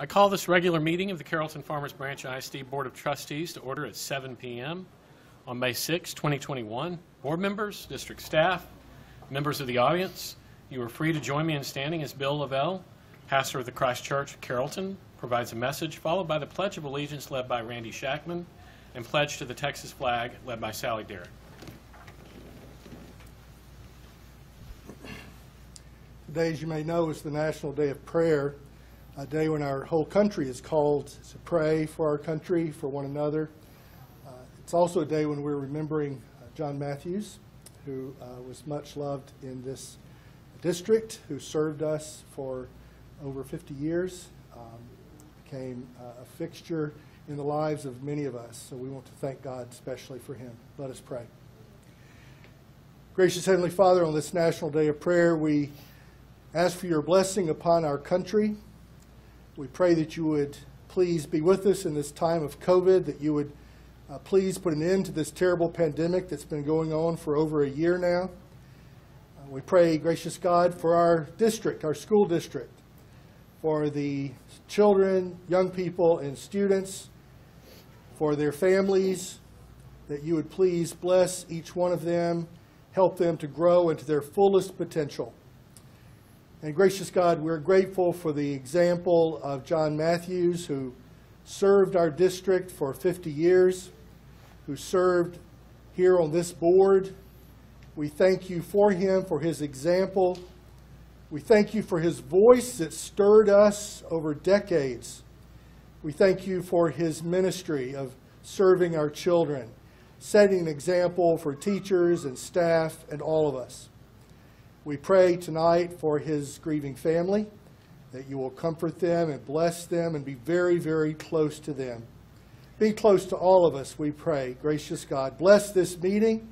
I call this regular meeting of the Carrollton-Farmers Branch ISD Board of Trustees to order at 7 p.m. on May 6, 2021. Board members, district staff, members of the audience, you are free to join me in standing as Bill Lavelle, pastor of the Christ Church of Carrollton, provides a message followed by the Pledge of Allegiance led by Randy Shackman and pledge to the Texas flag led by Sally Derrick. Today, as you may know, is the National Day of Prayer, a day when our whole country is called to pray for our country, for one another. It's also a day when we're remembering John Matthews, who was much loved in this district, who served us for over 50 years, became a fixture in the lives of many of us. So we want to thank God especially for him. Let us pray. Gracious Heavenly Father, on this National Day of Prayer, we ask for your blessing upon our country. We pray that you would please be with us in this time of COVID, that you would please put an end to this terrible pandemic that's been going on for over a year now. We pray, gracious God, for our district, our school district, for the children, young people, and students, for their families, that you would please bless each one of them, help them to grow into their fullest potential. And gracious God, we're grateful for the example of John Matthews, who served our district for 50 years, who served here on this board. We thank you for him, for his example. We thank you for his voice that stirred us over decades. We thank you for his ministry of serving our children, setting an example for teachers and staff and all of us. We pray tonight for his grieving family, that you will comfort them and bless them and be very, very close to them. Be close to all of us, we pray. Gracious God, bless this meeting.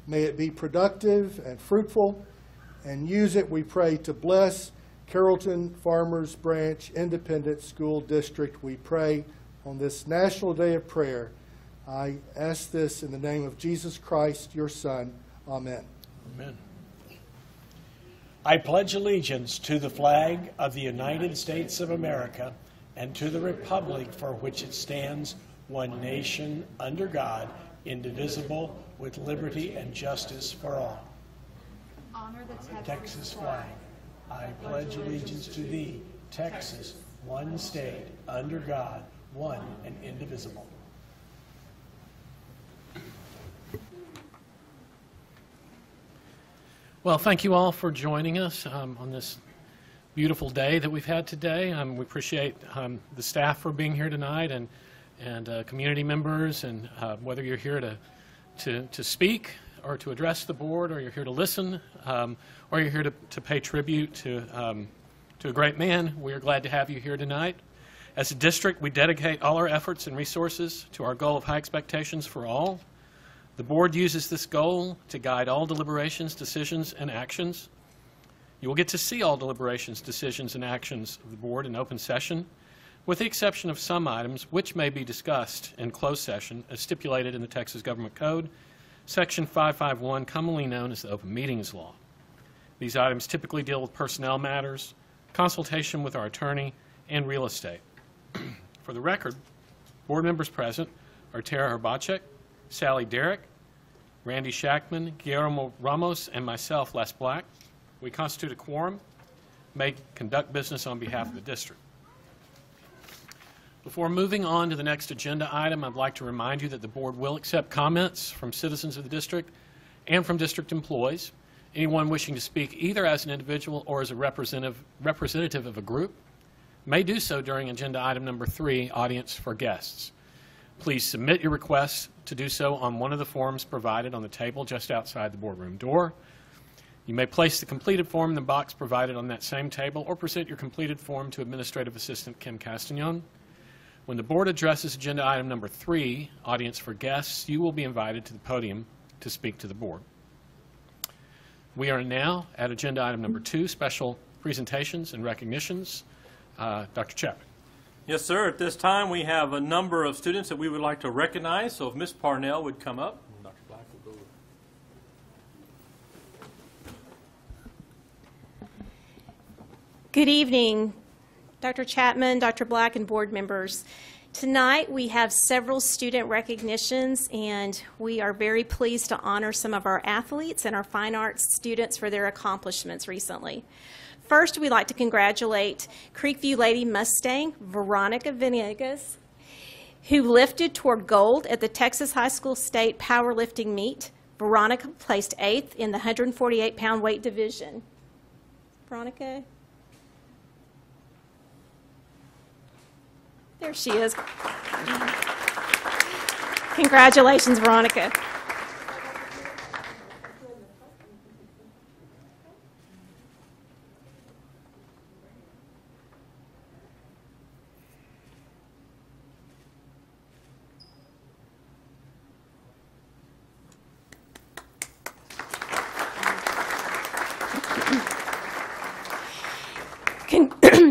May it be productive and fruitful, and use it, we pray, to bless Carrollton-Farmers Branch Independent School District. We pray on this National Day of Prayer. I ask this in the name of Jesus Christ, your Son. Amen. Amen. I pledge allegiance to the flag of the United States of America and to the republic for which it stands, one nation, under God, indivisible, with liberty and justice for all. Honor the Texas flag. I pledge allegiance to thee, Texas, one state, under God, one and indivisible. Well, thank you all for joining us on this beautiful day that we've had today. We appreciate the staff for being here tonight and community members, and whether you're here to speak or to address the board, or you're here to listen, or you're here to pay tribute to a great man. We are glad to have you here tonight. As a district, we dedicate all our efforts and resources to our goal of high expectations for all. The board uses this goal to guide all deliberations, decisions, and actions. You will get to see all deliberations, decisions, and actions of the board in open session, with the exception of some items which may be discussed in closed session as stipulated in the Texas Government Code, Section 551, commonly known as the Open Meetings Law. These items typically deal with personnel matters, consultation with our attorney, and real estate. For the record, board members present are Tara Herbacek, Sally Derrick, Randy Shackman, Guillermo Ramos, and myself, Les Black. We constitute a quorum, may conduct business on behalf of the district. Before moving on to the next agenda item, I'd like to remind you that the board will accept comments from citizens of the district and from district employees. Anyone wishing to speak either as an individual or as a representative of a group may do so during agenda item number 3, Audience for Guests. Please submit your requests to do so on one of the forms provided on the table just outside the boardroom door. You may place the completed form in the box provided on that same table, or present your completed form to Administrative Assistant Kim Castagnon. When the board addresses agenda item number 3, Audience for Guests, you will be invited to the podium to speak to the board. We are now at agenda item number 2, Special Presentations and Recognitions. Dr. Chapman. Yes, sir. At this time, we have a number of students that we would like to recognize. So if Ms. Parnell would come up, Dr. Black will go with Good evening, Dr. Chapman, Dr. Black, and board members. Tonight we have several student recognitions, and we are very pleased to honor some of our athletes and our fine arts students for their accomplishments recently. First, we'd like to congratulate Creekview Lady Mustang, Veronica Venegas, who lifted toward gold at the Texas High School State Powerlifting Meet. Veronica placed 8th in the 148-pound weight division. Veronica? There she is. Congratulations, Veronica.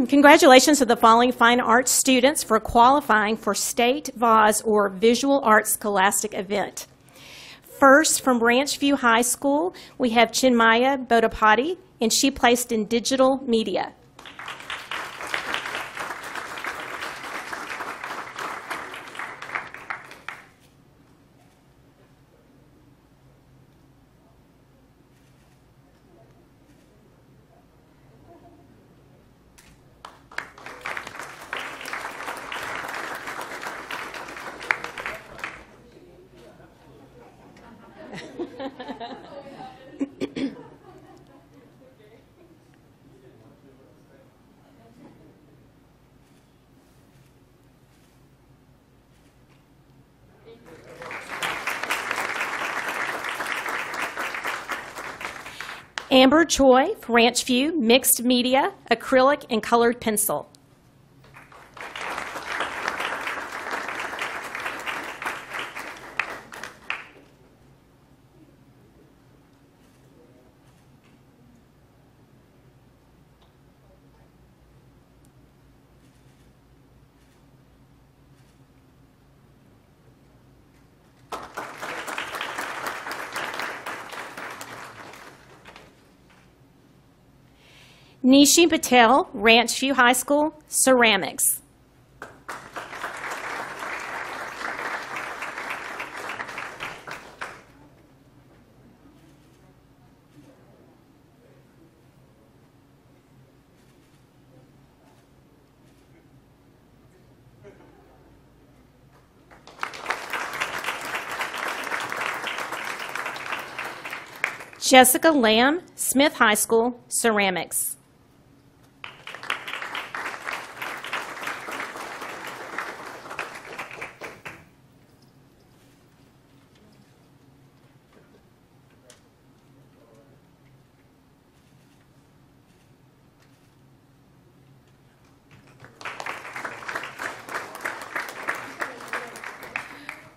Congratulations to the following fine arts students for qualifying for State VAWS or Visual Arts Scholastic event. First, from Branchview High School, we have Chinmaya Bodapati, and she placed in digital media. Amber Choi, Ranchview, Mixed Media, Acrylic, and Colored Pencil. Nishi Patel, Ranchview High School, Ceramics. Jessica Lamb, Smith High School, Ceramics.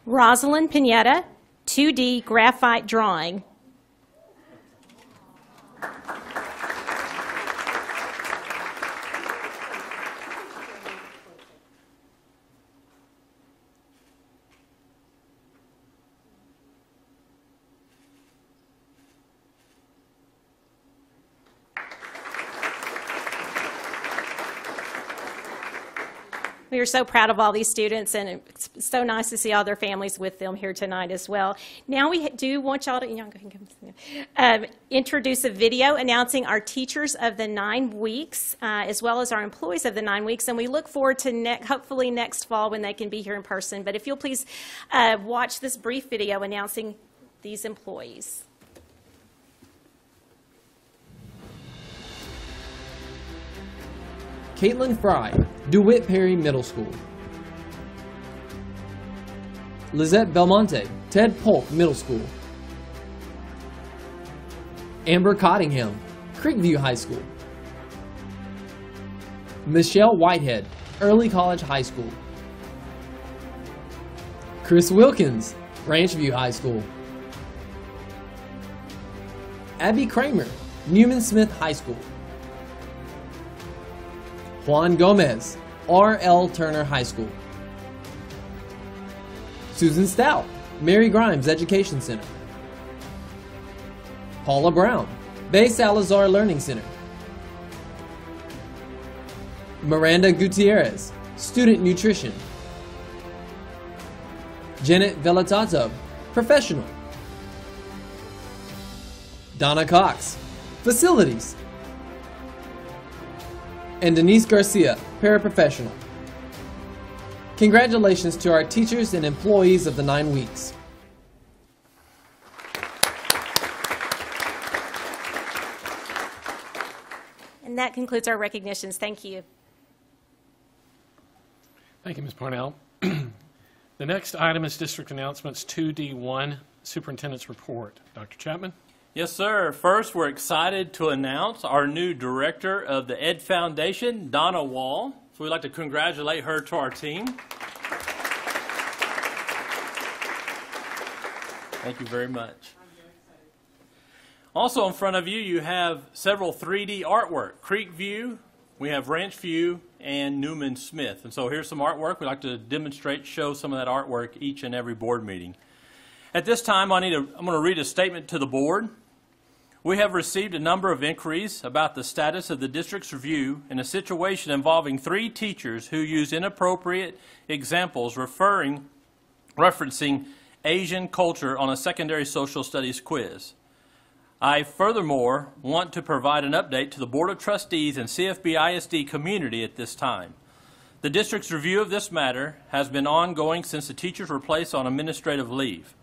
Rosalind Pineda, 2D graphite drawing. We are so proud of all these students, and it's so nice to see all their families with them here tonight as well. Now we do want y'all to introduce a video announcing our teachers of the 9 weeks, as well as our employees of the 9 weeks, and we look forward to hopefully next fall when they can be here in person. But if you'll please watch this brief video announcing these employees. Caitlin Fry, DeWitt Perry Middle School. Lizette Belmonte, Ted Polk Middle School. Amber Cottingham, Creekview High School. Michelle Whitehead, Early College High School. Chris Wilkins, Ranchview High School. Abby Kramer, Newman Smith High School. Juan Gomez, R.L. Turner High School. Susan Stout, Mary Grimes Education Center. Paula Brown, Bea Salazar Learning Center. Miranda Gutierrez, Student Nutrition. Janet Velatato, Professional. Donna Cox, Facilities. And Denise Garcia, Paraprofessional. Congratulations to our teachers and employees of the 9 weeks. And that concludes our recognitions. Thank you. Thank you, Ms. Parnell. The next item is District Announcements 2D1, Superintendent's Report. Dr. Chapman? Yes, sir. First, we're excited to announce our new director of the Ed Foundation, Donna Wall. So we'd like to congratulate her to our team. Thank you very much. Also in front of you, you have several 3D artwork. Creek View, we have Ranch View, and Newman Smith. And so here's some artwork. We'd like to demonstrate, show some of that artwork each and every board meeting. At this time, I'm going to read a statement to the board. We have received a number of inquiries about the status of the district's review in a situation involving 3 teachers who use inappropriate examples referencing Asian culture on a secondary social studies quiz. I furthermore want to provide an update to the Board of Trustees and CFBISD community at this time. The district's review of this matter has been ongoing since the teachers were placed on administrative leave.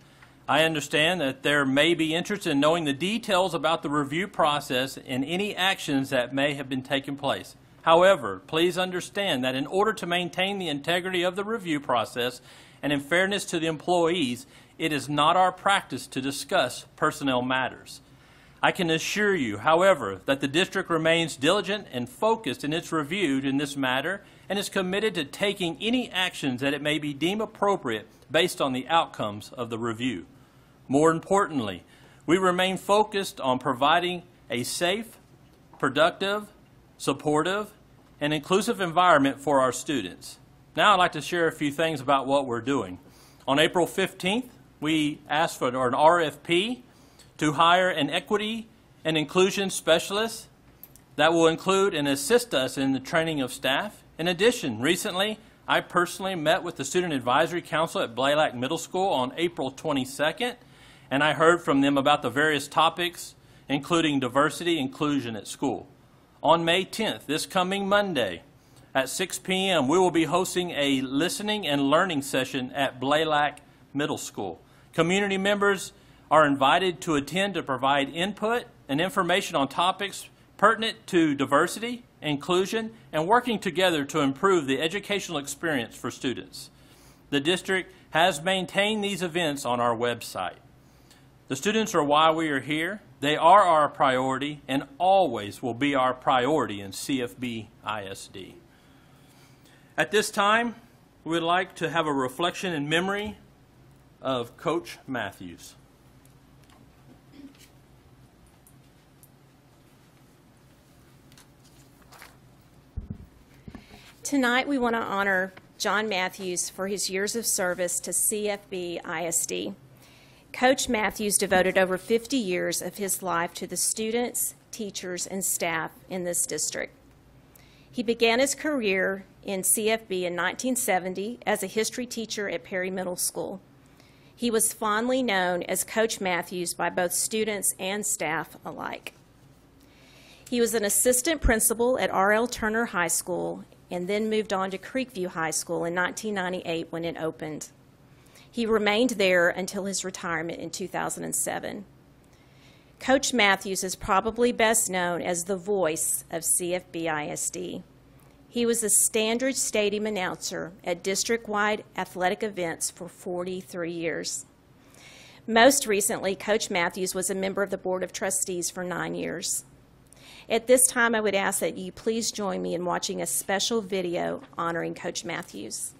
I understand that there may be interest in knowing the details about the review process and any actions that may have been taking place. However, please understand that in order to maintain the integrity of the review process and in fairness to the employees, it is not our practice to discuss personnel matters. I can assure you, however, that the district remains diligent and focused in its review in this matter and is committed to taking any actions that it may be deemed appropriate based on the outcomes of the review. More importantly, we remain focused on providing a safe, productive, supportive, and inclusive environment for our students. Now I'd like to share a few things about what we're doing. On April 15th, we asked for an RFP to hire an equity and inclusion specialist that will include and assist us in the training of staff. In addition, recently, I personally met with the Student Advisory Council at Blaylock Middle School on April 22nd, and I heard from them about the various topics, including diversity inclusion at school. On May 10th, this coming Monday, at 6 p.m., we will be hosting a listening and learning session at Blaylock Middle School. Community members are invited to attend to provide input and information on topics pertinent to diversity, inclusion, and working together to improve the educational experience for students. The district has maintained these events on our website. The students are why we are here. They are our priority and always will be our priority in CFBISD. At this time, we would like to have a reflection in memory of Coach Matthews. Tonight we want to honor John Matthews for his years of service to CFBISD. Coach Matthews devoted over 50 years of his life to the students, teachers, and staff in this district. He began his career in CFB in 1970 as a history teacher at Perry Middle School. He was fondly known as Coach Matthews by both students and staff alike. He was an assistant principal at R.L. Turner High School and then moved on to Creekview High School in 1998 when it opened. He remained there until his retirement in 2007. Coach Matthews is probably best known as the voice of CFBISD. He was a Standridge Stadium announcer at district-wide athletic events for 43 years. Most recently, Coach Matthews was a member of the Board of Trustees for 9 years. At this time, I would ask that you please join me in watching a special video honoring Coach Matthews.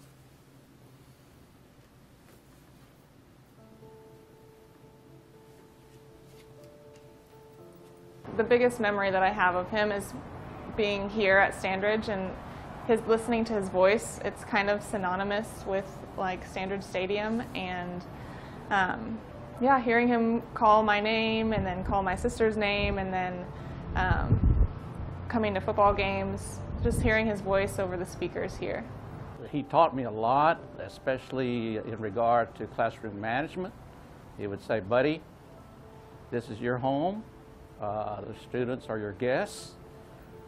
The biggest memory that I have of him is being here at Standridge and listening to his voice. It's kind of synonymous with like Standridge Stadium, and yeah, hearing him call my name and then call my sister's name and then coming to football games, just hearing his voice over the speakers here. He taught me a lot, especially in regard to classroom management. He would say, buddy, this is your home. The students are your guests.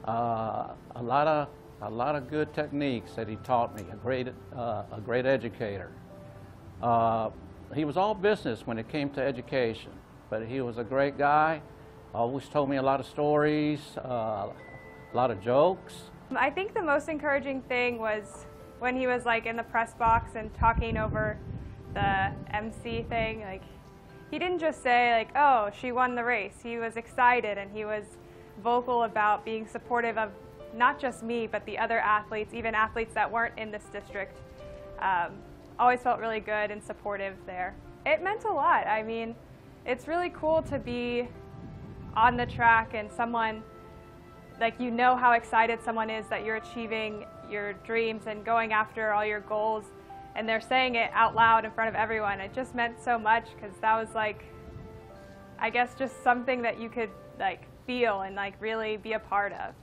A lot of good techniques that he taught me. A great educator. He was all business when it came to education, but he was a great guy. Always told me a lot of stories, a lot of jokes. I think the most encouraging thing was when he was like in the press box and talking over the MC thing. Like, he didn't just say like, oh, she won the race. He was excited, and he was vocal about being supportive of not just me, but the other athletes, even athletes that weren't in this district. Always felt really good and supportive there. It meant a lot. I mean, it's really cool to be on the track and someone, like, you know how excited someone is that you're achieving your dreams and going after all your goals, and they're saying it out loud in front of everyone. It just meant so much, because that was like, I guess, just something that you could like feel and like really be a part of.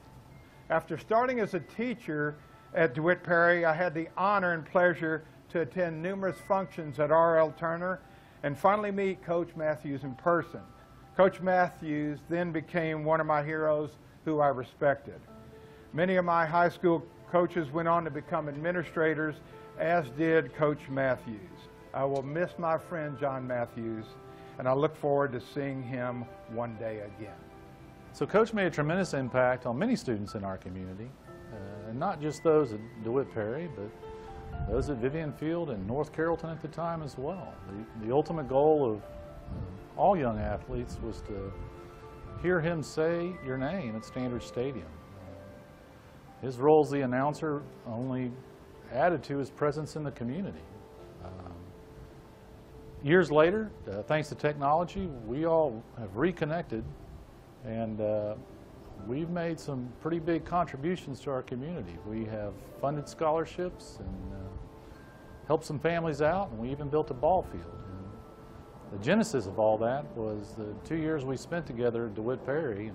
After starting as a teacher at DeWitt Perry, I had the honor and pleasure to attend numerous functions at R.L. Turner and finally meet Coach Matthews in person. Coach Matthews then became one of my heroes who I respected. Many of my high school coaches went on to become administrators, as did Coach Matthews. I will miss my friend John Matthews, and I look forward to seeing him one day again. So Coach made a tremendous impact on many students in our community, and not just those at DeWitt Perry, but those at Vivian Field and North Carrollton at the time as well. The ultimate goal of all young athletes was to hear him say your name at Standard Stadium. His role as the announcer only added to his presence in the community. Years later, thanks to technology, we all have reconnected, and we've made some pretty big contributions to our community. We have funded scholarships and helped some families out, and we even built a ball field. And the genesis of all that was the 2 years we spent together at DeWitt Perry,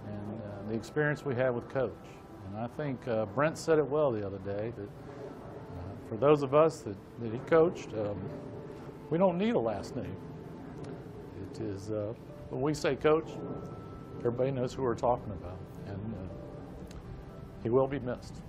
and the experience we had with Coach. And I think Brent said it well the other day, that for those of us that he coached, we don't need a last name. It is, when we say Coach, everybody knows who we're talking about, and he will be missed.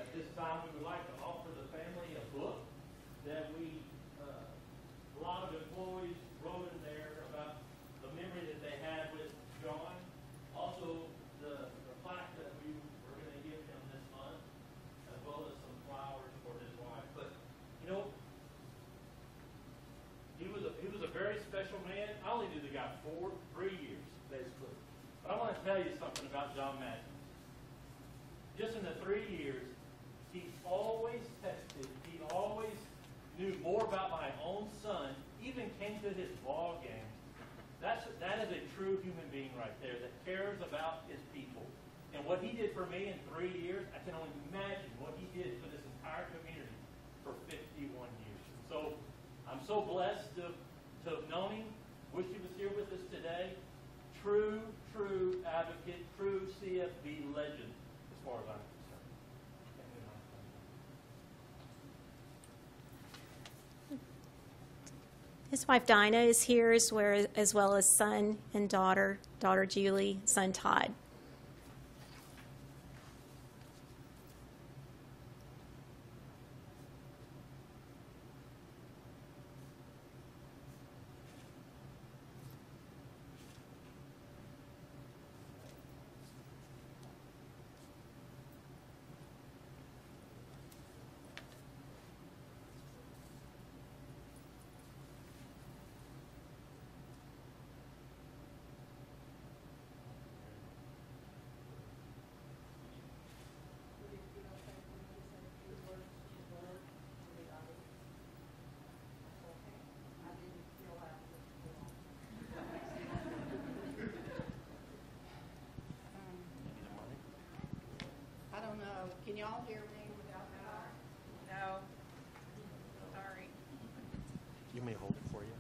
At this time, we would like to offer the family a book that a lot of employees wrote in there about the memory that they had with John. Also, the plaque that we were going to give him this month, as well as some flowers for his wife. But, you know, he was a very special man. I only knew the guy 3 years, basically. But I want to tell you something about John Matthews. Just in the 3 years, he always texted. He always knew more about my own son, even came to his ball game. That is a true human being right there that cares about his people. And what he did for me in 3 years, I can only imagine what he did for this entire community for 51 years. So I'm so blessed to have known him. Wish he was here with us today. True advocate, true CFB legend, as far as I'm concerned. His wife Dinah is here, as well as son and daughter Julie, son Todd. can y'all hear me without that? No. Sorry. You may hold it for you.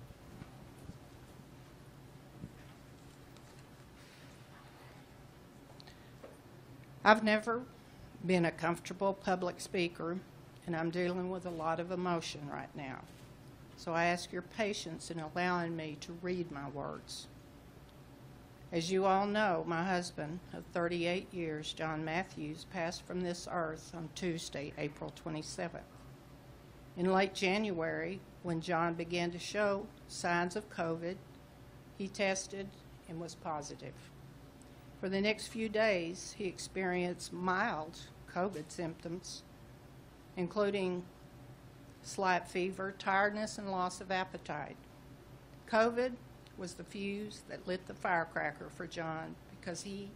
I've never been a comfortable public speaker, and I'm dealing with a lot of emotion right now. So I ask your patience in allowing me to read my words. As you all know, my husband of 38 years, John Matthews, passed from this earth on Tuesday, April 27th. In late January, when John began to show signs of COVID, he tested and was positive. For the next few days, he experienced mild COVID symptoms, including slight fever, tiredness, and loss of appetite. COVID was the fuse that lit the firecracker for John because he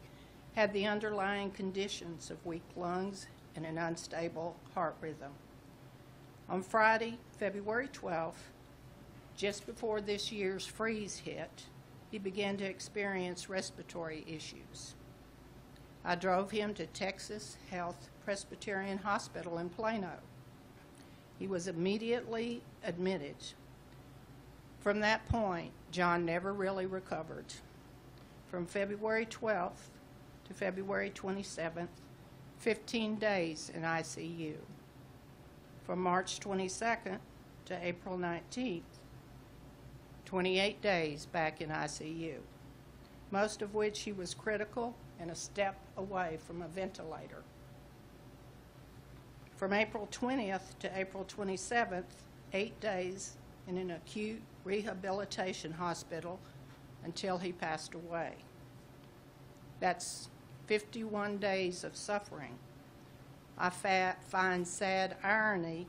had the underlying conditions of weak lungs and an unstable heart rhythm. On Friday, February 12th, just before this year's freeze hit, he began to experience respiratory issues. I drove him to Texas Health Presbyterian Hospital in Plano. He was immediately admitted. From that point, John never really recovered. From February 12th to February 27th, 15 days in ICU. From March 22nd to April 19th, 28 days back in ICU, most of which he was critical and a step away from a ventilator. From April 20th to April 27th, 8 days in an acute rehabilitation hospital until he passed away. That's 51 days of suffering. I find sad irony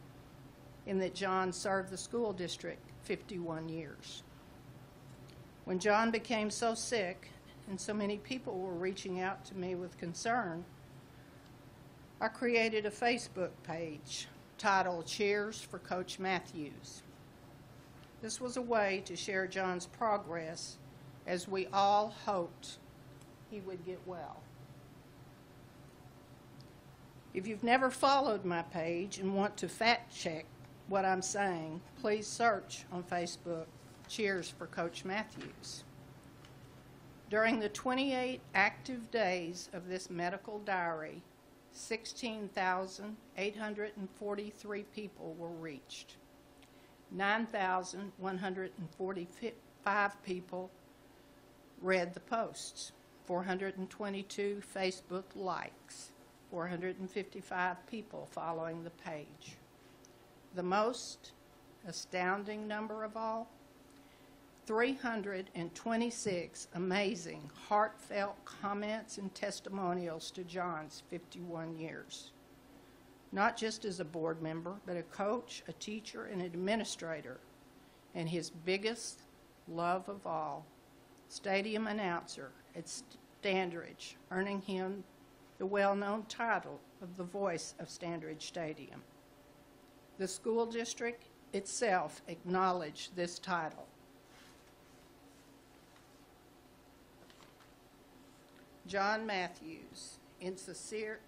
in that John served the school district 51 years. When John became so sick and so many people were reaching out to me with concern, I created a Facebook page titled Cheers for Coach Matthews. This was a way to share John's progress as we all hoped he would get well. If you've never followed my page and want to fact check what I'm saying, please search on Facebook, Cheers for Coach Matthews. During the 28 active days of this medical diary, 16,843 people were reached. 9,145 people read the posts, 422 Facebook likes, 455 people following the page. The most astounding number of all, 326 amazing, heartfelt comments and testimonials to John's 51 years. Not just as a board member, but a coach, a teacher, and an administrator, and his biggest love of all, stadium announcer at Standridge, earning him the well-known title of the voice of Standridge Stadium. The school district itself acknowledged this title. John Matthews, in sincere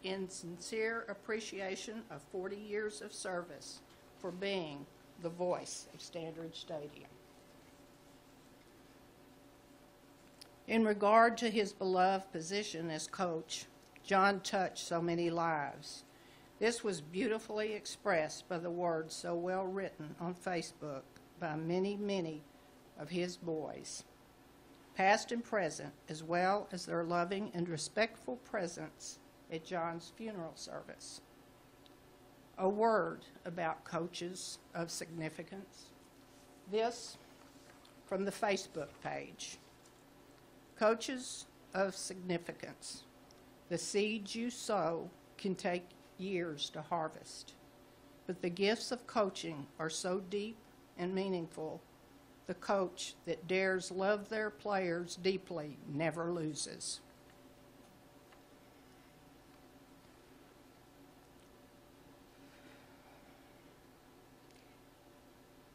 appreciation of 40 years of service, for being the voice of Standridge Stadium. In regard to his beloved position as coach, John touched so many lives. This was beautifully expressed by the words so well written on Facebook by many, many of his boys, past and present, as well as their loving and respectful presence at John's funeral service. A word about coaches of significance. This from the Facebook page. Coaches of significance. The seeds you sow can take years to harvest, but the gifts of coaching are so deep and meaningful. The coach that dares love their players deeply never loses.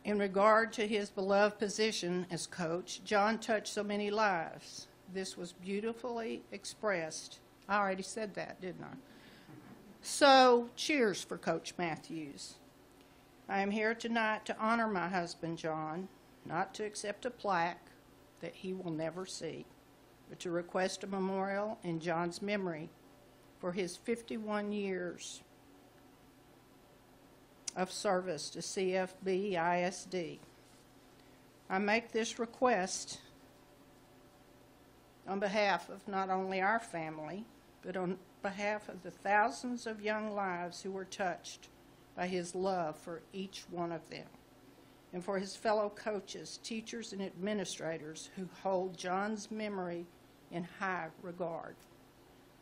In regard to his beloved position as coach, John touched so many lives. This was beautifully expressed. I already said that, didn't I? So, cheers for Coach Matthews. I am here tonight to honor my husband, John, not to accept a plaque that he will never see, but to request a memorial in John's memory for his 51 years of service to CFBISD. I make this request on behalf of not only our family, but on behalf of the thousands of young lives who were touched by his love for each one of them, and for his fellow coaches, teachers, and administrators who hold John's memory in high regard.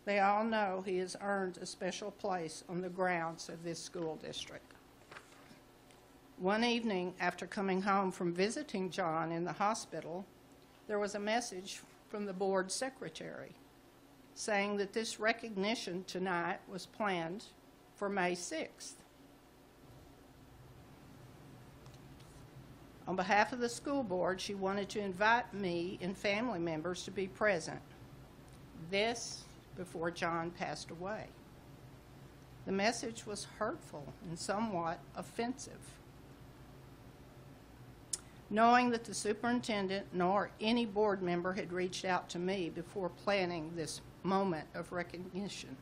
They all know he has earned a special place on the grounds of this school district. One evening, after coming home from visiting John in the hospital, there was a message from the board secretary saying that this recognition tonight was planned for May 6th. On behalf of the school board, she wanted to invite me and family members to be present. This before John passed away. The message was hurtful and somewhat offensive. Knowing that the superintendent nor any board member had reached out to me before planning this moment of recognition,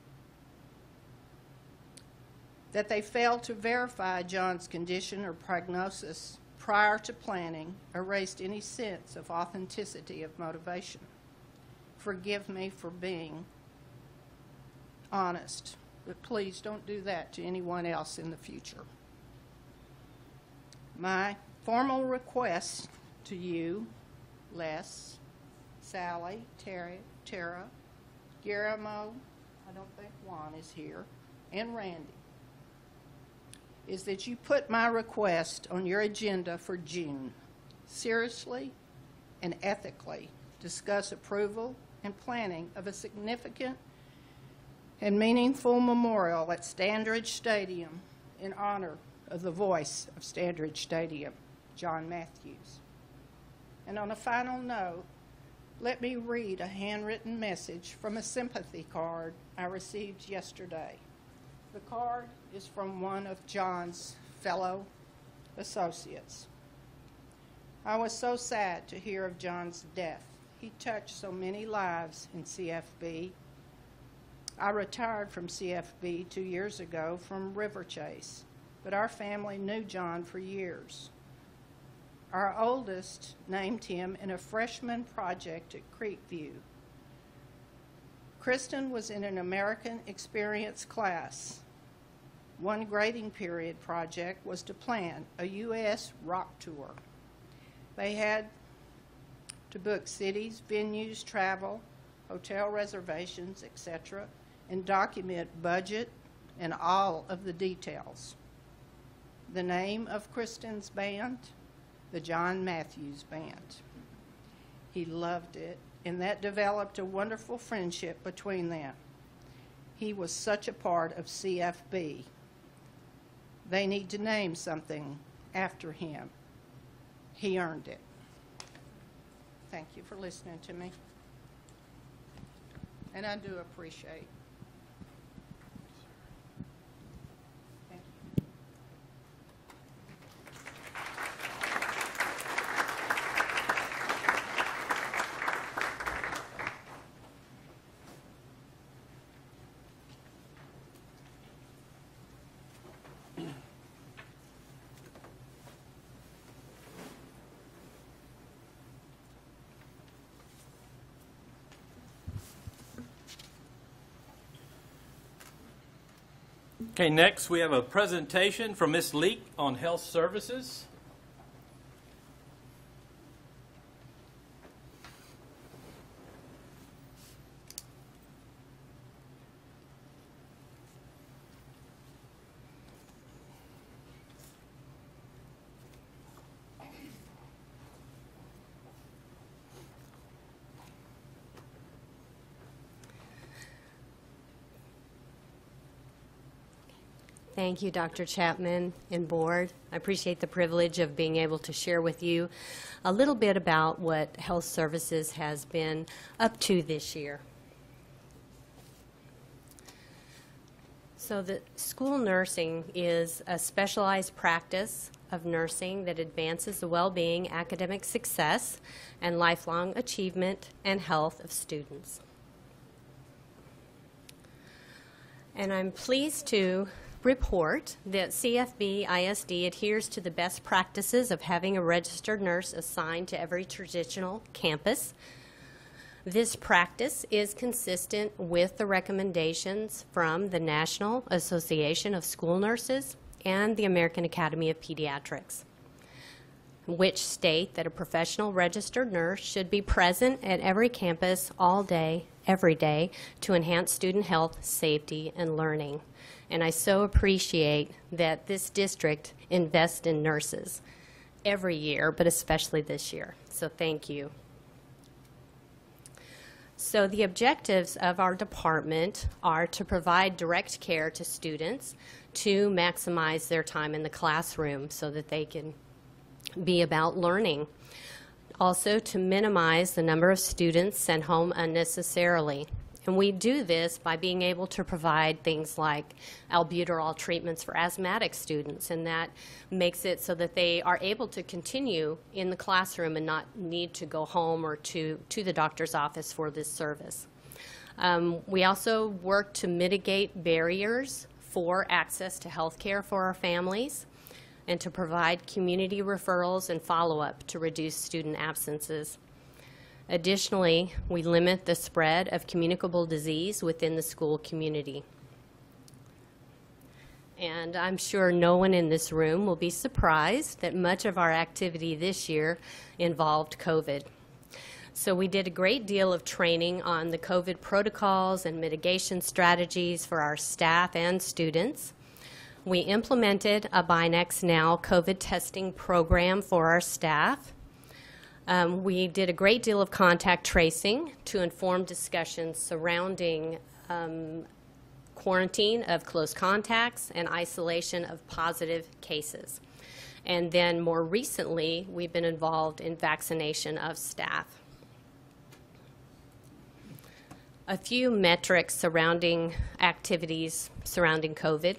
that they failed to verify John's condition or prognosis prior to planning erased any sense of authenticity of motivation. Forgive me for being honest, but please don't do that to anyone else in the future. My formal request to you, Les, Sally, Tara, Guillermo, I don't think Juan is here, and Randy, is that you put my request on your agenda for June. Seriously and ethically discuss approval and planning of a significant and meaningful memorial at Standridge Stadium in honor of the voice of Standridge Stadium, John Matthews. And on a final note, let me read a handwritten message from a sympathy card I received yesterday. The card is from one of John's fellow associates. I was so sad to hear of John's death. He touched so many lives in CFB. I retired from CFB 2 years ago from River Chase, but our family knew John for years. Our oldest named him in a freshman project at Creekview. Kristen was in an American Experience class. One grading period project was to plan a U.S. rock tour. They had to book cities, venues, travel, hotel reservations, etc., and document budget and all of the details. The name of Kristen's band? The John Matthews Band. He loved it, and that developed a wonderful friendship between them. He was such a part of CFB. They need to name something after him. He earned it. Thank you for listening to me. And I do appreciate. Thank you. Okay, next we have a presentation from Ms. Leek on health services. Thank you, Dr. Chapman and board. I appreciate the privilege of being able to share with you a little bit about what health services has been up to this year. So the school nursing is a specialized practice of nursing that advances the well-being, academic success, and lifelong achievement and health of students. And I'm pleased to report that CFBISD adheres to the best practices of having a registered nurse assigned to every traditional campus. This practice is consistent with the recommendations from the National Association of School Nurses and the American Academy of Pediatrics, which state that a professional registered nurse should be present at every campus all day, every day, to enhance student health, safety, and learning. And I so appreciate that this district invests in nurses every year, but especially this year. So thank you. So the objectives of our department are to provide direct care to students, to maximize their time in the classroom so that they can be about learning. Also to minimize the number of students sent home unnecessarily. And we do this by being able to provide things like albuterol treatments for asthmatic students, and that makes it so that they are able to continue in the classroom and not need to go home or to the doctor's office for this service. We also work to mitigate barriers for access to health care for our families and to provide community referrals and follow-up to reduce student absences. Additionally, we limit the spread of communicable disease within the school community. And I'm sure no one in this room will be surprised that much of our activity this year involved COVID. So we did a great deal of training on the COVID protocols and mitigation strategies for our staff and students. We implemented a Buy Next Now COVID testing program for our staff. We did a great deal of contact tracing to inform discussions surrounding quarantine of close contacts and isolation of positive cases. And then more recently, we've been involved in vaccination of staff. A few metrics surrounding activities surrounding COVID.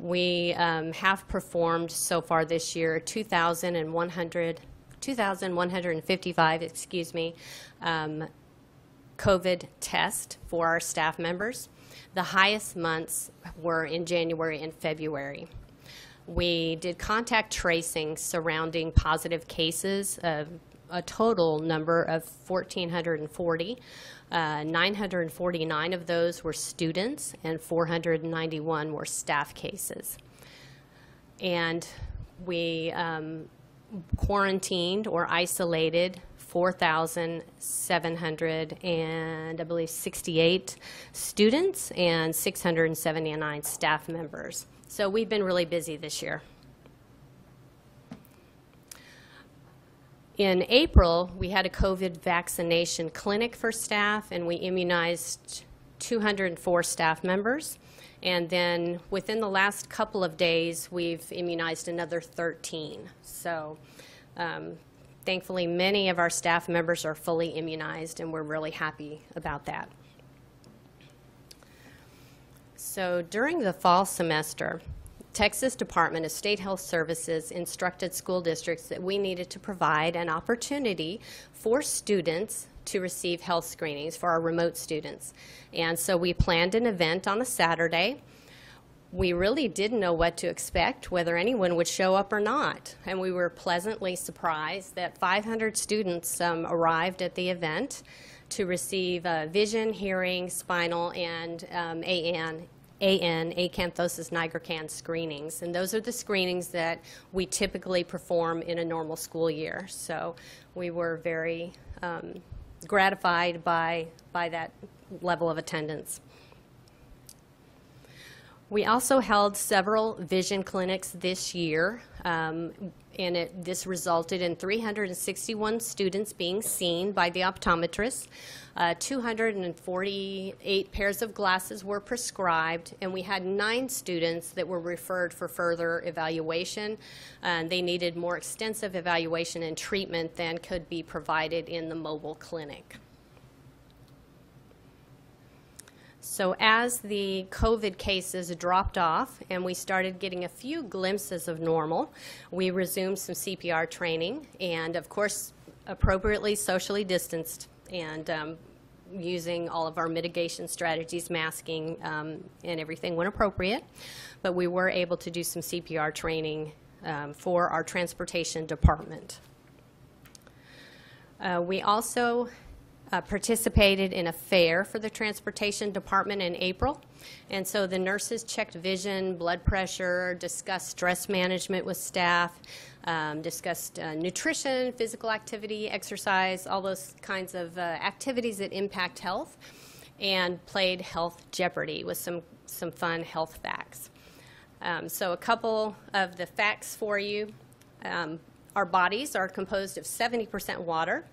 We have performed so far this year 2,155, COVID tests for our staff members. The highest months were in January and February. We did contact tracing surrounding positive cases, a total number of 1,440. 949 of those were students and 491 were staff cases. And we quarantined or isolated 4,768 students and 679 staff members. So we've been really busy this year. In April, we had a COVID vaccination clinic for staff, and we immunized 204 staff members. And then within the last couple of days, we've immunized another 13. So thankfully, many of our staff members are fully immunized, and we're really happy about that. So during the fall semester, Texas Department of State Health Services instructed school districts that we needed to provide an opportunity for students to receive health screenings for our remote students. And so we planned an event on a Saturday. We really didn't know what to expect, whether anyone would show up or not. And we were pleasantly surprised that 500 students arrived at the event to receive vision, hearing, spinal, and acanthosis nigricans screenings. And those are the screenings that we typically perform in a normal school year. So we were very gratified by that level of attendance. We also held several vision clinics this year, and this resulted in 361 students being seen by the optometrist. 248 pairs of glasses were prescribed, and we had 9 students that were referred for further evaluation. They needed more extensive evaluation and treatment than could be provided in the mobile clinic. So as the COVID cases dropped off and we started getting a few glimpses of normal, we resumed some CPR training and, of course, appropriately socially distanced and using all of our mitigation strategies, masking, and everything when appropriate. But we were able to do some CPR training for our transportation department. We also participated in a fair for the transportation department in April. And so the nurses checked vision, blood pressure, discussed stress management with staff, discussed nutrition, physical activity, exercise, all those kinds of activities that impact health, and played Health Jeopardy with some fun health facts. So a couple of the facts for you. Our bodies are composed of 70% water.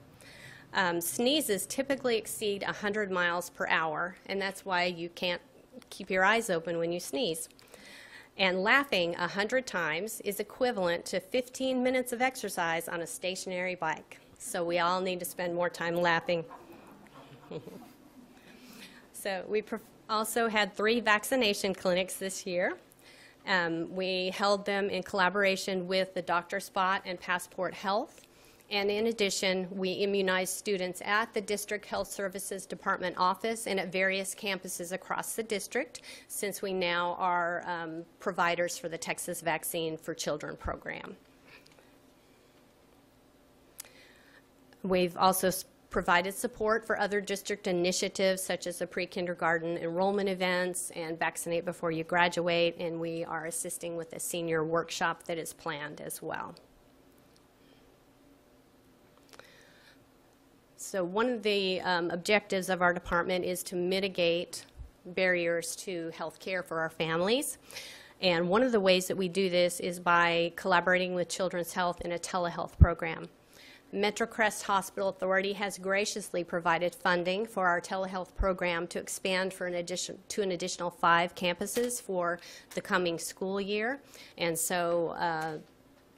Sneezes typically exceed 100 miles per hour, and that's why you can't keep your eyes open when you sneeze. And laughing 100 times is equivalent to 15 minutes of exercise on a stationary bike. So we all need to spend more time laughing. So we also had 3 vaccination clinics this year. We held them in collaboration with the Dr. Spot and Passport Health. And in addition, we immunized students at the District Health Services Department office and at various campuses across the district, since we now are providers for the Texas Vaccine for Children program. We've also provided support for other district initiatives such as the pre-kindergarten enrollment events and Vaccinate Before You Graduate, and we are assisting with a senior workshop that is planned as well. So one of the objectives of our department is to mitigate barriers to health care for our families. And one of the ways that we do this is by collaborating with Children's Health in a telehealth program. MetroCrest Hospital Authority has graciously provided funding for our telehealth program to expand to an additional 5 campuses for the coming school year. And so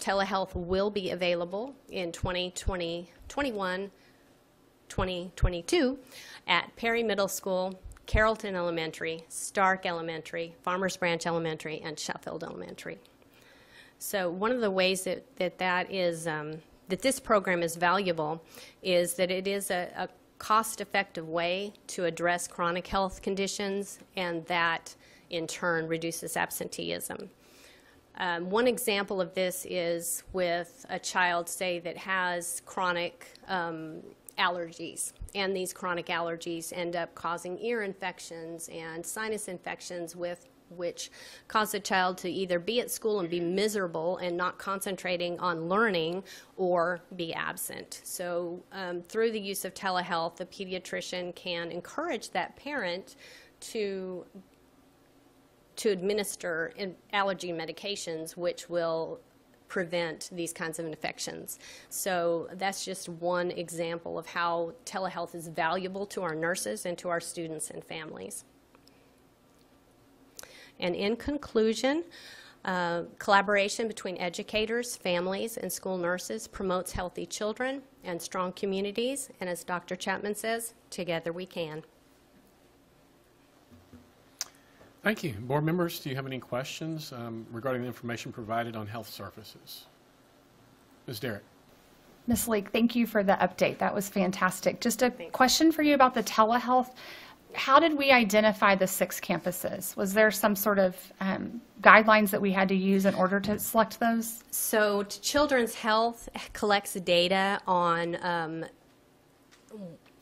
telehealth will be available in 2022 at Perry Middle School, Carrollton Elementary, Stark Elementary, Farmers Branch Elementary, and Sheffield Elementary. So one of the ways that this program is valuable is that it is a cost-effective way to address chronic health conditions, and that in turn reduces absenteeism. One example of this is with a child, say, that has chronic allergies, and these chronic allergies end up causing ear infections and sinus infections, which cause the child to either be at school and be miserable and not concentrating on learning, or be absent. So through the use of telehealth, the pediatrician can encourage that parent to administer allergy medications, which will prevent these kinds of infections. So that's just one example of how telehealth is valuable to our nurses and to our students and families. And in conclusion, collaboration between educators, families, and school nurses promotes healthy children and strong communities, and as Dr. Chapman says, together we can. Thank you. Board members, do you have any questions regarding the information provided on health services? Ms. Derrick. Ms. Leek, thank you for the update. That was fantastic. Just a question for you about the telehealth. How did we identify the 6 campuses? Was there some sort of guidelines that we had to use in order to select those? So Children's Health collects data on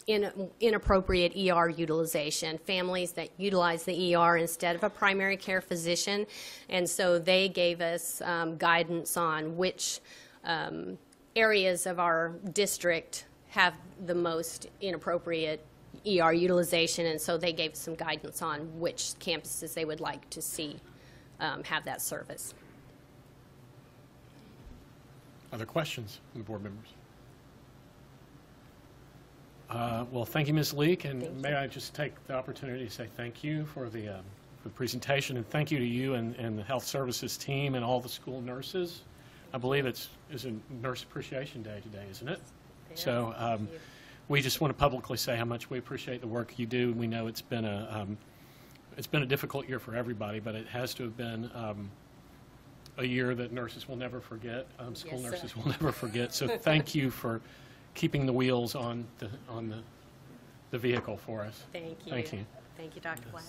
inappropriate ER utilization, families that utilize the ER instead of a primary care physician, and so they gave us guidance on which areas of our district have the most inappropriate ER utilization, and so they gave us some guidance on which campuses they would like to see have that service. Other questions from the board members? Well, thank you, Ms. Leek, and may I just take the opportunity to say thank you for the presentation, and thank you to you and the health services team and all the school nurses. I believe it's a Nurse Appreciation Day today, isn't it? Yeah. So we just want to publicly say how much we appreciate the work you do. We know it's been a it's been a difficult year for everybody, but it has to have been a year that nurses will never forget, school Yes, nurses sir. will never forget. So thank you for keeping the wheels on the vehicle for us. Thank you. Thank you. Thank you, Dr. Black.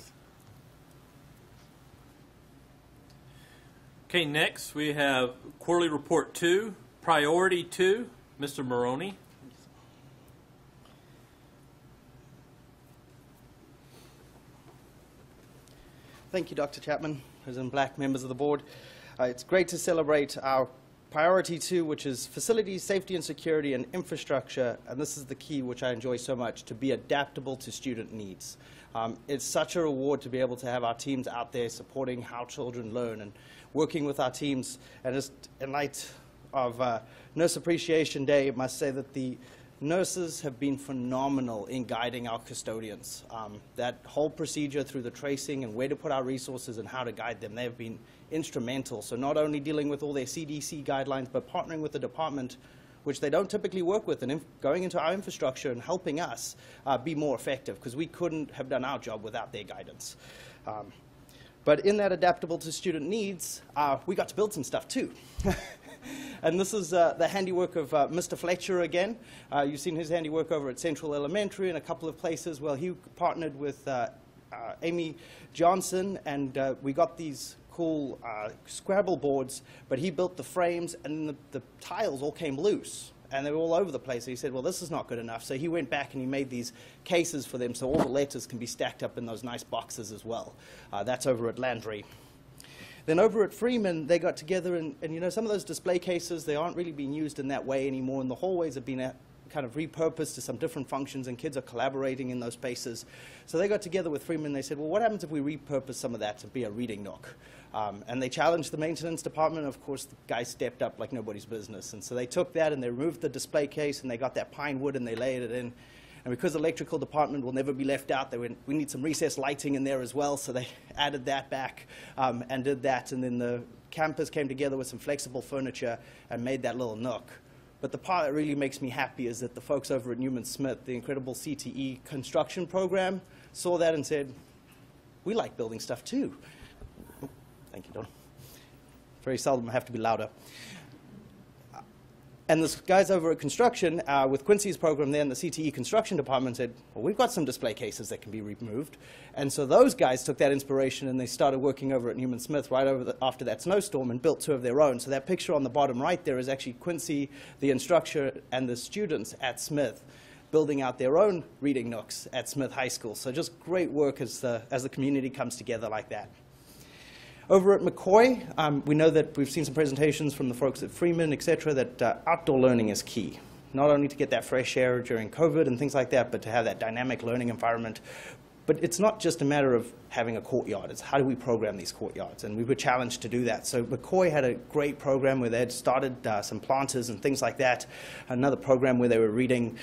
Okay, next we have Quarterly Report 2, Priority 2, Mr. Maroney. Thank you, Dr. Chapman, President Black, members of the board. It's great to celebrate our Priority 2, which is facilities, safety and security, and infrastructure, and this is the key, which I enjoy so much, to be adaptable to student needs. It's such a reward to be able to have our teams out there supporting how children learn and working with our teams. And just in light of Nurse Appreciation Day, I must say that the nurses have been phenomenal in guiding our custodians. That whole procedure through the tracing and where to put our resources and how to guide them, they have been instrumental. So not only dealing with all their CDC guidelines, but partnering with the department, which they don't typically work with, and going into our infrastructure and helping us be more effective, because we couldn't have done our job without their guidance. But in that adaptable to student needs, we got to build some stuff too. And this is the handiwork of Mr. Fletcher again. You've seen his handiwork over at Central Elementary and a couple of places. Well, he partnered with Amy Johnson, and we got these cool Scrabble boards, but he built the frames, and the tiles all came loose, and they were all over the place. And he said, well, this is not good enough. So he went back and he made these cases for them so all the letters can be stacked up in those nice boxes as well. That's over at Landry. Then over at Freeman, they got together, and you know, some of those display cases, they aren't really being used in that way anymore, and the hallways have been kind of repurposed to some different functions, and kids are collaborating in those spaces. So they got together with Freeman, and they said, well, what happens if we repurpose some of that to be a reading nook? And they challenged the maintenance department. Of course, the guys stepped up like nobody's business, and so they took that and they removed the display case, and they got that pine wood and they laid it in. And because the electrical department will never be left out, they went, we need some recessed lighting in there as well, so they added that back and did that. And then the campus came together with some flexible furniture and made that little nook. But the part that really makes me happy is that the folks over at Newman Smith, the incredible CTE construction program, saw that and said, we like building stuff too. Thank you, Don. Very seldom I have to be louder. And the guys over at construction, with Quincy's program there in the CTE construction department, said, well, we've got some display cases that can be removed. And so those guys took that inspiration and they started working over at Newman Smith right after that snowstorm and built two of their own. So that picture on the bottom right there is actually Quincy, the instructor, and the students at Smith building out their own reading nooks at Smith High School. So just great work as the community comes together like that. Over at McCoy, we know that we've seen some presentations from the folks at Freeman, et cetera, that outdoor learning is key. Not only to get that fresh air during COVID and things like that, but to have that dynamic learning environment. But it's not just a matter of having a courtyard. It's how do we program these courtyards? And we were challenged to do that. So McCoy had a great program where they had started some planters and things like that. Another program where they were reading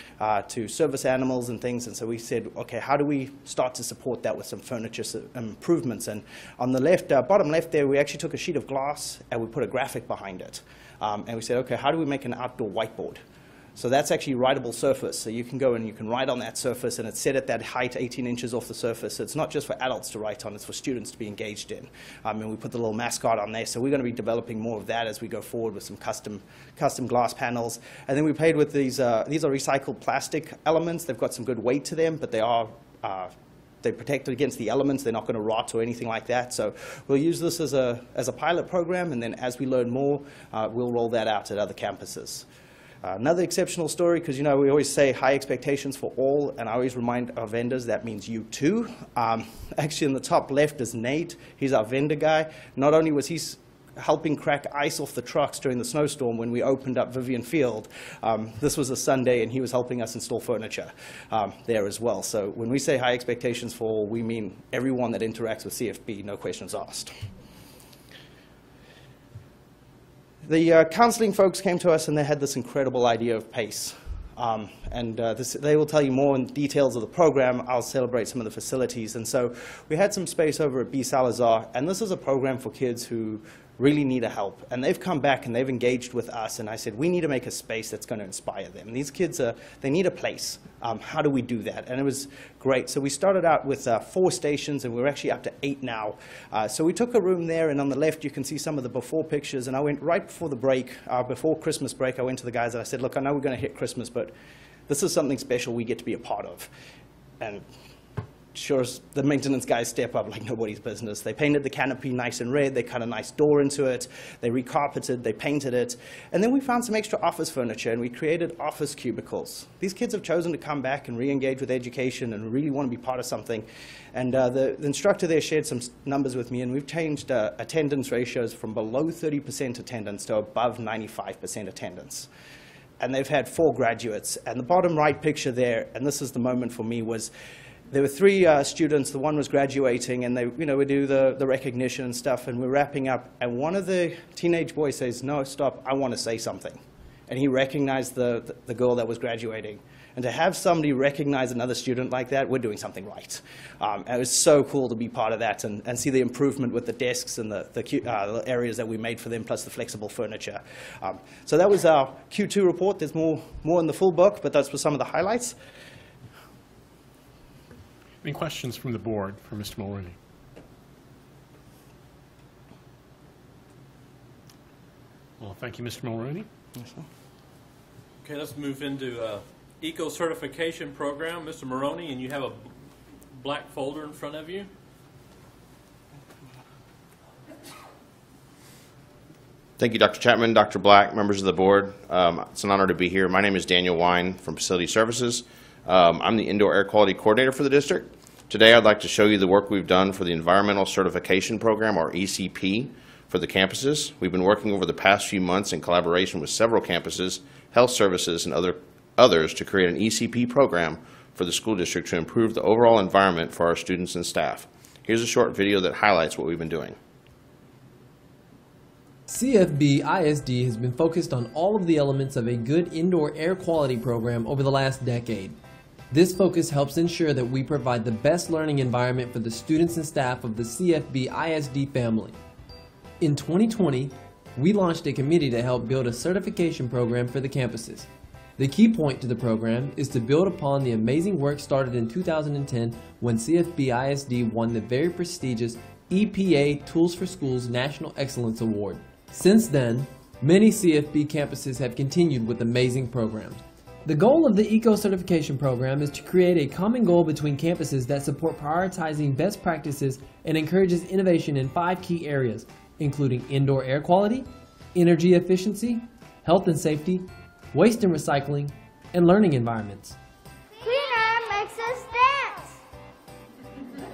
to service animals and things. And so we said, okay, how do we start to support that with some furniture improvements? And on the left, bottom left there, we actually took a sheet of glass and we put a graphic behind it. And we said, okay, how do we make an outdoor whiteboard? So that's actually writable surface. So you can go and you can write on that surface, and it's set at that height, 18 inches off the surface. So it's not just for adults to write on, it's for students to be engaged in. And we put the little mascot on there. So we're going to be developing more of that as we go forward with some custom glass panels. And then we played with these are recycled plastic elements. They've got some good weight to them, but they're protected against the elements. They're not going to rot or anything like that. So we'll use this as a pilot program, and then as we learn more, we'll roll that out at other campuses. Another exceptional story, because you know we always say high expectations for all, and I always remind our vendors that means you too. Actually, in the top left is Nate. He's our vendor guy. Not only was he helping crack ice off the trucks during the snowstorm when we opened up Vivian Field, this was a Sunday, and he was helping us install furniture there as well. So when we say high expectations for all, we mean everyone that interacts with CFB, no questions asked. The counseling folks came to us and they had this incredible idea of PACE. They will tell you more in details of the program. I'll celebrate some of the facilities. And so we had some space over at Bea Salazar, and this is a program for kids who really need a help. And they've come back and they've engaged with us, and I said, we need to make a space that's going to inspire them. These kids, they need a place. How do we do that? And it was great. So we started out with 4 stations, and we're actually up to 8 now. So we took a room there, and on the left you can see some of the before pictures. And I went right before the break, before Christmas break, I went to the guys and I said, look, I know we're going to hit Christmas, but this is something special we get to be a part of. And sure as the maintenance guys step up like nobody's business. They painted the canopy nice and red. They cut a nice door into it. They recarpeted. They painted it. And then we found some extra office furniture, and we created office cubicles. These kids have chosen to come back and re-engage with education and really want to be part of something. And the instructor there shared some numbers with me, and we've changed attendance ratios from below 30% attendance to above 95% attendance. And they've had 4 graduates. And the bottom right picture there, and this is the moment for me, was there were 3 students. The one was graduating, and they, we do the recognition and stuff, and we're wrapping up. And one of the teenage boys says, "No, stop! I want to say something." And he recognized the girl that was graduating. And to have somebody recognize another student like that, we're doing something right. And it was so cool to be part of that and see the improvement with the desks and the areas that we made for them, plus the flexible furniture. So that was our Q2 report. There's more in the full book, but those were some of the highlights. Any questions from the board for Mr. Mulrooney? Well, thank you, Mr. Mulrooney. Yes, sir. Okay, let's move into Eco Certification Program. Mr. Maroney, and you have a black folder in front of you. Thank you, Dr. Chapman, Dr. Black, members of the board. It's an honor to be here. My name is Daniel Wine from Facility Services. I'm the Indoor Air Quality Coordinator for the district. Today I'd like to show you the work we've done for the Environmental Certification Program, or ECP, for the campuses. We've been working over the past few months in collaboration with several campuses, health services, and others to create an ECP program for the school district to improve the overall environment for our students and staff. Here's a short video that highlights what we've been doing. CFBISD has been focused on all of the elements of a good indoor air quality program over the last decade. This focus helps ensure that we provide the best learning environment for the students and staff of the CFBISD family. In 2020, we launched a committee to help build a certification program for the campuses. The key point to the program is to build upon the amazing work started in 2010 when CFBISD won the very prestigious EPA Tools for Schools National Excellence Award. Since then, many CFB campuses have continued with amazing programs. The goal of the Eco Certification Program is to create a common goal between campuses that support prioritizing best practices and encourages innovation in 5 key areas, including indoor air quality, energy efficiency, health and safety, waste and recycling, and learning environments. Clean air makes us dance!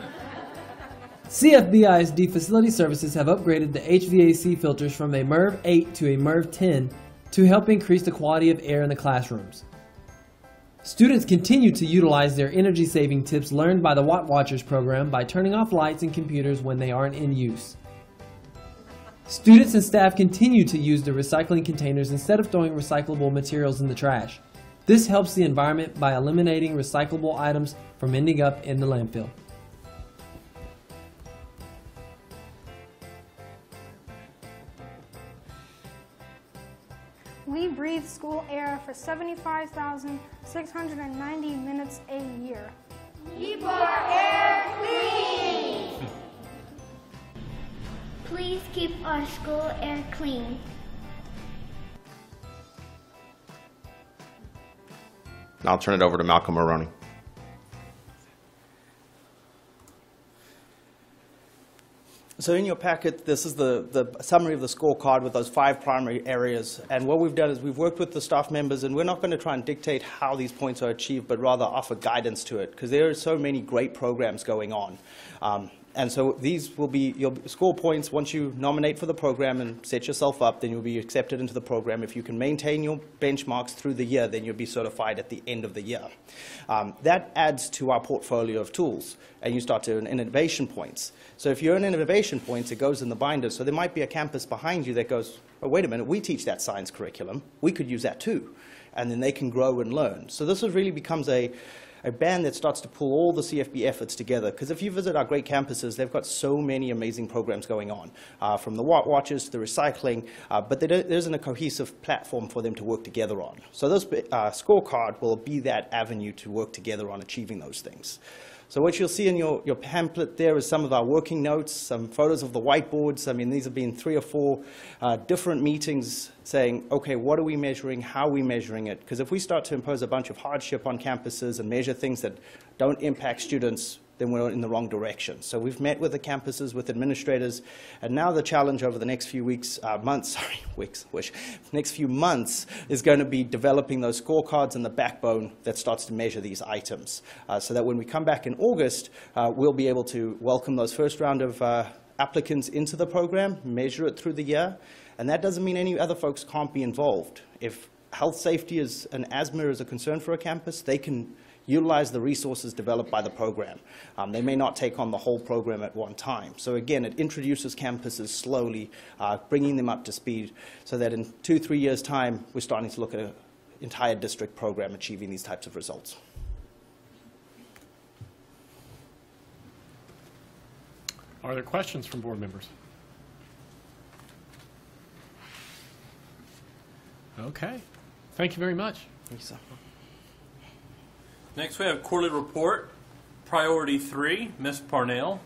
CFBISD Facility Services have upgraded the HVAC filters from a MERV 8 to a MERV 10 to help increase the quality of air in the classrooms. Students continue to utilize their energy-saving tips learned by the Watt Watchers program by turning off lights and computers when they aren't in use. Students and staff continue to use the recycling containers instead of throwing recyclable materials in the trash. This helps the environment by eliminating recyclable items from ending up in the landfill. We breathe school air for 75,690 minutes a year. Keep our air clean! Please keep our school air clean. Now I'll turn it over to Malcolm Maroney. So in your packet, this is the summary of the scorecard with those 5 primary areas. And what we've done is we've worked with the staff members, and we're not going to try and dictate how these points are achieved, but rather offer guidance to it, because there are so many great programs going on. And so these will be your score points. Once you nominate for the program and set yourself up, then you'll be accepted into the program. If you can maintain your benchmarks through the year, then you'll be certified at the end of the year. That adds to our portfolio of tools, and you start to earn innovation points. So if you earn innovation points, it goes in the binder. So there might be a campus behind you that goes, oh, wait a minute, we teach that science curriculum. We could use that too. and then they can grow and learn. So this really becomes a band that starts to pull all the CFB efforts together. Because if you visit our great campuses, they've got so many amazing programs going on, from the watches to the recycling, but there isn't a cohesive platform for them to work together on. So this scorecard will be that avenue to work together on achieving those things. So what you'll see in your pamphlet there is some of our working notes, some photos of the whiteboards. I mean, these have been 3 or 4 different meetings saying, okay, what are we measuring? How are we measuring it? Because if we start to impose a bunch of hardship on campuses and measure things that don't impact students, then we're in the wrong direction. So we've met with the campuses, with administrators, and now the challenge over the next few next few months is going to be developing those scorecards and the backbone that starts to measure these items, so that when we come back in August, we'll be able to welcome those first round of applicants into the program, measure it through the year, and that doesn't mean any other folks can't be involved. If health safety and asthma is a concern for a campus, they can utilize the resources developed by the program. They may not take on the whole program at one time. So again, it introduces campuses slowly, bringing them up to speed, so that in 2-3 years' time, we're starting to look at an entire district program achieving these types of results. Are there questions from board members? Okay. Thank you very much. Thank you, sir. Next, we have quarterly report, priority 3, Ms. Parnell.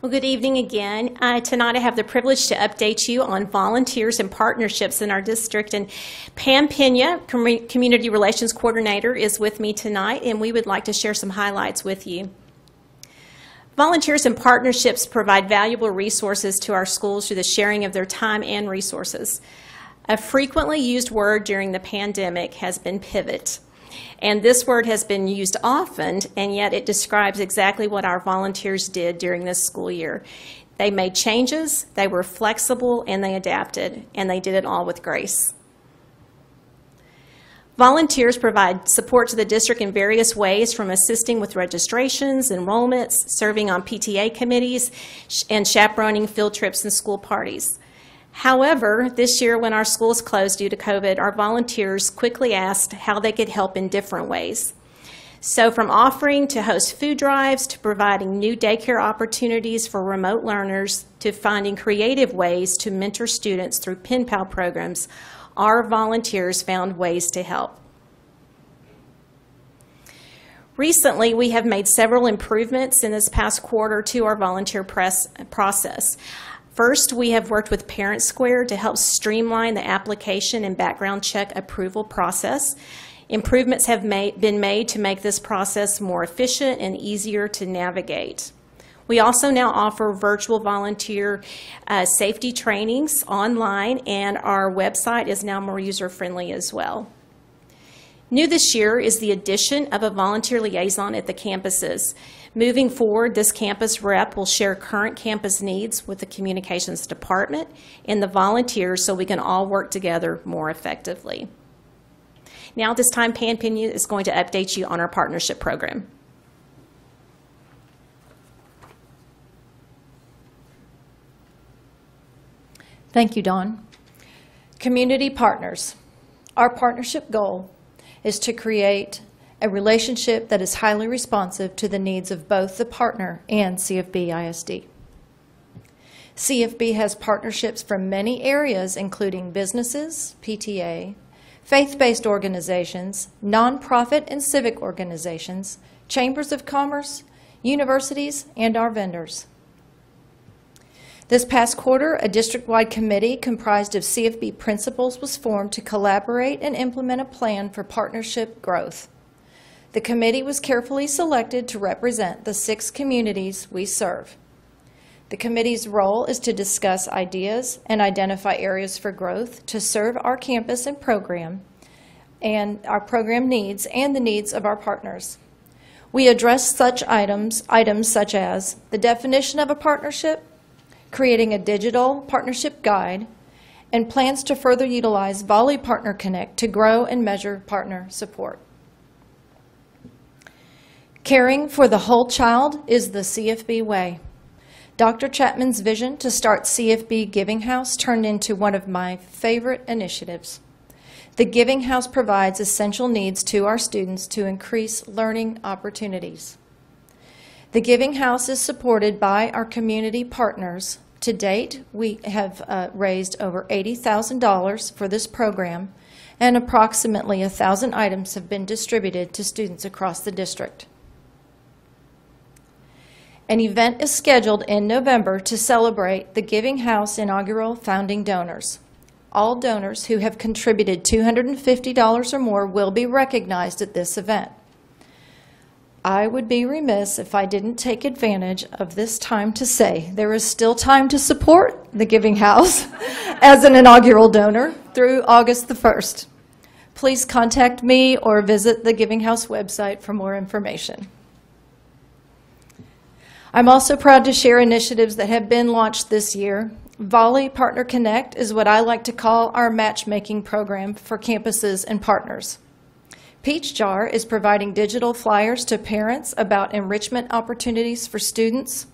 Well, good evening again. Tonight I have the privilege to update you on volunteers and partnerships in our district. And Pam Pena, Community Relations Coordinator, is with me tonight, and we would like to share some highlights with you. Volunteers and partnerships provide valuable resources to our schools through the sharing of their time and resources. A frequently used word during the pandemic has been pivot. And this word has been used often, and yet it describes exactly what our volunteers did during this school year. They made changes, they were flexible, and they adapted, and they did it all with grace. Volunteers provide support to the district in various ways, from assisting with registrations, enrollments, serving on PTA committees, and chaperoning field trips and school parties. However, this year when our schools closed due to COVID, our volunteers quickly asked how they could help in different ways. So from offering to host food drives, to providing new daycare opportunities for remote learners, to finding creative ways to mentor students through pen pal programs, our volunteers found ways to help. Recently, we have made several improvements in this past quarter to our volunteer process. First, we have worked with Parent Square to help streamline the application and background check approval process. Improvements have been made to make this process more efficient and easier to navigate. We also now offer virtual volunteer safety trainings online, and our website is now more user-friendly as well. New this year is the addition of a volunteer liaison at the campuses. Moving forward, this campus rep will share current campus needs with the communications department and the volunteers so we can all work together more effectively. Now at this time, Pam Pena is going to update you on our partnership program. Thank you, Dawn. Community partners. Our partnership goal is to create a relationship that is highly responsive to the needs of both the partner and CFBISD. CFB has partnerships from many areas, including businesses, PTA, faith-based organizations, nonprofit and civic organizations, chambers of commerce, universities, and our vendors. This past quarter, a district-wide committee comprised of CFB principals was formed to collaborate and implement a plan for partnership growth. The committee was carefully selected to represent the 6 communities we serve. The committee's role is to discuss ideas and identify areas for growth to serve our campus and program needs and the needs of our partners. We address such items such as the definition of a partnership, creating a digital partnership guide, and plans to further utilize Volley Partner Connect to grow and measure partner support. Caring for the whole child is the CFB way. Dr. Chapman's vision to start CFB Giving House turned into one of my favorite initiatives. The Giving House provides essential needs to our students to increase learning opportunities. The Giving House is supported by our community partners. To date, we have raised over $80,000 for this program, and approximately 1,000 items have been distributed to students across the district. An event is scheduled in November to celebrate the Giving House inaugural founding donors. All donors who have contributed $250 or more will be recognized at this event. I would be remiss if I didn't take advantage of this time to say there is still time to support the Giving House as an inaugural donor through August the 1st. Please contact me or visit the Giving House website for more information. I'm also proud to share initiatives that have been launched this year. Volley Partner Connect is what I like to call our matchmaking program for campuses and partners. Peach Jar is providing digital flyers to parents about enrichment opportunities for students.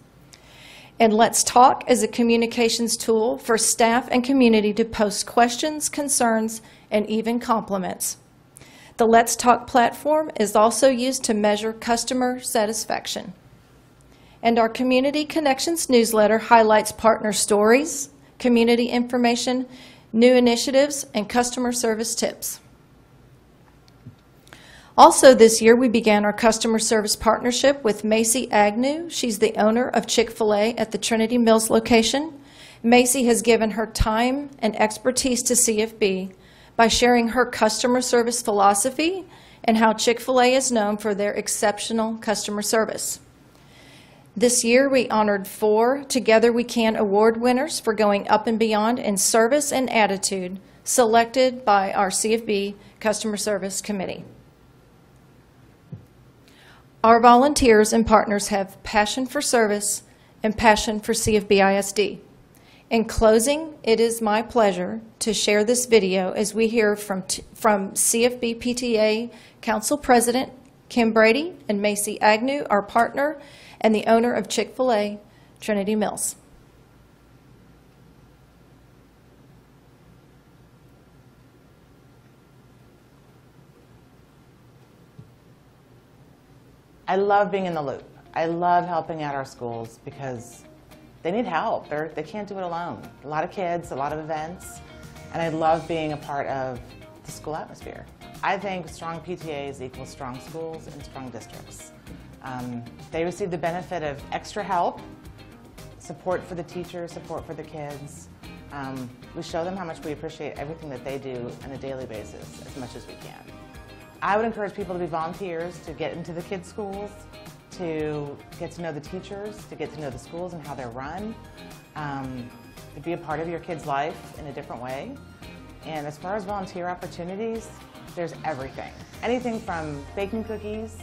And Let's Talk is a communications tool for staff and community to post questions, concerns, and even compliments. The Let's Talk platform is also used to measure customer satisfaction. And our Community Connections newsletter highlights partner stories, community information, new initiatives, and customer service tips. Also this year, we began our customer service partnership with Macy Agnew. She's the owner of Chick-fil-A at the Trinity Mills location. Macy has given her time and expertise to CFB by sharing her customer service philosophy and how Chick-fil-A is known for their exceptional customer service. This year, we honored 4 Together We Can award winners for going up and beyond in service and attitude, selected by our CFB Customer Service Committee. Our volunteers and partners have passion for service and passion for CFBISD. In closing, it is my pleasure to share this video as we hear from CFB PTA Council President Kim Brady and Macy Agnew, our partner, and the owner of Chick-fil-A, Trinity Mills. I love being in the loop. I love helping out our schools because they need help. They can't do it alone. A lot of kids, a lot of events, and I love being a part of the school atmosphere. I think strong PTAs equal strong schools and strong districts. They receive the benefit of extra help, support for the teachers, support for the kids. We show them how much we appreciate everything that they do on a daily basis as much as we can. I would encourage people to be volunteers, to get into the kids' schools, to get to know the teachers, to get to know the schools and how they're run, to be a part of your kid's life in a different way. And as far as volunteer opportunities, there's everything. Anything from baking cookies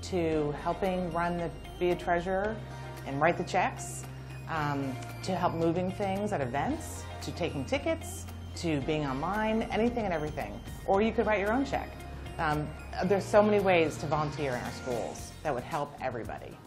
to helping run the Be a Treasurer and write the checks, to help moving things at events, to taking tickets, to being online, anything and everything. Or you could write your own check. There's so many ways to volunteer in our schools that would help everybody.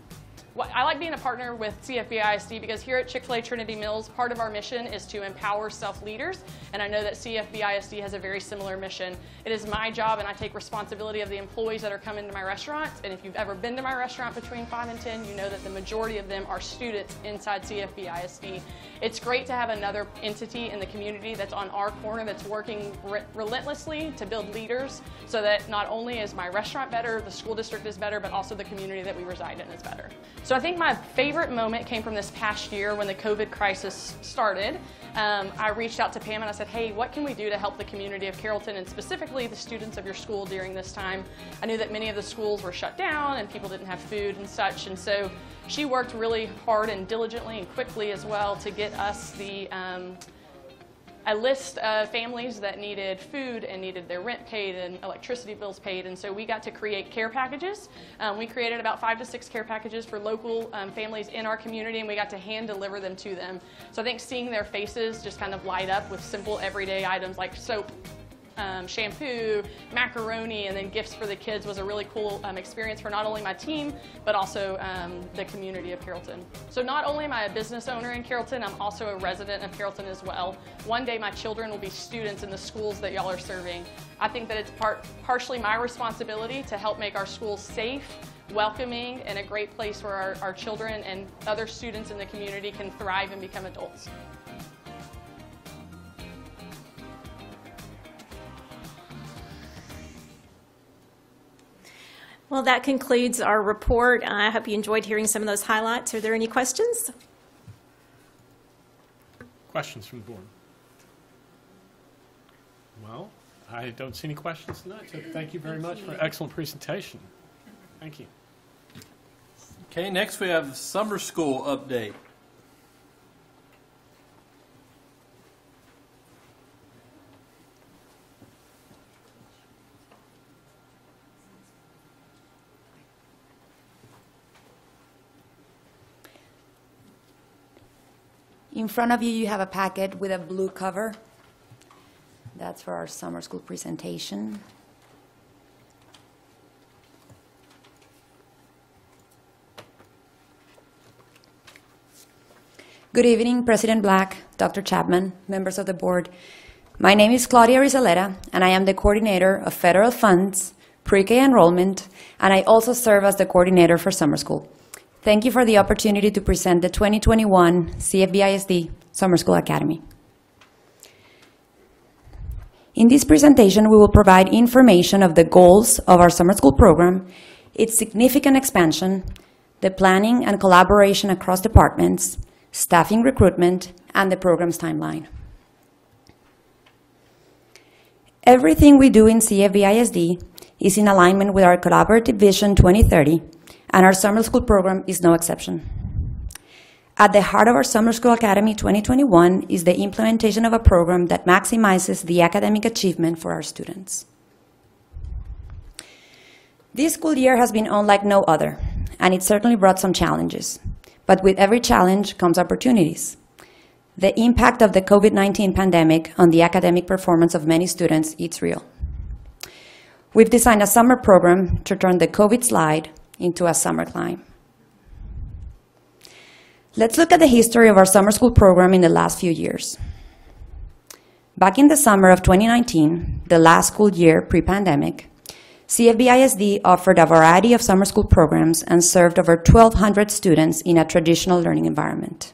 Well, I like being a partner with CFBISD because here at Chick-fil-A Trinity Mills, part of our mission is to empower self-leaders, and I know that CFBISD has a very similar mission. It is my job, and I take responsibility of the employees that are coming to my restaurant, and if you've ever been to my restaurant between 5 and 10, you know that the majority of them are students inside CFBISD. It's great to have another entity in the community that's on our corner that's working relentlessly to build leaders so that not only is my restaurant better, the school district is better, but also the community that we reside in is better. So I think my favorite moment came from this past year when the COVID crisis started. I reached out to Pam and I said, hey, what can we do to help the community of Carrollton and specifically the students of your school during this time? I knew that many of the schools were shut down and people didn't have food and such, and so she worked really hard and diligently and quickly as well to get us the a list of families that needed food and needed their rent paid and electricity bills paid, and so we got to create care packages. We created about 5 to 6 care packages for local families in our community, and we got to hand deliver them to them. So I think seeing their faces just kind of light up with simple everyday items like soap, shampoo, macaroni, and then gifts for the kids was a really cool experience for not only my team, but also the community of Carrollton. So not only am I a business owner in Carrollton, I'm also a resident of Carrollton as well. One day my children will be students in the schools that y'all are serving. I think that it's partially my responsibility to help make our schools safe, welcoming, and a great place where our children and other students in the community can thrive and become adults. Well, that concludes our report. I hope you enjoyed hearing some of those highlights. Are there any questions? Questions from the board? Well, I don't see any questions tonight, so thank you very much for an excellent presentation. Thank you. Okay, next we have summer school update. In front of you, you have a packet with a blue cover. That's for our summer school presentation. Good evening, President Black, Dr. Chapman, members of the board. My name is Claudia Rizaleta, and I am the coordinator of federal funds, pre-K enrollment, and I also serve as the coordinator for summer school. Thank you for the opportunity to present the 2021 CFBISD Summer School Academy. In this presentation, we will provide information of the goals of our summer school program, its significant expansion, the planning and collaboration across departments, staffing recruitment, and the program's timeline. Everything we do in CFBISD is in alignment with our Collaborative Vision 2030, and our summer school program is no exception. At the heart of our Summer School Academy 2021 is the implementation of a program that maximizes the academic achievement for our students. This school year has been unlike no other, and it certainly brought some challenges. But with every challenge comes opportunities. The impact of the COVID-19 pandemic on the academic performance of many students is real. We've designed a summer program to turn the COVID slide into a summer climb. Let's look at the history of our summer school program in the last few years. Back in the summer of 2019, the last school year pre-pandemic, CFBISD offered a variety of summer school programs and served over 1,200 students in a traditional learning environment.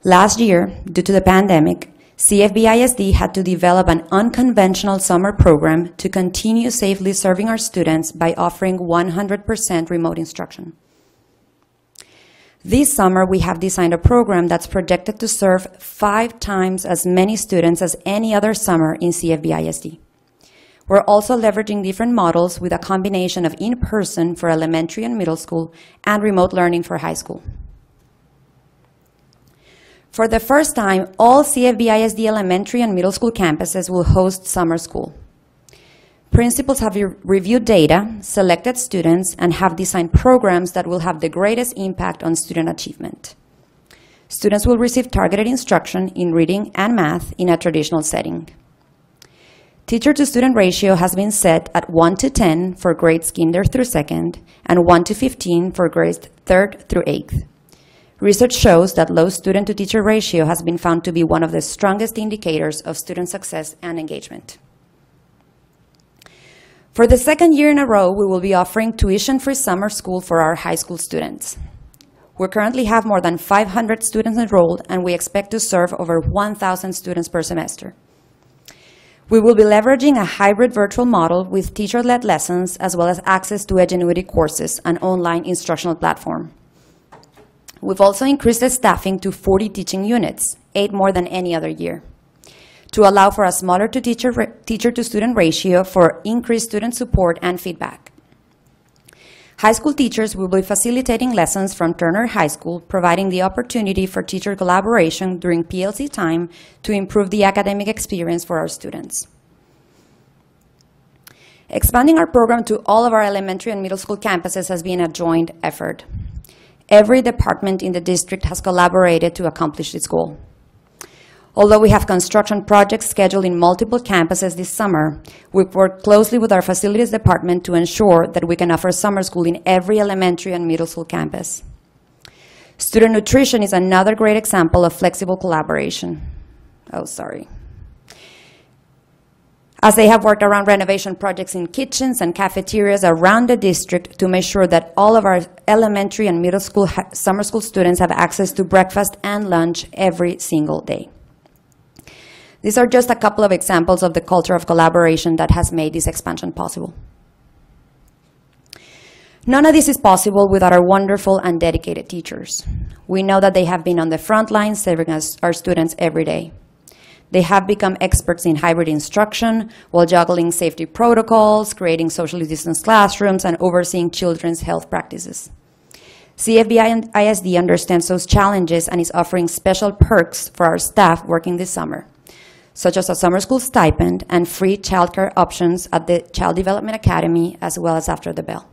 Last year, due to the pandemic, CFBISD had to develop an unconventional summer program to continue safely serving our students by offering 100% remote instruction. This summer, we have designed a program that's projected to serve 5 times as many students as any other summer in CFBISD. We're also leveraging different models with a combination of in-person for elementary and middle school and remote learning for high school. For the first time, all CFBISD elementary and middle school campuses will host summer school. Principals have reviewed data, selected students, and have designed programs that will have the greatest impact on student achievement. Students will receive targeted instruction in reading and math in a traditional setting. Teacher-to-student ratio has been set at 1:10 for grades kinder through 2nd and 1:15 for grades 3rd through 8th. Research shows that low student-to-teacher ratio has been found to be one of the strongest indicators of student success and engagement. For the 2nd year in a row, we will be offering tuition-free summer school for our high school students. We currently have more than 500 students enrolled, and we expect to serve over 1,000 students per semester. We will be leveraging a hybrid virtual model with teacher-led lessons, as well as access to Edgenuity courses, an online instructional platform. We've also increased the staffing to 40 teaching units, 8 more than any other year, to allow for a smaller teacher-to-student ratio for increased student support and feedback. High school teachers will be facilitating lessons from Turner High School, providing the opportunity for teacher collaboration during PLC time to improve the academic experience for our students. Expanding our program to all of our elementary and middle school campuses has been a joint effort. Every department in the district has collaborated to accomplish this goal. Although we have construction projects scheduled in multiple campuses this summer, we've worked closely with our facilities department to ensure that we can offer summer school in every elementary and middle school campus. Student nutrition is another great example of flexible collaboration. As they have worked around renovation projects in kitchens and cafeterias around the district to make sure that all of our elementary and middle school summer school students have access to breakfast and lunch every single day. These are just a couple of examples of the culture of collaboration that has made this expansion possible. None of this is possible without our wonderful and dedicated teachers. We know that they have been on the front lines serving our students every day. They have become experts in hybrid instruction while juggling safety protocols, creating socially distanced classrooms, and overseeing children's health practices. CFBISD understands those challenges and is offering special perks for our staff working this summer, such as a summer school stipend and free childcare options at the Child Development Academy, as well as after the bell.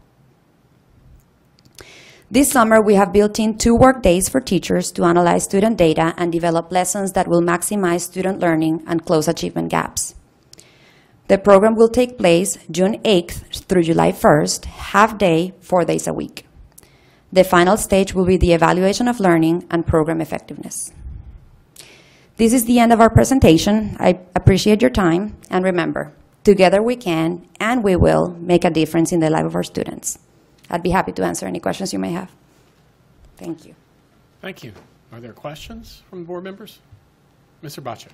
This summer, we have built in 2 work days for teachers to analyze student data and develop lessons that will maximize student learning and close achievement gaps. The program will take place June 8th through July 1st, half day, 4 days a week. The final stage will be the evaluation of learning and program effectiveness. This is the end of our presentation. I appreciate your time, and remember, together we can and we will make a difference in the life of our students. I'd be happy to answer any questions you may have. Thank you. Thank you. Are there questions from board members? Mr. Bacha.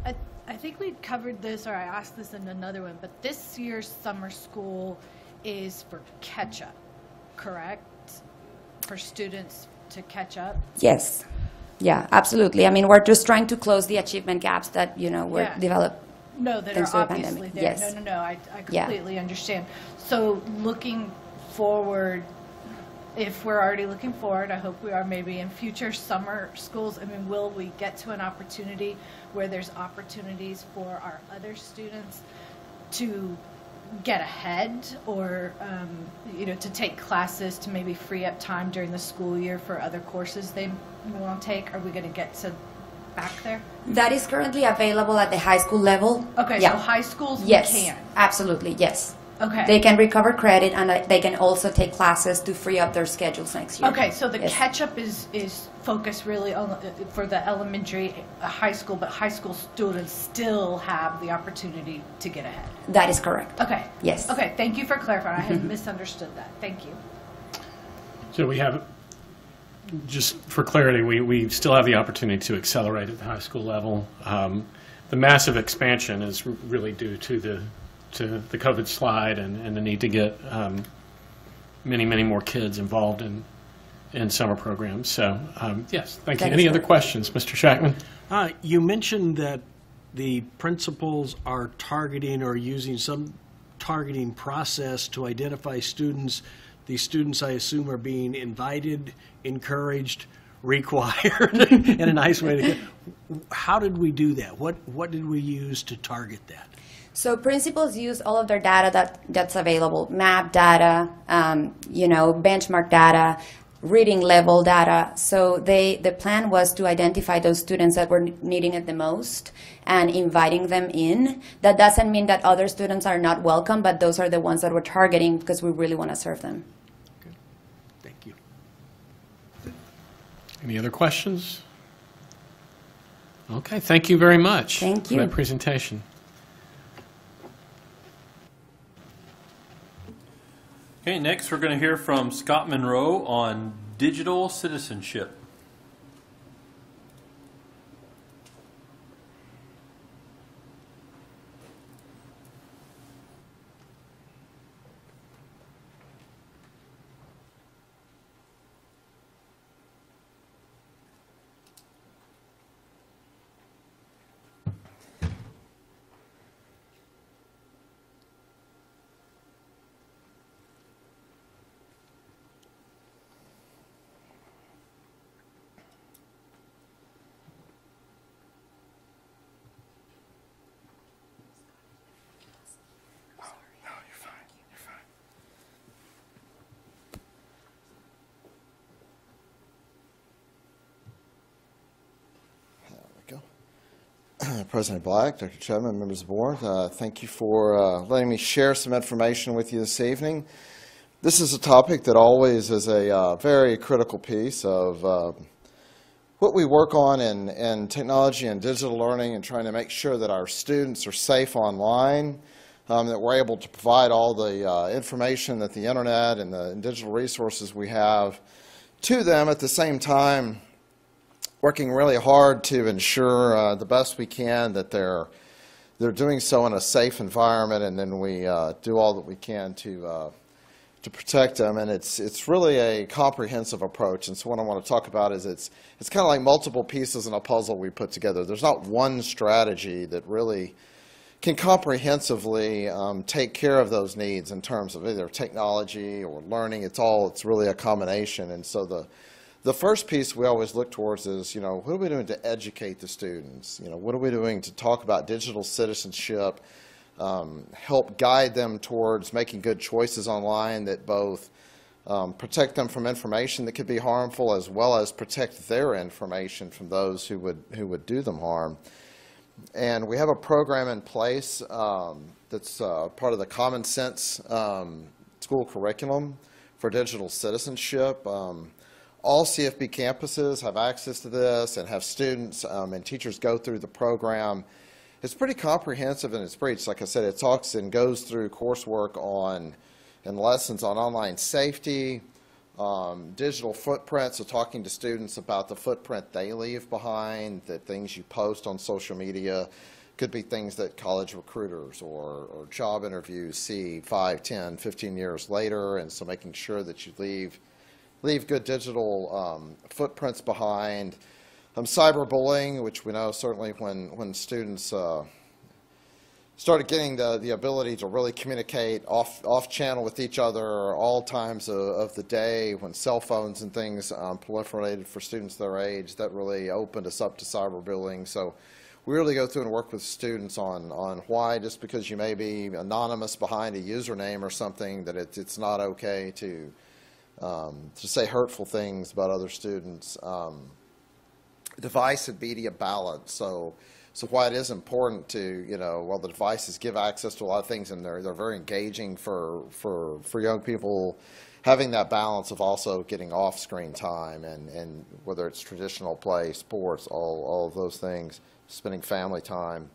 I think we covered this, or I asked this in another one, but this year's summer school is for catch-up, correct? For students to catch up? Yes. Yeah, absolutely. I mean, we're just trying to close the achievement gaps that, were developed. No, that thanks are to the obviously pandemic. there. Yes. No, I completely understand. So looking forward, if we're already looking forward, I hope we are maybe in future summer schools. I mean, will we get to an opportunity where there's opportunities for our other students to get ahead, or to take classes to maybe free up time during the school year for other courses they want to take? Are we going to get to back there? That is currently available at the high school level. Okay, yeah. So high schools, yes, we can. Absolutely, yes. Okay. They can recover credit, and they can also take classes to free up their schedules next year. Okay, so the yes. catch-up is focused really on for the elementary, high school, but high school students still have the opportunity to get ahead. That is correct. Okay. Yes. Okay, thank you for clarifying. I had misunderstood that. Thank you. So we have, just for clarity, we still have the opportunity to accelerate at the high school level. The massive expansion is really due to the COVID slide and the need to get many more kids involved in summer programs. So yes, thank you. Any other questions, Mr. Shackman? You mentioned that the principals are targeting or using some targeting process to identify students. These students, I assume, are being invited, encouraged, required in a nice way to get. How did we do that? What did we use to target that? So principals use all of their data that's available, map data, benchmark data, reading level data. So the plan was to identify those students that were needing it the most and inviting them in. That doesn't mean that other students are not welcome, but those are the ones that we're targeting because we really want to serve them. Good. Thank you. Any other questions? Okay, thank you very much. Thank you. For that presentation. Okay, next we're going to hear from Scott Monroe on digital citizenship. President Black, Dr. Chapman, members of the board. Thank you for letting me share some information with you this evening. This is a topic that always is a very critical piece of what we work on in technology and digital learning, and trying to make sure that our students are safe online, that we're able to provide all the information that the internet and the digital resources we have to them, at the same time working really hard to ensure the best we can that they're doing so in a safe environment, and then we do all that we can to protect them. And it's really a comprehensive approach. And so what I want to talk about is it's kind of like multiple pieces in a puzzle we put together. There's not one strategy that really can comprehensively take care of those needs in terms of either technology or learning. It's really a combination. And so the first piece we always look towards is, what are we doing to educate the students? What are we doing to talk about digital citizenship, help guide them towards making good choices online that both protect them from information that could be harmful, as well as protect their information from those who would do them harm. And we have a program in place that's part of the Common Sense school curriculum for digital citizenship. All CFB campuses have access to this and have students and teachers go through the program. It's pretty comprehensive in its breach. Like I said, it talks and goes through coursework and lessons on online safety, digital footprint, so talking to students about the footprint they leave behind, that things you post on social media could be things that college recruiters or job interviews see 5, 10, 15 years later, and so making sure that you leave good digital footprints behind. Cyberbullying, which we know certainly when students started getting the ability to really communicate off channel with each other all times of the day, when cell phones and things proliferated for students their age, that really opened us up to cyberbullying. So we really go through and work with students on why, just because you may be anonymous behind a username or something, that it's not okay to say hurtful things about other students. Device and media balance. So why it is important to, while the devices give access to a lot of things, and they're very engaging for young people, having that balance of also getting off-screen time, and whether it's traditional play, sports, all of those things, spending family time.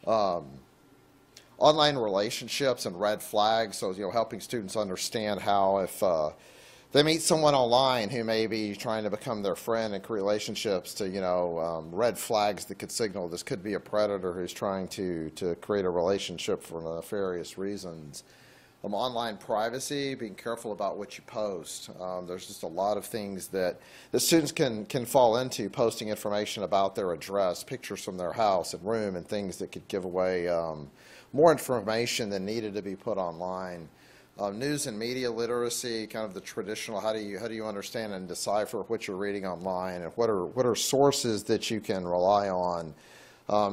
Online relationships and red flags, so helping students understand how if they meet someone online who may be trying to become their friend and create relationships, to red flags that could signal this could be a predator who's trying to create a relationship for nefarious reasons. Online privacy, being careful about what you post. There's just a lot of things that the students can fall into, posting information about their address, pictures from their house and room, and things that could give away more information than needed to be put online. News and media literacy, kind of the traditional, how do you understand and decipher what you're reading online, and what are sources that you can rely on,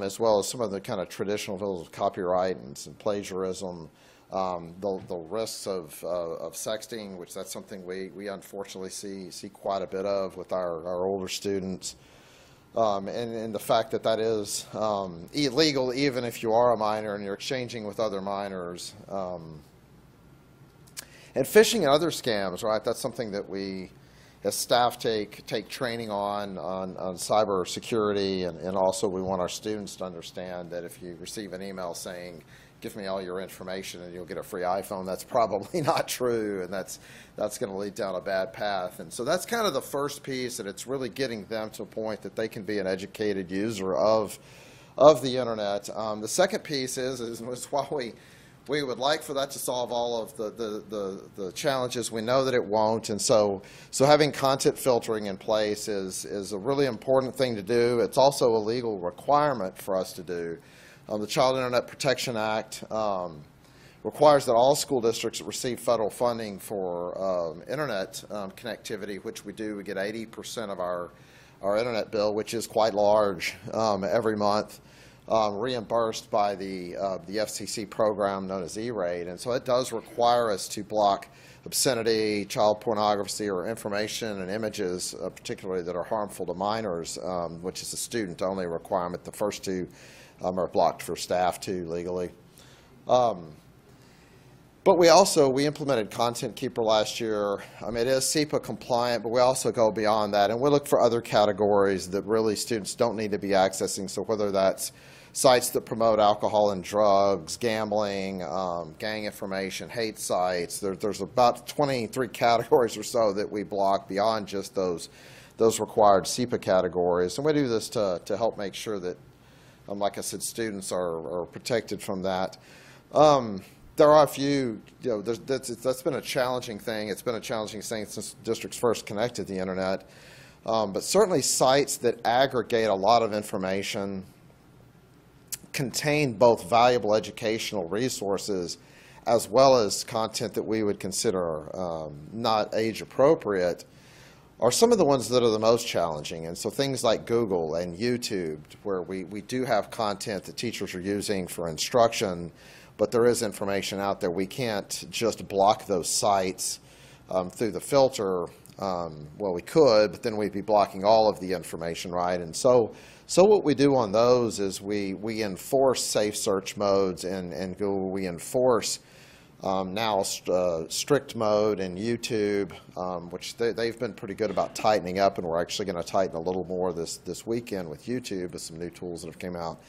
as well as some of the kind of traditional tools of copyright and some plagiarism, the risks of sexting, which that's something we unfortunately see quite a bit of with our older students, and the fact that is illegal even if you are a minor and you're exchanging with other minors. And phishing and other scams, right? That's something that we, as staff, take training on cyber security, and also we want our students to understand that if you receive an email saying, "Give me all your information and you'll get a free iPhone," that's probably not true, and that's going to lead down a bad path. And so that's kind of the first piece, and it's really getting them to a point that they can be an educated user of the internet. The second piece is while we would like for that to solve all of the challenges, we know that it won't, and so having content filtering in place is a really important thing to do. It's also a legal requirement for us to do. The Child Internet Protection Act requires that all school districts that receive federal funding for internet connectivity, which we do, we get 80% of our internet bill, which is quite large every month, reimbursed by the FCC program known as E-Rate. And so it does require us to block obscenity, child pornography, or information and images, particularly that are harmful to minors, which is a student-only requirement. The first two are blocked for staff too legally. But we implemented Content Keeper last year. It is SEPA compliant, but we also go beyond that, and we look for other categories that really students don't need to be accessing. So whether that's sites that promote alcohol and drugs, gambling, gang information, hate sites, there's about 23 categories or so that we block beyond just those required SEPA categories. And we do this to help make sure that, like I said, students are protected from that. There are a few, that's been a challenging thing. It's been a challenging thing since districts first connected to the internet. But certainly sites that aggregate a lot of information, contain both valuable educational resources as well as content that we would consider not age appropriate, are some of the ones that are the most challenging. And so things like Google and YouTube, where we do have content that teachers are using for instruction, but there is information out there. We can't just block those sites through the filter. Well, we could, but then we'd be blocking all of the information, right? And so what we do on those is we enforce safe search modes in Google. We enforce now strict mode in YouTube, which they've been pretty good about tightening up, and we're actually going to tighten a little more this weekend with YouTube with some new tools that have come out.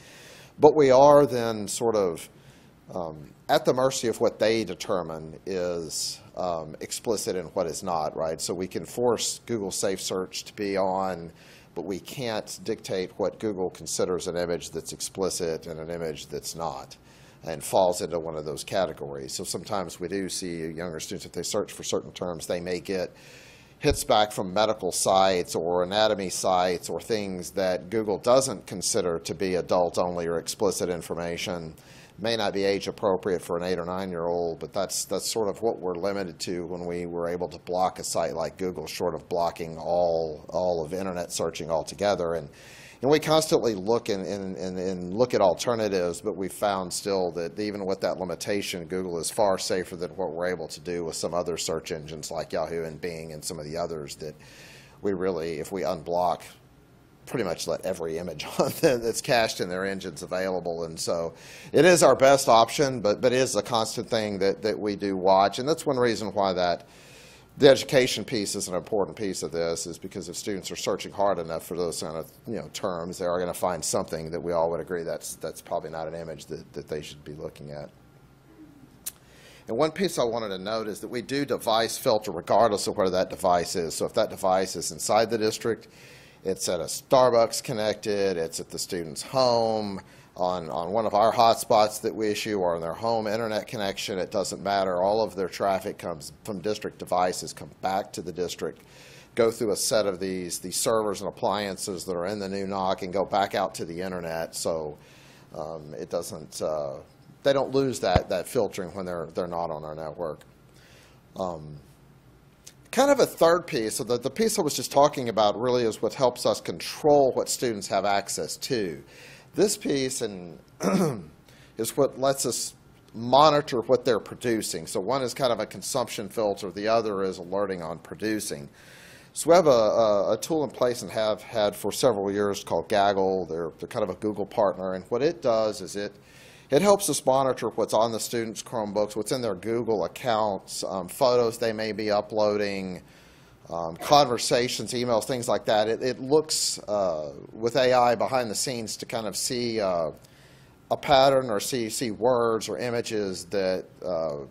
But we are then sort of at the mercy of what they determine is explicit and what is not, right? So we can force Google Safe Search to be on, but we can't dictate what Google considers an image that's explicit and an image that's not, and falls into one of those categories. So sometimes we do see younger students, if they search for certain terms, they may get hits back from medical sites or anatomy sites or things that Google doesn't consider to be adult-only or explicit information. May not be age appropriate for an 8 or 9-year-old, but that's sort of what we're limited to when we were able to block a site like Google, short of blocking all of internet searching altogether. And we constantly look and look at alternatives, but we found still that even with that limitation, Google is far safer than what we're able to do with some other search engines like Yahoo and Bing and some of the others that we really, if we unblock, pretty much let every image on that's cached in their engines available. And so it is our best option, but it is a constant thing that we do watch. And that's one reason why the education piece is an important piece of this, is because if students are searching hard enough for those kind of terms, they are going to find something that we all would agree that's probably not an image that they should be looking at. And one piece I wanted to note is that we do device filter regardless of where that device is. So if that device is inside the district, it's at a Starbucks connected, it's at the student's home, on one of our hotspots that we issue, or on their home internet connection, it doesn't matter. All of their traffic comes from district devices, come back to the district, go through a set of these servers and appliances that are in the new NOC, and go back out to the internet. So it doesn't, they don't lose that filtering when they're not on our network. Kind of a third piece, so the piece I was just talking about really is what helps us control what students have access to. This piece is what lets us monitor what they're producing. So one is kind of a consumption filter, the other is alerting on producing. So we have a tool in place and have had for several years called Gaggle. They're kind of a Google partner, and what it does is it helps us monitor what's on the students' Chromebooks, what's in their Google accounts, photos they may be uploading, conversations, emails, things like that. It looks with AI behind the scenes to kind of see a pattern or see words or images that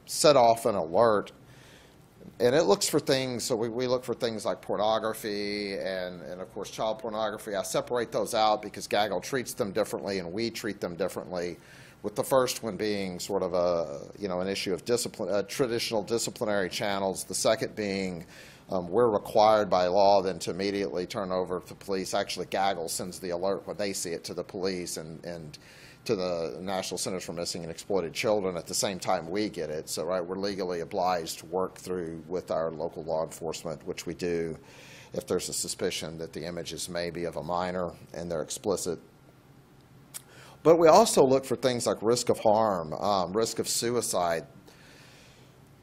set off an alert. And it looks for things, so we look for things like pornography and of course child pornography. I separate those out because Gaggle treats them differently and we treat them differently, with the first one being sort of an issue of discipline, traditional disciplinary channels. The second being we're required by law then to immediately turn over to police. Actually, Gaggle sends the alert when they see it to the police and to the National Centers for Missing and Exploited Children at the same time we get it. So, right, we're legally obliged to work through with our local law enforcement, which we do if there's a suspicion that the images may be of a minor and they're explicit. But we also look for things like risk of harm, risk of suicide.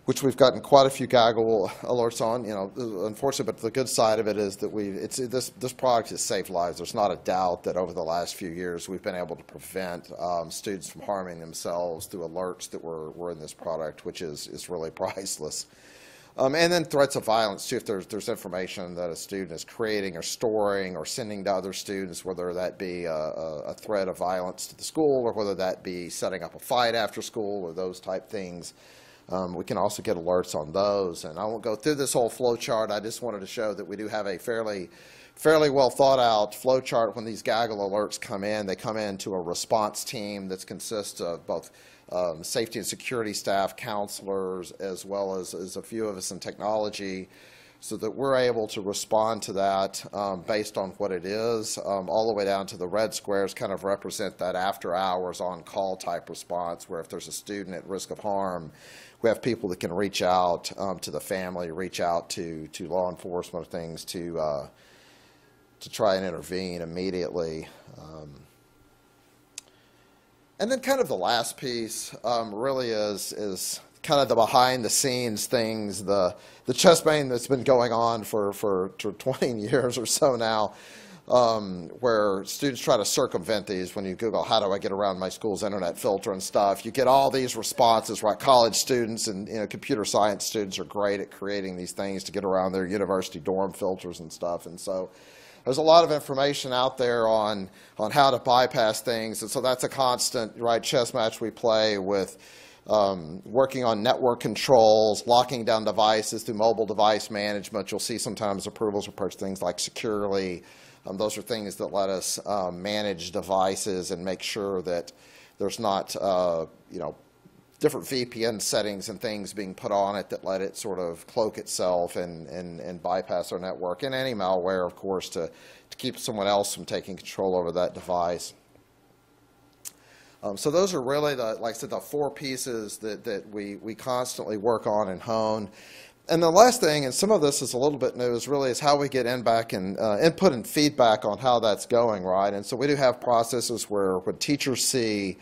which we've gotten quite a few gaggle alerts on. You know, unfortunately, but the good side of it is that this product has saved lives. There's not a doubt that over the last few years we've been able to prevent students from harming themselves through alerts that were in this product, which is really priceless. And then threats of violence too. If there's information that a student is creating or storing or sending to other students, whether that be a threat of violence to the school or whether that be setting up a fight after school or those type things. We can also get alerts on those, and I won't go through this whole flow chart. I just wanted to show that we do have a fairly well thought out flow chart. When these gaggle alerts come in, they come in to a response team that consists of both safety and security staff, counselors, as well as a few of us in technology, so that we're able to respond to that based on what it is, all the way down to the red squares kind of represent that after hours on call type response, where if there's a student at risk of harm, we have people that can reach out to the family, reach out to law enforcement things to try and intervene immediately. And then kind of the last piece really is kind of the behind the scenes things, the chess game that's been going on for 20 years or so now, where students try to circumvent these. When you Google, how do I get around my school's internet filter and stuff, you get all these responses, right? College students and computer science students are great at creating these things to get around their university dorm filters and stuff. And so there's a lot of information out there on how to bypass things. And so that's a constant, right, chess match we play with working on network controls, locking down devices through mobile device management. You'll see sometimes approvals approach things like securely. Those are things that let us manage devices and make sure that there's not, different VPN settings and things being put on it that let it sort of cloak itself and bypass our network. And any malware, of course, to keep someone else from taking control over that device. So those are really, like I said, the four pieces that we constantly work on and hone. And the last thing, and some of this is a little bit new, is how we get input and feedback on how that's going, right? And so we do have processes where when teachers see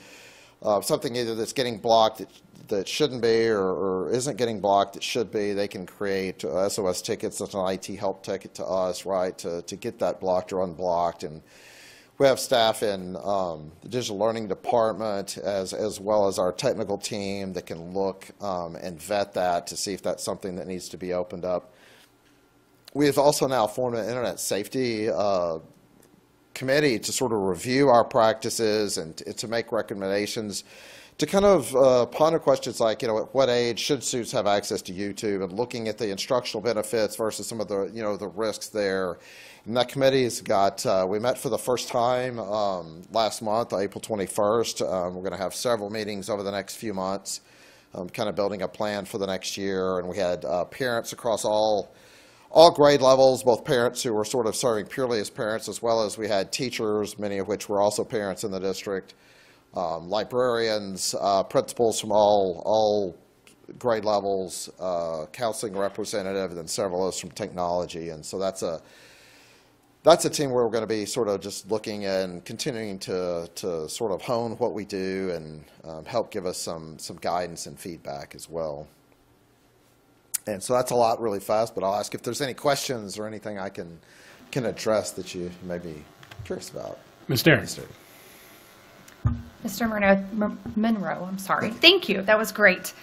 something either that's getting blocked that shouldn't be or isn't getting blocked that should be, they can create SOS tickets. That's an IT help ticket to us, right, to get that blocked or unblocked. And we have staff in the digital learning department as well as our technical team that can look and vet that to see if that's something that needs to be opened up. We have also now formed an internet safety committee to sort of review our practices and to make recommendations, to kind of ponder questions like, at what age should students have access to YouTube, and looking at the instructional benefits versus some of the, the risks there. And that committee has got, we met for the first time last month, April 21st. We're going to have several meetings over the next few months, kind of building a plan for the next year. And we had parents across all grade levels, both parents who were sort of serving purely as parents, as well as we had teachers, many of which were also parents in the district, librarians, principals from all grade levels, counseling representative, and then several of us from technology. And so that's a team where we're going to be sort of just looking and continuing to sort of hone what we do and help give us some guidance and feedback as well. And so that's a lot really fast, but I'll ask if there's any questions or anything I can address that you may be curious about. Ms. Darren. Mr. Monroe, I'm sorry. Thank you. That was great.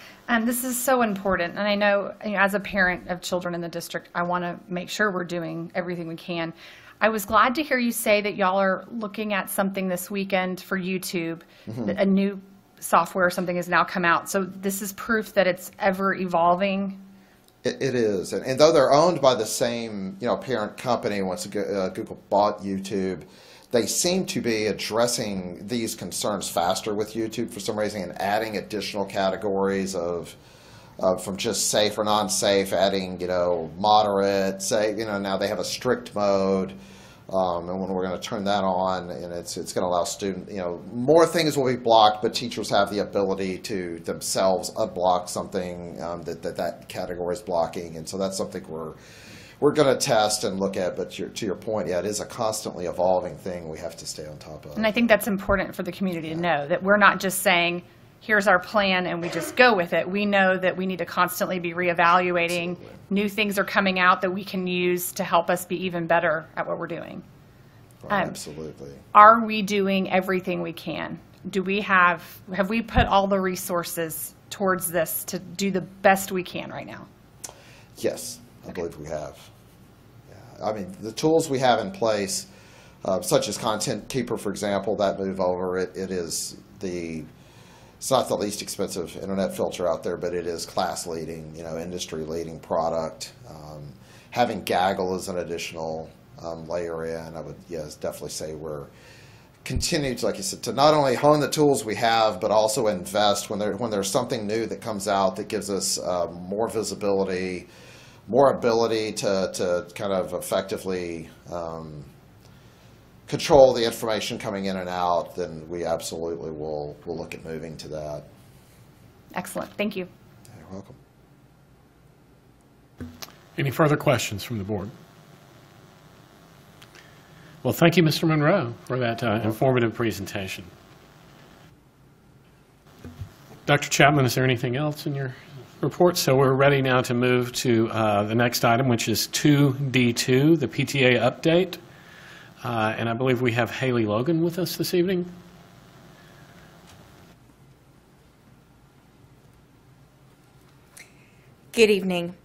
This is so important. And I know, as a parent of children in the district, I want to make sure we're doing everything we can. I was glad to hear you say that y'all are looking at something this weekend for YouTube. A new software or something has now come out. So this is proof that it's ever evolving. It is, and though they're owned by the same parent company, once Google bought YouTube, they seem to be addressing these concerns faster with YouTube for some reason, and adding additional categories of from just safe or non-safe, adding moderate, now they have a strict mode. And when we're going to turn that on, and it's going to allow students, more things will be blocked, but teachers have the ability to themselves unblock something that category is blocking, and so that's something we're going to test and look at. But to your point, yeah, it is a constantly evolving thing we have to stay on top of. And I think that's important for the community to know, that we're not just saying, here's our plan and we just go with it. We know that we need to constantly be reevaluating. Absolutely. New things are coming out that we can use to help us be even better at what we're doing. Absolutely. Are we doing everything we can? Do we have we put all the resources towards this to do the best we can right now? Yes, I believe we have. Yeah. I mean, the tools we have in place, such as Content Keeper, for example, that move over, it's not the least expensive internet filter out there, but it is class leading, industry leading product. Having Gaggle is an additional layer in. I would, definitely say we're continuing to, like you said, to not only hone the tools we have, but also invest when there's something new that comes out that gives us more visibility, more ability to kind of effectively control the information coming in and out, then we absolutely will look at moving to that. Excellent. Thank you. You're welcome. Any further questions from the board? Well, thank you, Mr. Monroe, for that informative presentation. Dr. Chapman, is there anything else in your report? So we're ready now to move to the next item, which is 2D2, the PTA update. And I believe we have Haley Logan with us this evening. Good evening.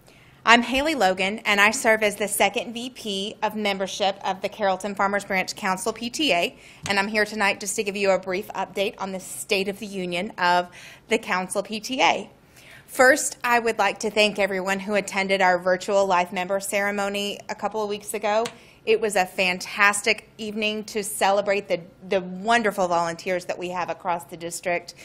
I'm Haley Logan, and I serve as the second VP of membership of the Carrollton-Farmers Branch Council PTA, and I'm here tonight just to give you a brief update on the State of the Union of the Council PTA. First, I would like to thank everyone who attended our virtual life member ceremony a couple of weeks ago. It was a fantastic evening to celebrate the wonderful volunteers that we have across the district.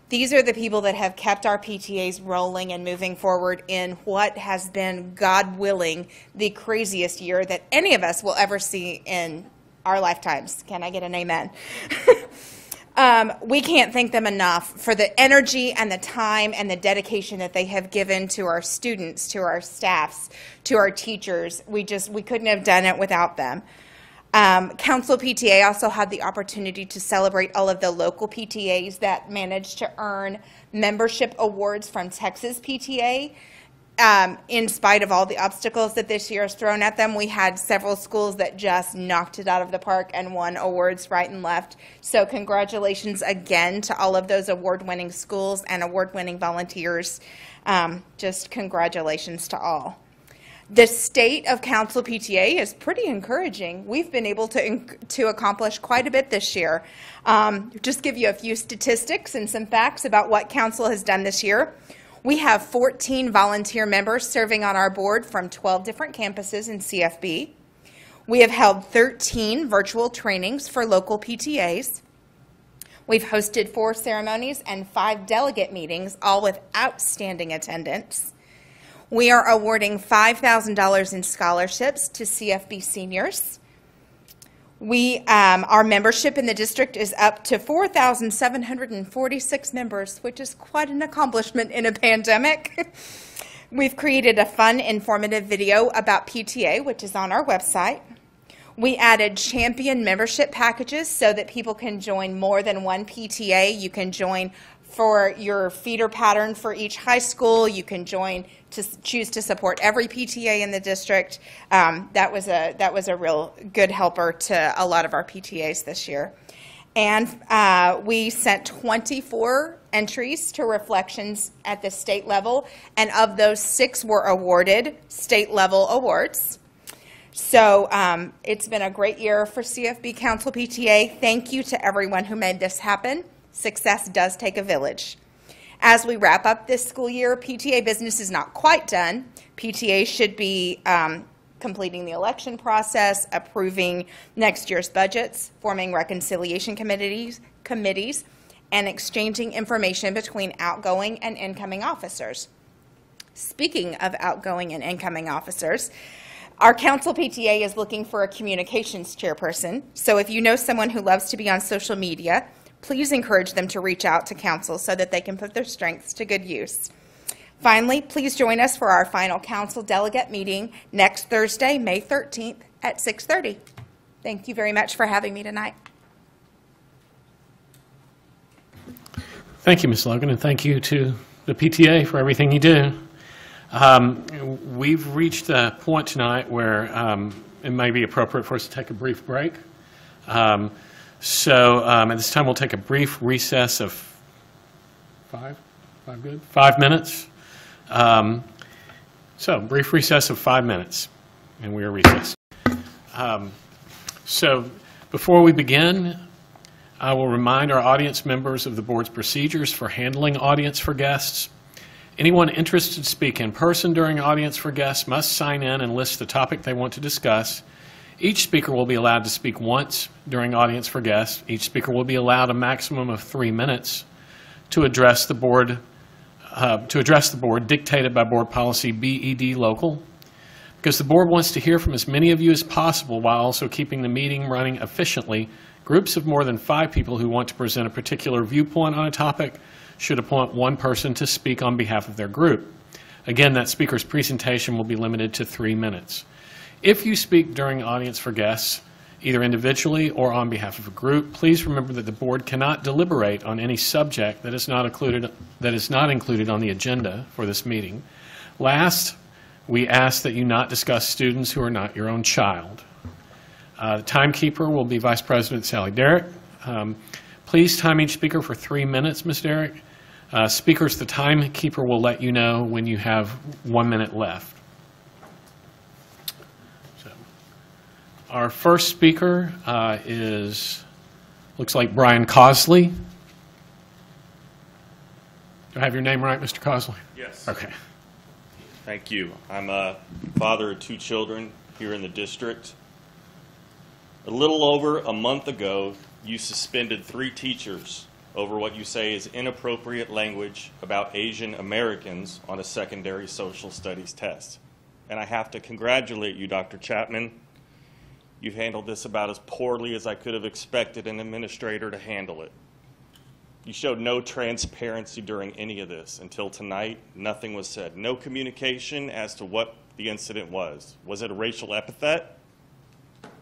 These are the people that have kept our PTAs rolling and moving forward in what has been, God willing, the craziest year that any of us will ever see in our lifetimes. Can I get an amen? We can't thank them enough for the energy and the time and the dedication that they have given to our students, to our staffs, to our teachers. We couldn't have done it without them. Council PTA also had the opportunity to celebrate all of the local PTAs that managed to earn membership awards from Texas PTA. In spite of all the obstacles that this year has thrown at them, we had several schools that just knocked it out of the park and won awards right and left. So congratulations again to all of those award-winning schools and award-winning volunteers. Just congratulations to all. The state of Council PTA is pretty encouraging. We've been able to accomplish quite a bit this year. Just give you a few statistics and some facts about what Council has done this year. We have 14 volunteer members serving on our board from 12 different campuses in CFB. We have held 13 virtual trainings for local PTAs. We've hosted 4 ceremonies and 5 delegate meetings, all with outstanding attendance. We are awarding $5,000 in scholarships to CFB seniors. Our membership in the district is up to 4,746 members, which is quite an accomplishment in a pandemic. We've created a fun, informative video about PTA, which is on our website. We added champion membership packages so that people can join more than one PTA. You can join for your feeder pattern for each high school. You can join to choose to support every PTA in the district. That was a real good helper to a lot of our PTAs this year. And we sent 24 entries to reflections at the state level, and of those 6 were awarded state level awards. So it's been a great year for CFB Council PTA. Thank you to everyone who made this happen. Success does take a village. As we wrap up this school year, PTA business is not quite done. PTA should be completing the election process, approving next year's budgets, forming reconciliation committees, and exchanging information between outgoing and incoming officers. Speaking of outgoing and incoming officers, our council PTA is looking for a communications chairperson. So if you know someone who loves to be on social media, please encourage them to reach out to council so that they can put their strengths to good use. Finally, please join us for our final council delegate meeting next Thursday, May 13th at 6:30. Thank you very much for having me tonight. Thank you, Ms. Logan, and thank you to the PTA for everything you do. We've reached a point tonight where it may be appropriate for us to take a brief break. At this time, we'll take a brief recess of 5 minutes. Brief recess of 5 minutes, and we are recessed. Before we begin, I will remind our audience members of the board's procedures for handling audience for guests. Anyone interested to speak in person during audience for guests must sign in and list the topic they want to discuss. Each speaker will be allowed to speak once during audience for guests. Each speaker will be allowed a maximum of 3 minutes to address the board, dictated by board policy BED local. Because the board wants to hear from as many of you as possible while also keeping the meeting running efficiently, groups of more than 5 people who want to present a particular viewpoint on a topic should appoint one person to speak on behalf of their group. Again, that speaker's presentation will be limited to 3 minutes. If you speak during audience for guests, either individually or on behalf of a group, please remember that the board cannot deliberate on any subject that is not included on the agenda for this meeting. Last, we ask that you not discuss students who are not your own child. The timekeeper will be Vice President Sally Derrick. Please time each speaker for 3 minutes, Ms. Derrick. Speakers, the timekeeper will let you know when you have 1 minute left. Our first speaker looks like Brian Cosley. Do I have your name right, Mr. Cosley? Yes. Okay. Thank you. I'm a father of 2 children here in the district. A little over a month ago, you suspended 3 teachers over what you say is inappropriate language about Asian Americans on a secondary social studies test. And I have to congratulate you, Dr. Chapman. You've handled this about as poorly as I could have expected an administrator to handle it. You showed no transparency during any of this. Until tonight, nothing was said. No communication as to what the incident was. Was it a racial epithet?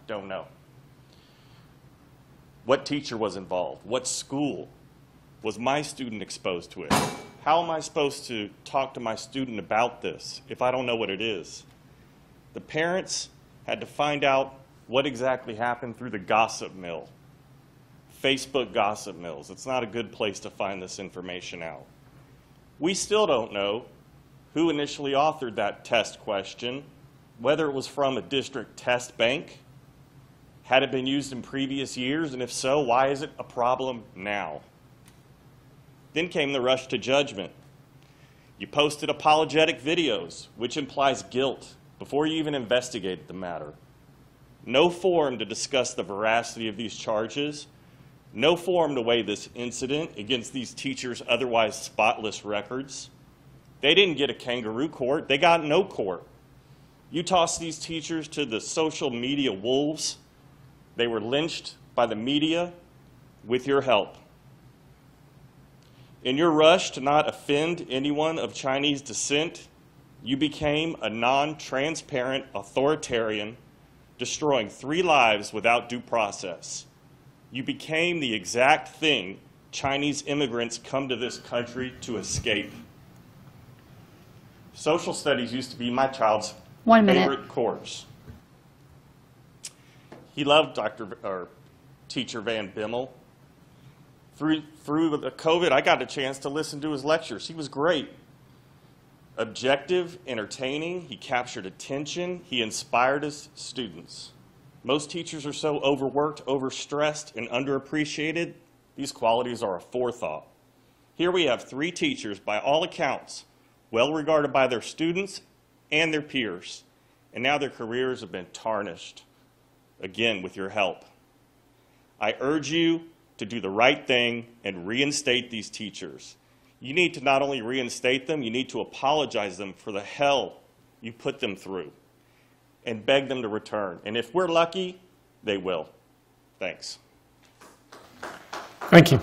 Don't know. What teacher was involved? What school? Was my student exposed to it? How am I supposed to talk to my student about this if I don't know what it is? The parents had to find out what exactly happened through the gossip mill. Facebook gossip mills. It's not a good place to find this information out. We still don't know who initially authored that test question, whether it was from a district test bank, had it been used in previous years, and if so, why is it a problem now? Then came the rush to judgment. You posted apologetic videos, which implies guilt, before you even investigated the matter. No forum to discuss the veracity of these charges. No forum to weigh this incident against these teachers' otherwise spotless records. They didn't get a kangaroo court. They got no court. You tossed these teachers to the social media wolves. They were lynched by the media with your help. In your rush to not offend anyone of Chinese descent, you became a non-transparent authoritarian, destroying 3 lives without due process. You became the exact thing Chinese immigrants come to this country to escape. Social studies used to be my child's favorite course. He loved Teacher Van Bimmel. Through the COVID, I got a chance to listen to his lectures. He was great. Objective, entertaining, he captured attention, he inspired his students. Most teachers are so overworked, overstressed, and underappreciated. These qualities are a forethought. Here we have 3 teachers, by all accounts, well regarded by their students and their peers, and now their careers have been tarnished, again with your help. I urge you to do the right thing and reinstate these teachers. You need to not only reinstate them, you need to apologize them for the hell you put them through and beg them to return. And if we're lucky, they will. Thanks. Thank you.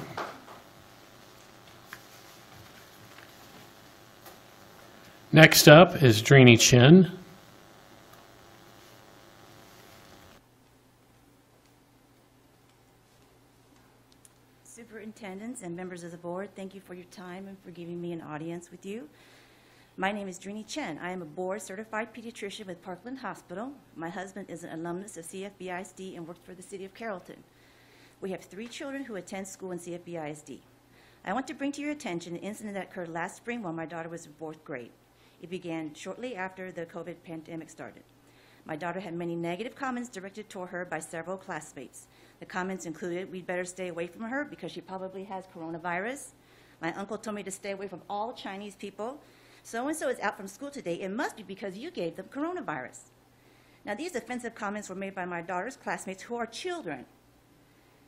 Next up is Drini Chen. superintendents and members of the board, thank you for your time and for giving me an audience with you. My name is Drini Chen. I am a board-certified pediatrician with Parkland Hospital. My husband is an alumnus of CFBISD and works for the city of Carrollton. We have 3 children who attend school in CFBISD. I want to bring to your attention an incident that occurred last spring while my daughter was in 4th grade. It began shortly after the COVID pandemic started. My daughter had many negative comments directed toward her by several classmates. The comments included, "We'd better stay away from her because she probably has coronavirus. My uncle told me to stay away from all Chinese people. So-and-so is out from school today. It must be because you gave them coronavirus." Now, these offensive comments were made by my daughter's classmates who are children.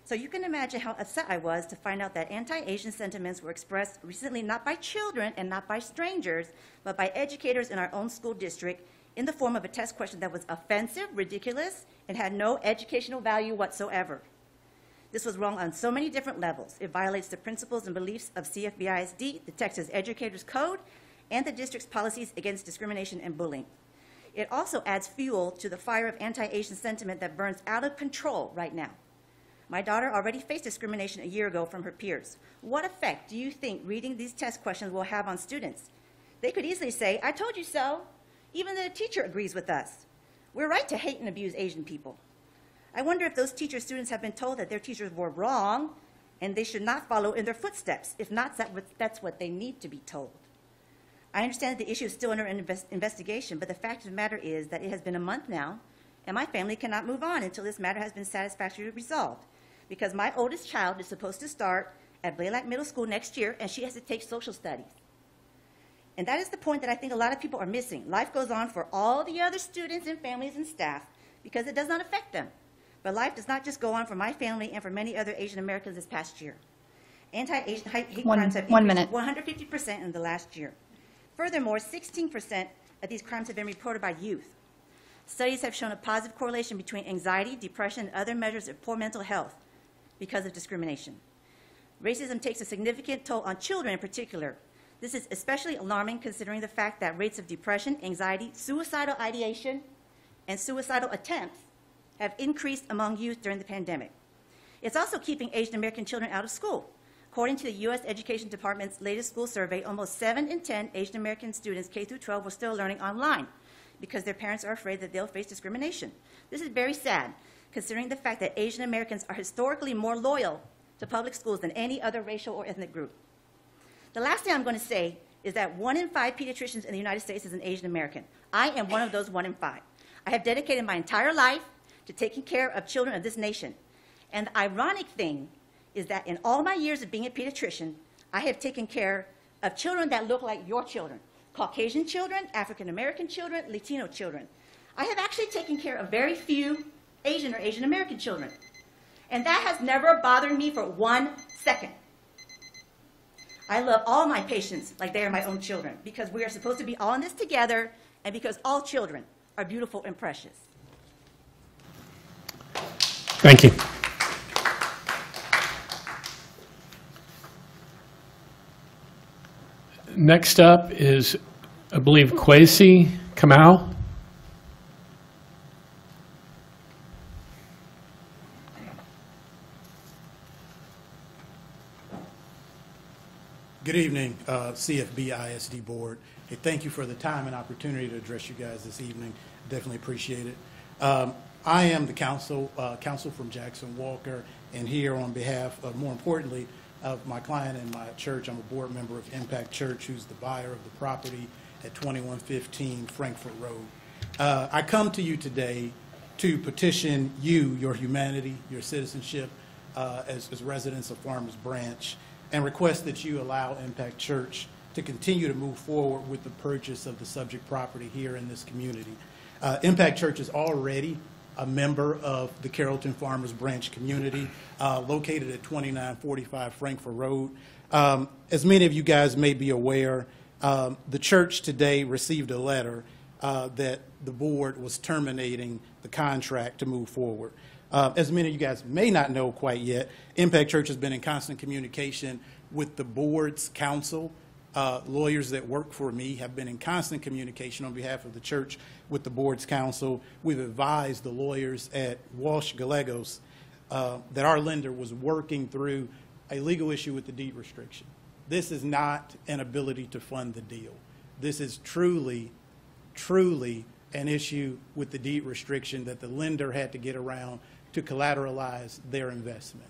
So you can imagine how upset I was to find out that anti-Asian sentiments were expressed recently not by children and not by strangers, but by educators in our own school district in the form of a test question that was offensive, ridiculous, and had no educational value whatsoever. This was wrong on so many different levels. It violates the principles and beliefs of CFBISD, the Texas Educators Code, and the district's policies against discrimination and bullying. It also adds fuel to the fire of anti-Asian sentiment that burns out of control right now. My daughter already faced discrimination a year ago from her peers. What effect do you think reading these test questions will have on students? They could easily say, "I told you so." Even the teacher agrees with us. We're right to hate and abuse Asian people. I wonder if those teacher students have been told that their teachers were wrong and they should not follow in their footsteps. If not, that's what they need to be told. I understand that the issue is still under investigation, but the fact of the matter is that it has been a month now, and my family cannot move on until this matter has been satisfactorily resolved, because my oldest child is supposed to start at Blaylock Middle School next year, and she has to take social studies. And that is the point that I think a lot of people are missing. Life goes on for all the other students and families and staff because it does not affect them. But life does not just go on for my family and for many other Asian Americans this past year. Anti-Asian hate crimes have increased 150% in the last year. Furthermore, 16% of these crimes have been reported by youth. Studies have shown a positive correlation between anxiety, depression, and other measures of poor mental health because of discrimination. Racism takes a significant toll on children in particular. This is especially alarming considering the fact that rates of depression, anxiety, suicidal ideation, and suicidal attempts have increased among youth during the pandemic. It's also keeping Asian American children out of school. According to the U.S. Education Department's latest school survey, almost 7 in 10 Asian American students K through 12 were still learning online because their parents are afraid that they'll face discrimination. This is very sad, considering the fact that Asian Americans are historically more loyal to public schools than any other racial or ethnic group. The last thing I'm going to say is that 1 in 5 pediatricians in the United States is an Asian American. I am one of those 1 in 5. I have dedicated my entire life to taking care of children of this nation. And the ironic thing is that in all my years of being a pediatrician, I have taken care of children that look like your children, Caucasian children, African American children, Latino children. I have actually taken care of very few Asian or Asian American children. And that has never bothered me for 1 second. I love all my patients like they are my own children because we are supposed to be all in this together and because all children are beautiful and precious. Thank you. Next up is, I believe, Kwesi Kamau. Good evening, CFBISD Board. Hey, thank you for the time and opportunity to address you guys this evening. Definitely appreciate it. I am the counsel from Jackson Walker, and here on behalf of, more importantly, of my client and my church. I'm a board member of Impact Church, who's the buyer of the property at 2115 Frankfort Road. I come to you today to petition you, your humanity, your citizenship as residents of Farmers Branch, and request that you allow Impact Church to continue to move forward with the purchase of the subject property here in this community. Impact Church is already a member of the Carrollton-Farmers branch community, located at 2945 Frankfort Road. As many of you guys may be aware, the church today received a letter that the board was terminating the contract to move forward. As many of you guys may not know quite yet, Impact Church has been in constant communication with the board's counsel. Lawyers that work for me have been in constant communication on behalf of the church with the board's counsel. We've advised the lawyers at Walsh Gallegos that our lender was working through a legal issue with the deed restriction. This is not an ability to fund the deal. This is truly, truly an issue with the deed restriction that the lender had to get around to collateralize their investment.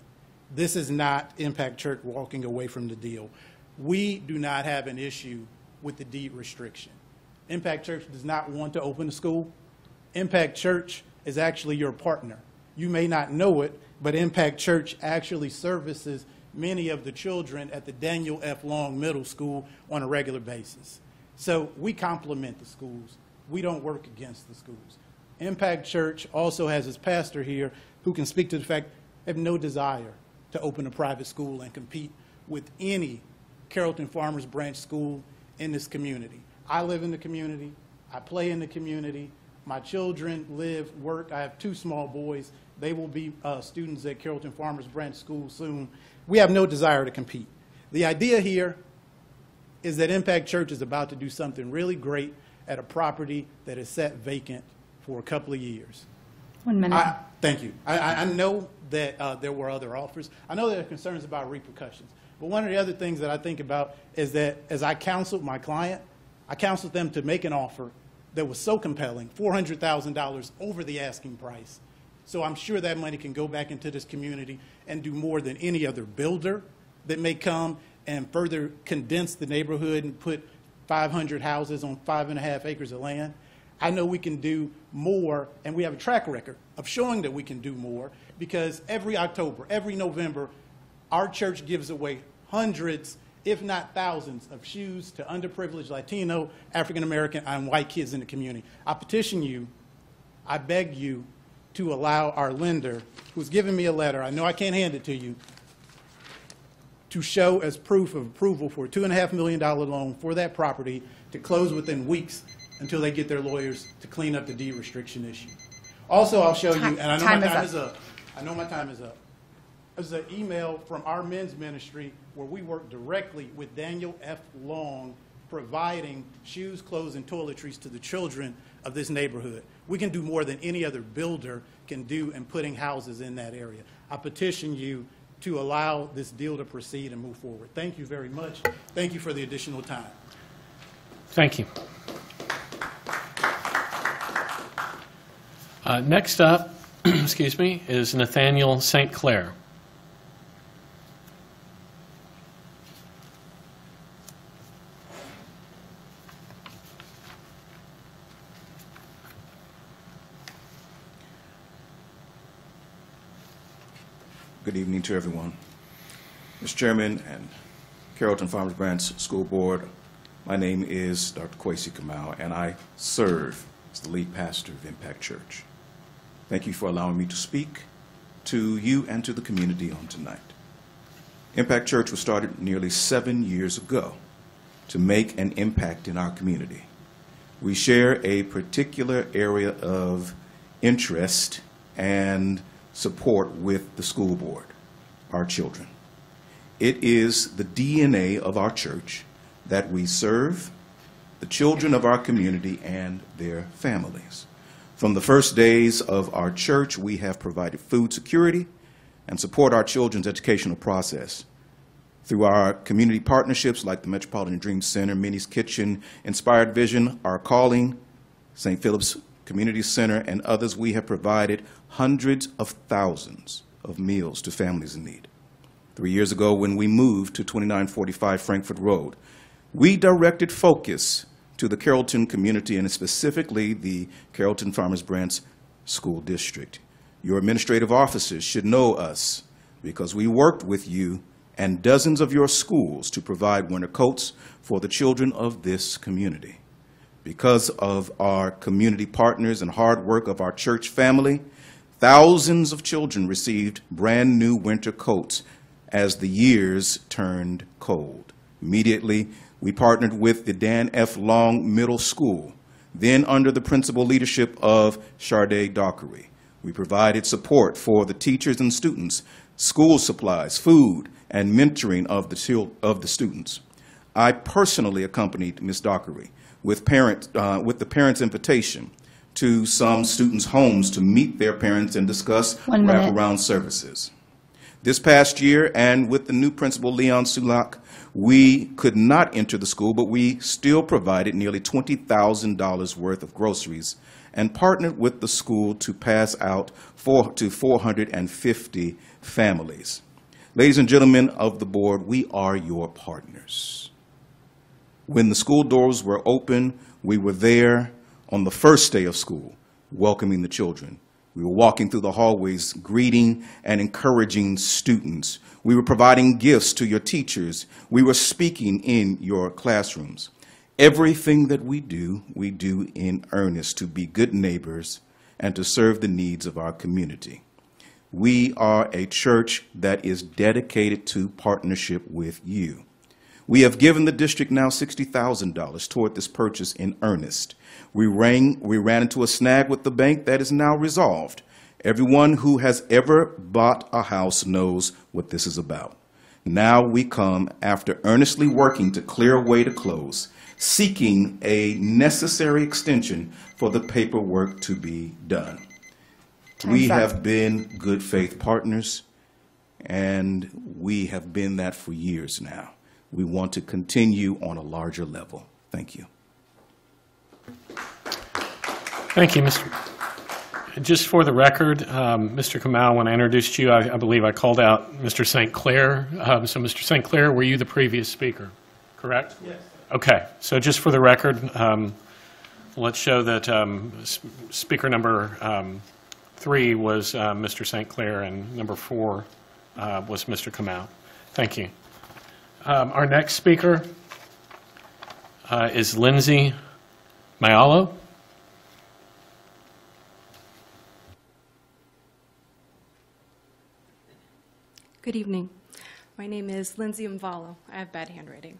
This is not Impact Church walking away from the deal. We do not have an issue with the deed restriction. Impact Church does not want to open a school. Impact Church is actually your partner. You may not know it, but Impact Church actually services many of the children at the Daniel F. Long Middle School on a regular basis. So we complement the schools. We don't work against the schools. Impact Church also has its pastor here who can speak to the fact they have no desire to open a private school and compete with any Carrollton-Farmers branch school in this community. I live in the community. I play in the community. My children live, work. I have 2 small boys. They will be students at Carrollton-Farmers branch school soon. We have no desire to compete. The idea here is that Impact Church is about to do something really great at a property that is set vacant for a couple of years. 1 minute. Thank you. I know that there were other offers. I know there are concerns about repercussions. But one of the other things that I think about is that as I counseled my client, I counseled them to make an offer that was so compelling, $400,000 over the asking price. So I'm sure that money can go back into this community and do more than any other builder that may come and further condense the neighborhood and put 500 houses on 5.5 acres of land. I know we can do more, and we have a track record of showing that we can do more, because every October, every November, our church gives away hundreds, if not thousands, of shoes to underprivileged Latino, African American, and white kids in the community. I petition you, I beg you to allow our lender, who's given me a letter, I know I can't hand it to you, to show as proof of approval for a $2.5 million loan for that property to close within weeks until they get their lawyers to clean up the deed restriction issue. Also, I'll show you, and I know my time is up. I know my time is up. There's an email from our men's ministry where we work directly with Daniel F. Long, providing shoes, clothes, and toiletries to the children of this neighborhood. We can do more than any other builder can do in putting houses in that area. I petition you to allow this deal to proceed and move forward. Thank you very much. Thank you for the additional time. Thank you. Next up, excuse me, is Nathaniel St. Clair. Good evening to everyone. Mr. Chairman and Carrollton-Farmers Branch School Board, my name is Dr. Kwesi Kamau, and I serve as the lead pastor of Impact Church. Thank you for allowing me to speak to you and to the community on tonight. Impact Church was started nearly 7 years ago to make an impact in our community. We share a particular area of interest and support with the school board, our children. It is the DNA of our church that we serve the children of our community and their families. From the first days of our church, we have provided food security and support our children's educational process. Through our community partnerships like the Metropolitan Dream Center, Minnie's Kitchen, Inspired Vision, Our Calling, St. Philip's Community Center, and others, we have provided hundreds of thousands of meals to families in need. 3 years ago, when we moved to 2945 Frankfort Road, we directed focus to the Carrollton community and specifically the Carrollton-Farmers Branch School District. Your administrative officers should know us because we worked with you and dozens of your schools to provide winter coats for the children of this community. Because of our community partners and hard work of our church family, thousands of children received brand new winter coats as the years turned cold. Immediately, we partnered with the Dan F. Long Middle School, then under the principal leadership of Sharday Dockery. We provided support for the teachers and students, school supplies, food, and mentoring of the students. I personally accompanied Ms. Dockery with the parents' invitation to some students' homes to meet their parents and discuss wraparound services. This past year, and with the new principal, Leon Sulak, we could not enter the school, but we still provided nearly $20,000 worth of groceries and partnered with the school to pass out to 450 families. Ladies and gentlemen of the board, we are your partners. When the school doors were open, we were there on the first day of school, welcoming the children. We were walking through the hallways, greeting and encouraging students. We were providing gifts to your teachers. We were speaking in your classrooms. Everything that we do in earnest to be good neighbors and to serve the needs of our community. We are a church that is dedicated to partnership with you. We have given the district now $60,000 toward this purchase in earnest. We ran into a snag with the bank that is now resolved. Everyone who has ever bought a house knows what this is about. Now we come, after earnestly working to clear a way to close, seeking a necessary extension for the paperwork to be done. We have been good faith partners, and we have been that for years now. We want to continue on a larger level. Thank you. Thank you, Mr. Just for the record, Mr. Kamau, when I introduced you, I believe I called out Mr. St. Clair. So, Mr. St. Clair, were you the previous speaker, correct? Yes. Okay. So just for the record, let's show that speaker number 3 was Mr. St. Clair, and number 4 was Mr. Kamau. Thank you. Our next speaker is Lindsay Mayalo. Good evening. My name is Lindsay Mvalo. I have bad handwriting.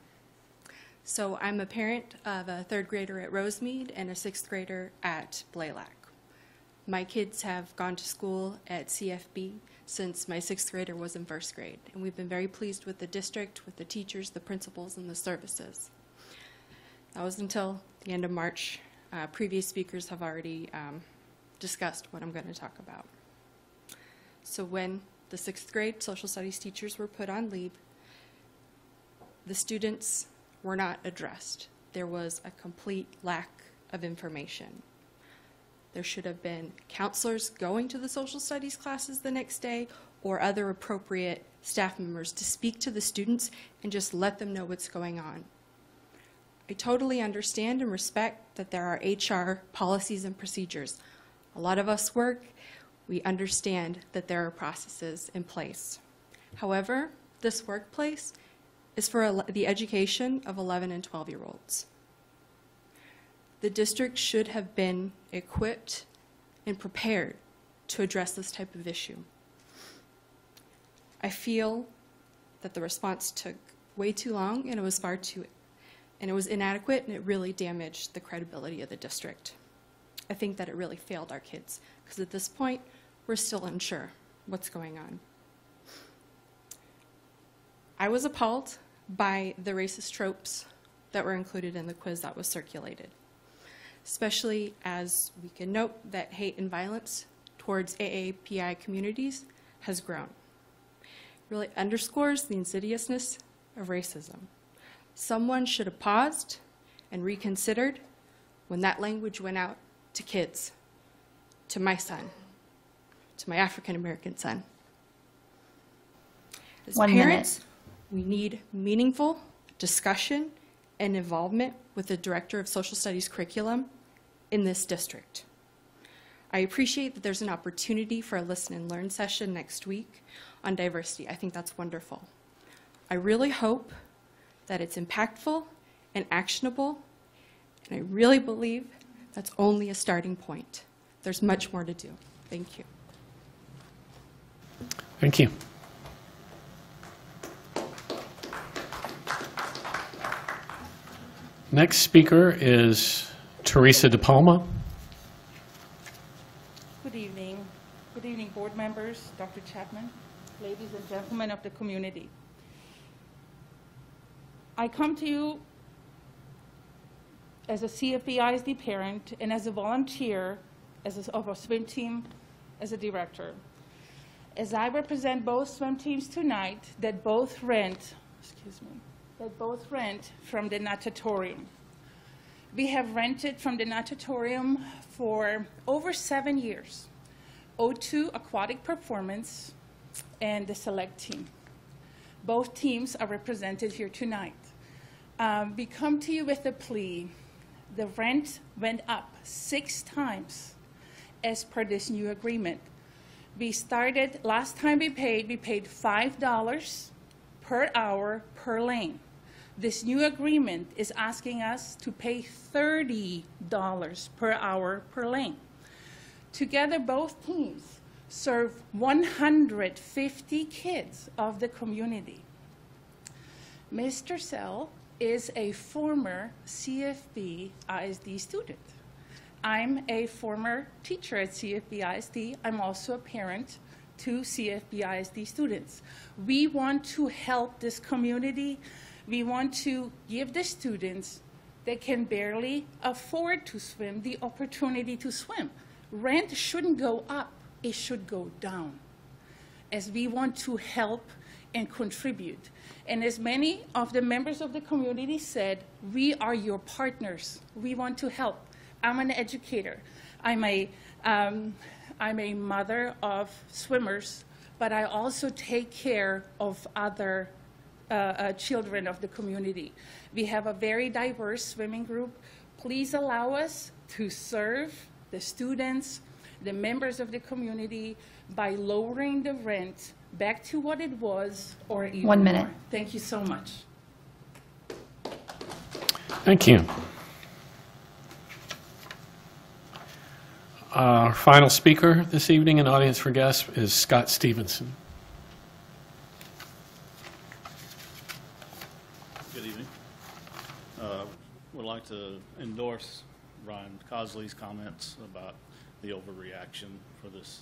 So I'm a parent of a 3rd grader at Rosemead and a 6th grader at Blaylock. My kids have gone to school at CFB since my 6th grader was in 1st grade, and we've been very pleased with the district, with the teachers, the principals, and the services. That was until the end of March. Previous speakers have already discussed what I'm going to talk about. So when the 6th grade social studies teachers were put on leave, the students were not addressed. There was a complete lack of information. There should have been counselors going to the social studies classes the next day or other appropriate staff members to speak to the students and just let them know what's going on. I totally understand and respect that there are HR policies and procedures. A lot of us work. We understand that there are processes in place. However, this workplace is for the education of 11 and 12-year-olds. The district should have been equipped and prepared to address this type of issue. I feel that the response took way too long, and it was inadequate, and it really damaged the credibility of the district. I think that it really failed our kids, because at this point, we're still unsure what's going on. I was appalled by the racist tropes that were included in the quiz that was circulated, especially as we can note that hate and violence towards AAPI communities has grown. It really underscores the insidiousness of racism. Someone should have paused and reconsidered when that language went out to kids, to my son, to my African-American son. As parents, we need meaningful discussion and involvement with the Director of Social Studies curriculum in this district. I appreciate that there's an opportunity for a listen and learn session next week on diversity. I think that's wonderful. I really hope that it's impactful and actionable, and I really believe that's only a starting point. There's much more to do. Thank you. Thank you. Next speaker is Teresa DePalma. Good evening. Good evening, board members, Dr. Chapman, ladies and gentlemen of the community. I come to you as a CFBISD parent and as a volunteer of a swim team as a director. as I represent both swim teams tonight that both rent, from the natatorium. We have rented from the natatorium for over 7 years. O2 Aquatic Performance and the Select team. Both teams are represented here tonight. We come to you with a plea. The rent went up 6 times as per this new agreement. We started, last time we paid $5 per hour per lane. This new agreement is asking us to pay $30 per hour per lane. Together, both teams serve 150 kids of the community. Mr. Sell is a former CFBISD student. I'm a former teacher at CFBISD. I'm also a parent to CFBISD students. We want to help this community. We want to give the students that can barely afford to swim the opportunity to swim. Rent shouldn't go up, it should go down, as we want to help and contribute. And as many of the members of the community said, we are your partners. We want to help. I'm an educator. I'm a mother of swimmers, but I also take care of other children of the community. We have a very diverse swimming group. Please allow us to serve the students, the members of the community, by lowering the rent back to what it was or even 1 minute. more. Thank you so much. Thank you. Our final speaker this evening and audience for guests is Scott Stevenson. Good evening. Would like to endorse Ryan Cosley's comments about the overreaction for this.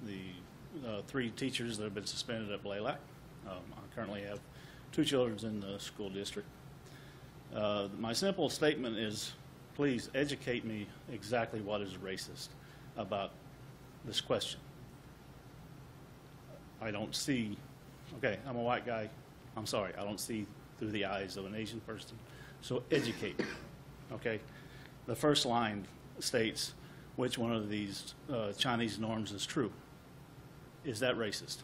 The 3 teachers that have been suspended at Blaylock. I currently have 2 children in the school district. My simple statement is, please educate me exactly what is racist about this question. I don't see, okay, I'm a white guy. I'm sorry, I don't see through the eyes of an Asian person. So educate me, okay? The first line states which one of these Chinese norms is true. Is that racist?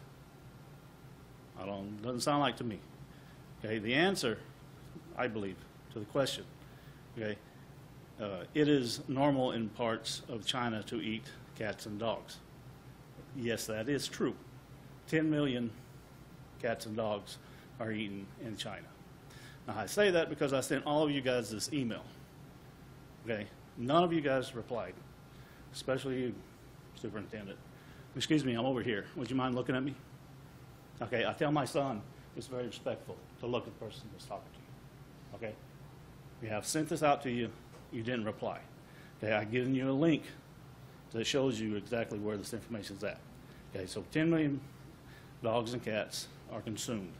Doesn't sound like to me. Okay, the answer, I believe, to the question, okay, it is normal in parts of China to eat cats and dogs. Yes, that is true. 10 million cats and dogs are eaten in China. Now, I say that because I sent all of you guys this email. Okay, none of you guys replied, especially you, Superintendent. Excuse me, I'm over here. Would you mind looking at me? Okay, I tell my son it's very respectful to look at the person that's talking to you. Okay? We have sent this out to you. You didn't reply. Okay, I've given you a link that shows you exactly where this information is at. Okay, so 10 million dogs and cats are consumed.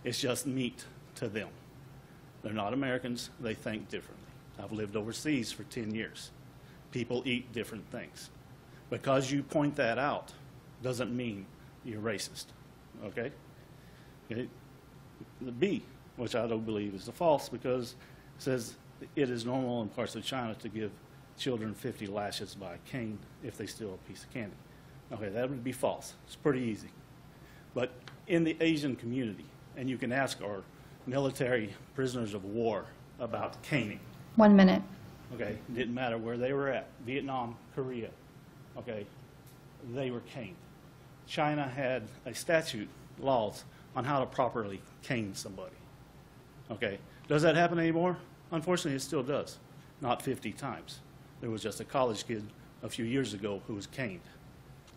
It's just meat to them. They're not Americans. They think differently. I've lived overseas for 10 years. People eat different things. Because you point that out doesn't mean you're racist, okay? The B, which I don't believe is the false, because it says it is normal in parts of China to give children 50 lashes by a cane if they steal a piece of candy. Okay, that would be false. It's pretty easy. But in the Asian community, and you can ask our military prisoners of war about caning. 1 minute. Okay, it didn't matter where they were at, Vietnam, Korea, okay, they were caned. China had a statute, laws, on how to properly cane somebody. Okay, does that happen anymore? Unfortunately, it still does. Not 50 times. There was just a college kid a few years ago who was caned.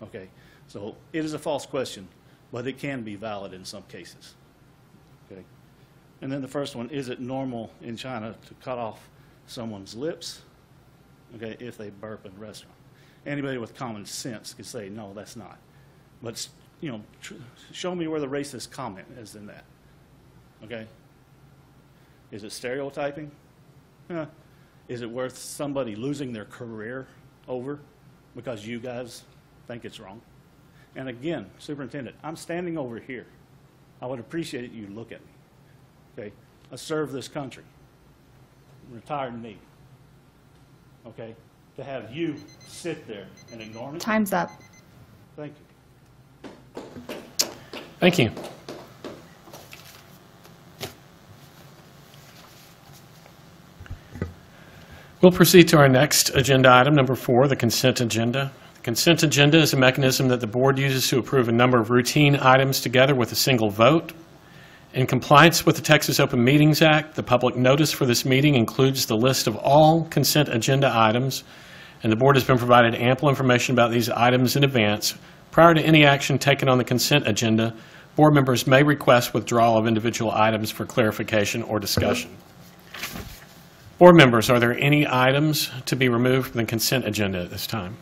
Okay, so it is a false question, but it can be valid in some cases. Okay, and then the first one, is it normal in China to cut off someone's lips, okay, if they burp in a restaurant? Anybody with common sense could say, no, that's not. But, you know, show me where the racist comment is in that, okay? Is it stereotyping? Is it worth somebody losing their career over because you guys think it's wrong? And again, Superintendent, I'm standing over here. I would appreciate it you look at me. Okay? I serve this country. I'm retired Navy. Okay? To have you sit there and ignore me. Time's up. Thank you. Thank you. We'll proceed to our next agenda item, number 4, the consent agenda. The consent agenda is a mechanism that the board uses to approve a number of routine items together with a single vote. In compliance with the Texas Open Meetings Act, the public notice for this meeting includes the list of all consent agenda items, and the board has been provided ample information about these items in advance. Prior to any action taken on the consent agenda, board members may request withdrawal of individual items for clarification or discussion. Board members, are there any items to be removed from the consent agenda at this time?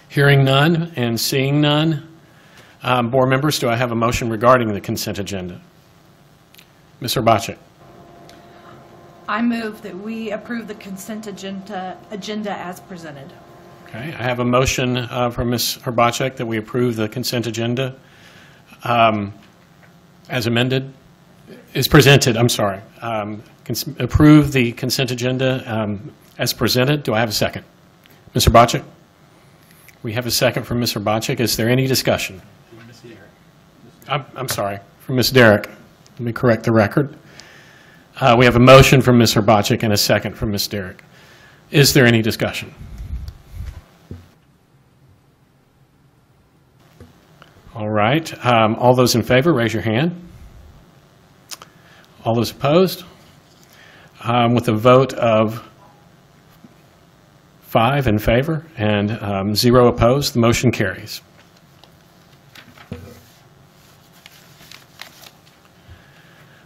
Hearing none and seeing none, board members, do I have a motion regarding the consent agenda? Ms. Urbacek. I move that we approve the consent agenda as presented. Okay, I have a motion from Ms. Urbacek that we approve the consent agenda as amended. Is presented, I'm sorry. Approve the consent agenda as presented. Do I have a second? Ms. Urbacek? We have a second from Ms. Urbacek. Is there any discussion? I'm sorry, from Ms. Derrick. Let me correct the record. We have a motion from Ms. Urbacek and a second from Ms. Derrick. Is there any discussion? All right. All those in favor, raise your hand. All those opposed? With a vote of 5 in favor and 0 opposed, the motion carries.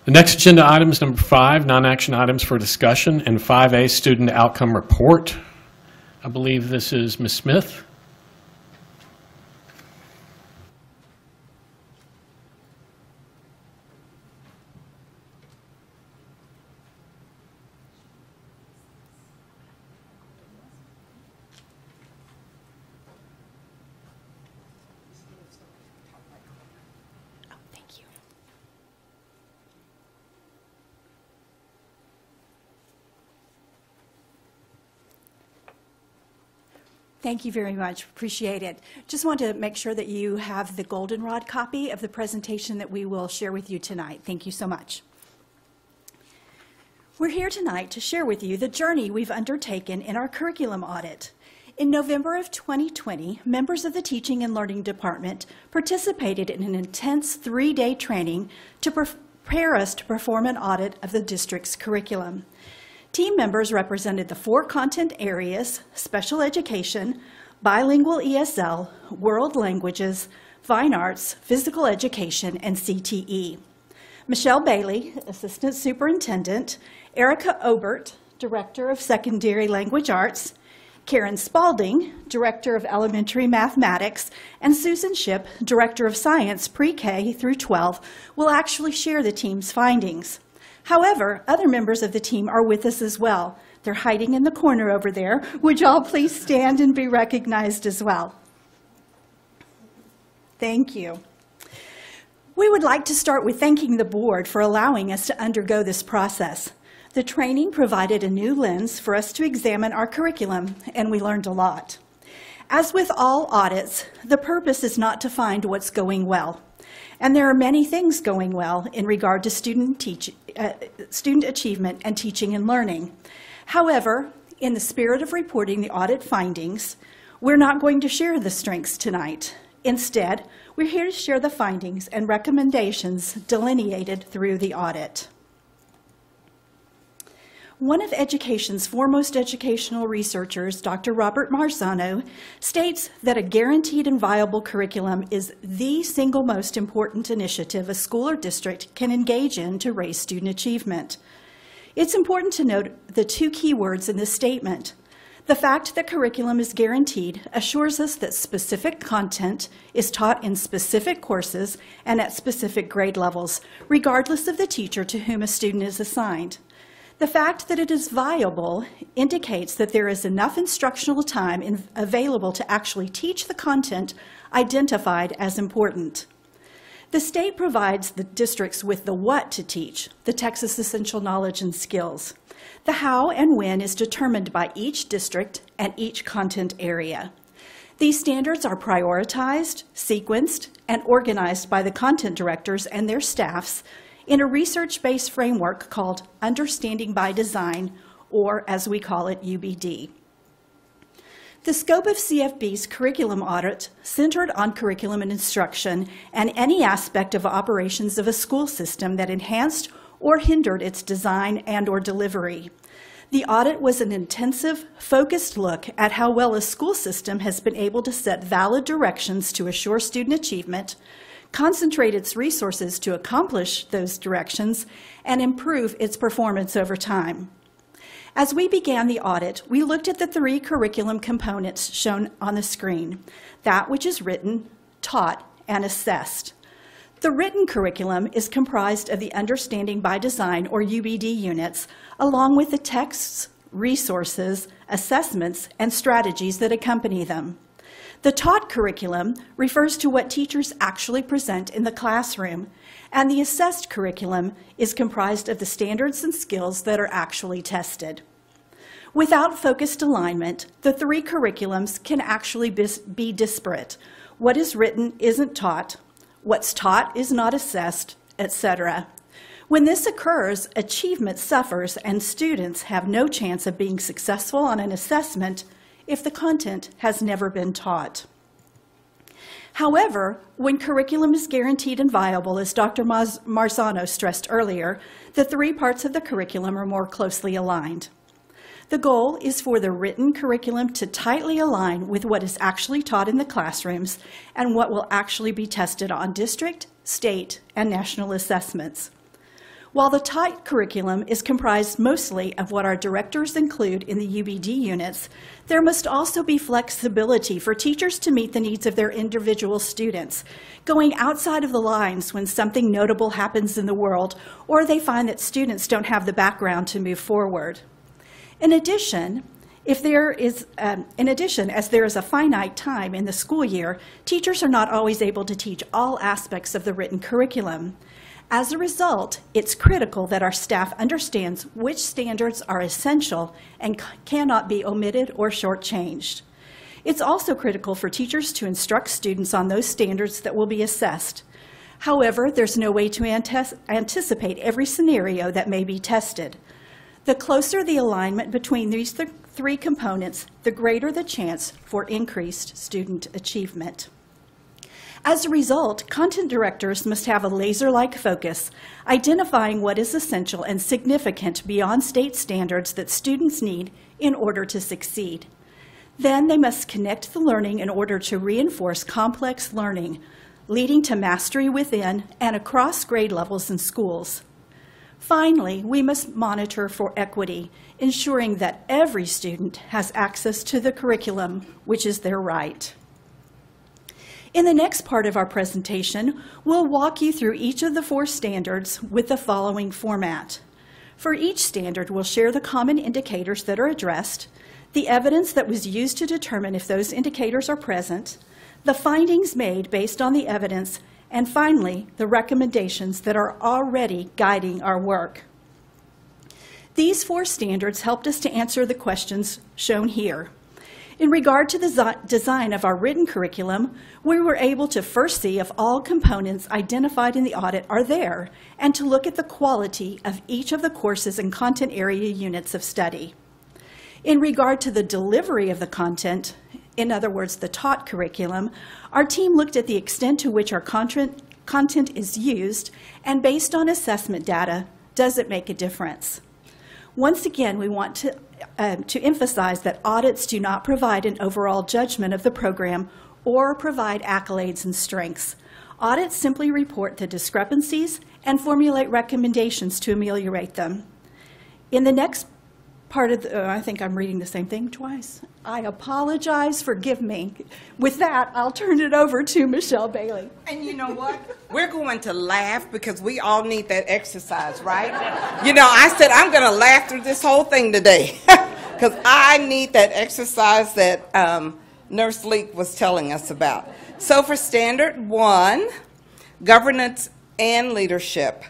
The next agenda item is number 5, non-action items for discussion, and 5A, student outcome report. I believe this is Ms. Smith. Thank you very much. Appreciate it. Just want to make sure that you have the goldenrod copy of the presentation that we will share with you tonight. Thank you so much. We're here tonight to share with you the journey we've undertaken in our curriculum audit. In November of 2020, members of the Teaching and Learning Department participated in an intense 3-day training to prepare us to perform an audit of the district's curriculum. Team members represented the 4 content areas: special education, bilingual ESL, world languages, fine arts, physical education, and CTE. Michelle Bailey, Assistant Superintendent, Erica Obert, Director of Secondary Language Arts, Karen Spalding, Director of Elementary Mathematics, and Susan Shipp, Director of Science Pre-K through 12, will actually share the team's findings. However, other members of the team are with us as well. They're hiding in the corner over there. Would you all please stand and be recognized as well? Thank you. We would like to start with thanking the board for allowing us to undergo this process. The training provided a new lens for us to examine our curriculum, and we learned a lot. As with all audits, the purpose is not to find what's going well. And there are many things going well in regard to student achievement and teaching and learning. However, in the spirit of reporting the audit findings, we're not going to share the strengths tonight. Instead, we're here to share the findings and recommendations delineated through the audit. One of education's foremost educational researchers, Dr. Robert Marzano, states that a guaranteed and viable curriculum is the single most important initiative a school or district can engage in to raise student achievement. It's important to note the 2 key words in this statement. The fact that curriculum is guaranteed assures us that specific content is taught in specific courses and at specific grade levels, regardless of the teacher to whom a student is assigned. The fact that it is viable indicates that there is enough instructional time available to actually teach the content identified as important. The state provides the districts with the what to teach, the Texas Essential Knowledge and Skills. The how and when is determined by each district and each content area. These standards are prioritized, sequenced, and organized by the content directors and their staffs in a research-based framework called Understanding by Design, or as we call it, UBD. The scope of CFB's curriculum audit centered on curriculum and instruction and any aspect of operations of a school system that enhanced or hindered its design and or delivery. The audit was an intensive, focused look at how well a school system has been able to set valid directions to assure student achievement, concentrate its resources to accomplish those directions, and improve its performance over time. As we began the audit, we looked at the 3 curriculum components shown on the screen, that which is written, taught, and assessed. The written curriculum is comprised of the Understanding by Design, or UBD units, along with the texts, resources, assessments, and strategies that accompany them. The taught curriculum refers to what teachers actually present in the classroom, and the assessed curriculum is comprised of the standards and skills that are actually tested. Without focused alignment, the 3 curriculums can actually be disparate. What is written isn't taught, what's taught is not assessed, etc. When this occurs, achievement suffers and students have no chance of being successful on an assessment if the content has never been taught. However, when curriculum is guaranteed and viable, as Dr. Marzano stressed earlier, the 3 parts of the curriculum are more closely aligned. The goal is for the written curriculum to tightly align with what is actually taught in the classrooms and what will actually be tested on district, state, and national assessments. While the taught curriculum is comprised mostly of what our directors include in the UBD units, there must also be flexibility for teachers to meet the needs of their individual students, going outside of the lines when something notable happens in the world or they find that students don't have the background to move forward. In addition, as there is a finite time in the school year, teachers are not always able to teach all aspects of the written curriculum. As a result, it's critical that our staff understands which standards are essential and cannot be omitted or shortchanged. It's also critical for teachers to instruct students on those standards that will be assessed. However, there's no way to anticipate every scenario that may be tested. The closer the alignment between these 3 components, the greater the chance for increased student achievement. As a result, content directors must have a laser-like focus, identifying what is essential and significant beyond state standards that students need in order to succeed. Then they must connect the learning in order to reinforce complex learning, leading to mastery within and across grade levels in schools. Finally, we must monitor for equity, ensuring that every student has access to the curriculum, which is their right. In the next part of our presentation, we'll walk you through each of the 4 standards with the following format. For each standard, we'll share the common indicators that are addressed, the evidence that was used to determine if those indicators are present, the findings made based on the evidence, and finally, the recommendations that are already guiding our work. These 4 standards helped us to answer the questions shown here. In regard to the design of our written curriculum, we were able to first see if all components identified in the audit are there, and to look at the quality of each of the courses and content area units of study. In regard to the delivery of the content, in other words, the taught curriculum, our team looked at the extent to which our content is used, and based on assessment data, does it make a difference? Once again, we want to emphasize that audits do not provide an overall judgment of the program or provide accolades and strengths. Audits simply report the discrepancies and formulate recommendations to ameliorate them. In the next part of the, I think I'm reading the same thing twice. I apologize, forgive me. With that, I'll turn it over to Michelle Bailey. And you know what? We're going to laugh because we all need that exercise, right? You know, I said I'm going to laugh through this whole thing today because I need that exercise that Nurse Leek was telling us about. So for Standard 1, governance and leadership.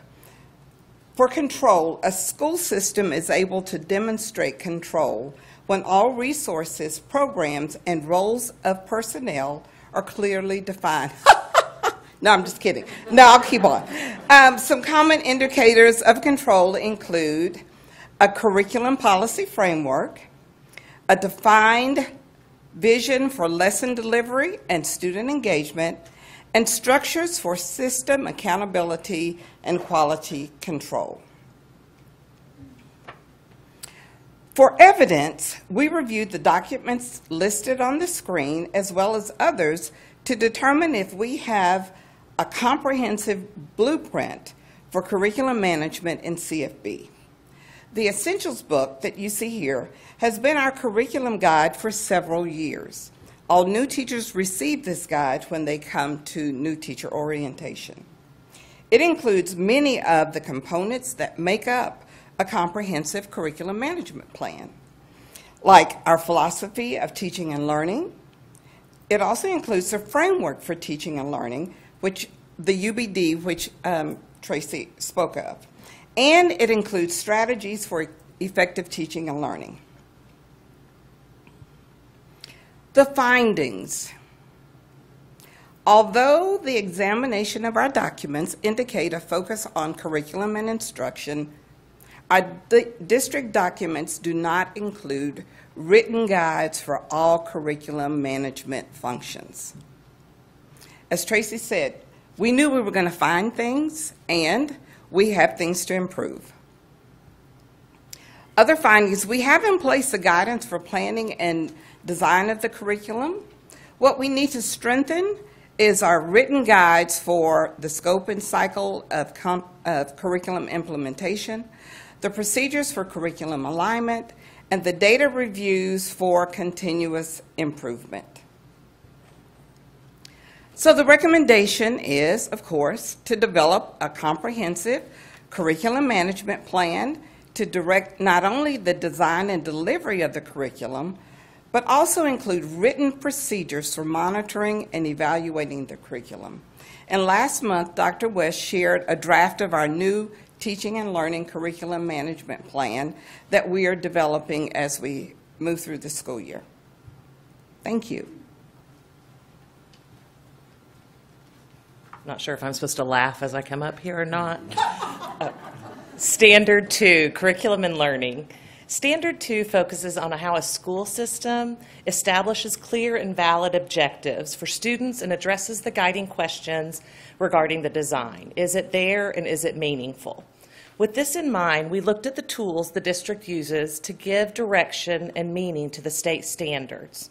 For control, a school system is able to demonstrate control when all resources, programs, and roles of personnel are clearly defined. No, I'm just kidding. No, I'll keep on. Some common indicators of control include a curriculum policy framework, a defined vision for lesson delivery and student engagement, and structures for system accountability and quality control. For evidence, we reviewed the documents listed on the screen as well as others to determine if we have a comprehensive blueprint for curriculum management in CFB. The Essentials book that you see here has been our curriculum guide for several years. All new teachers receive this guide when they come to new teacher orientation. It includes many of the components that make up a comprehensive curriculum management plan, like our philosophy of teaching and learning. It also includes a framework for teaching and learning, which the UBD, which Tracy spoke of. And it includes strategies for effective teaching and learning. The findings. Although the examination of our documents indicate a focus on curriculum and instruction, our district documents do not include written guides for all curriculum management functions. As Tracy said, we knew we were going to find things, and we have things to improve. Other findings, we have in place the guidance for planning and design of the curriculum. What we need to strengthen is our written guides for the scope and cycle of curriculum implementation, the procedures for curriculum alignment, and the data reviews for continuous improvement. So the recommendation is, of course, to develop a comprehensive curriculum management plan to direct not only the design and delivery of the curriculum, but also include written procedures for monitoring and evaluating the curriculum. And last month, Dr. West shared a draft of our new teaching and learning curriculum management plan that we are developing as we move through the school year. Thank you. Not sure if I'm supposed to laugh as I come up here or not. Standard 2, Curriculum and Learning. Standard 2 focuses on how a school system establishes clear and valid objectives for students and addresses the guiding questions regarding the design. Is it there and is it meaningful? With this in mind, we looked at the tools the district uses to give direction and meaning to the state standards,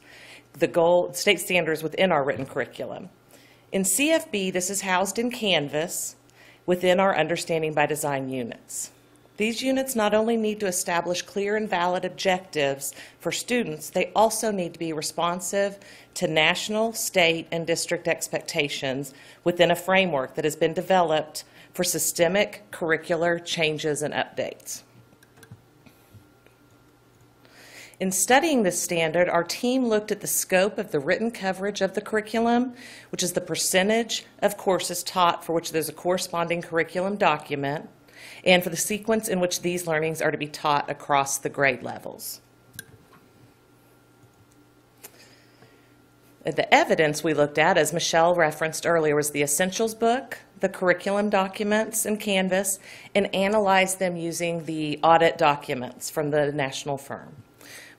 state standards within our written curriculum. In CFB, this is housed in Canvas within our Understanding by Design units. These units not only need to establish clear and valid objectives for students, they also need to be responsive to national, state, and district expectations within a framework that has been developed for systemic curricular changes and updates. In studying this standard, our team looked at the scope of the written coverage of the curriculum, which is the percentage of courses taught for which there's a corresponding curriculum document, and for the sequence in which these learnings are to be taught across the grade levels. The evidence we looked at, as Michelle referenced earlier, was the Essentials book, the curriculum documents in Canvas, and analyzed them using the audit documents from the national firm.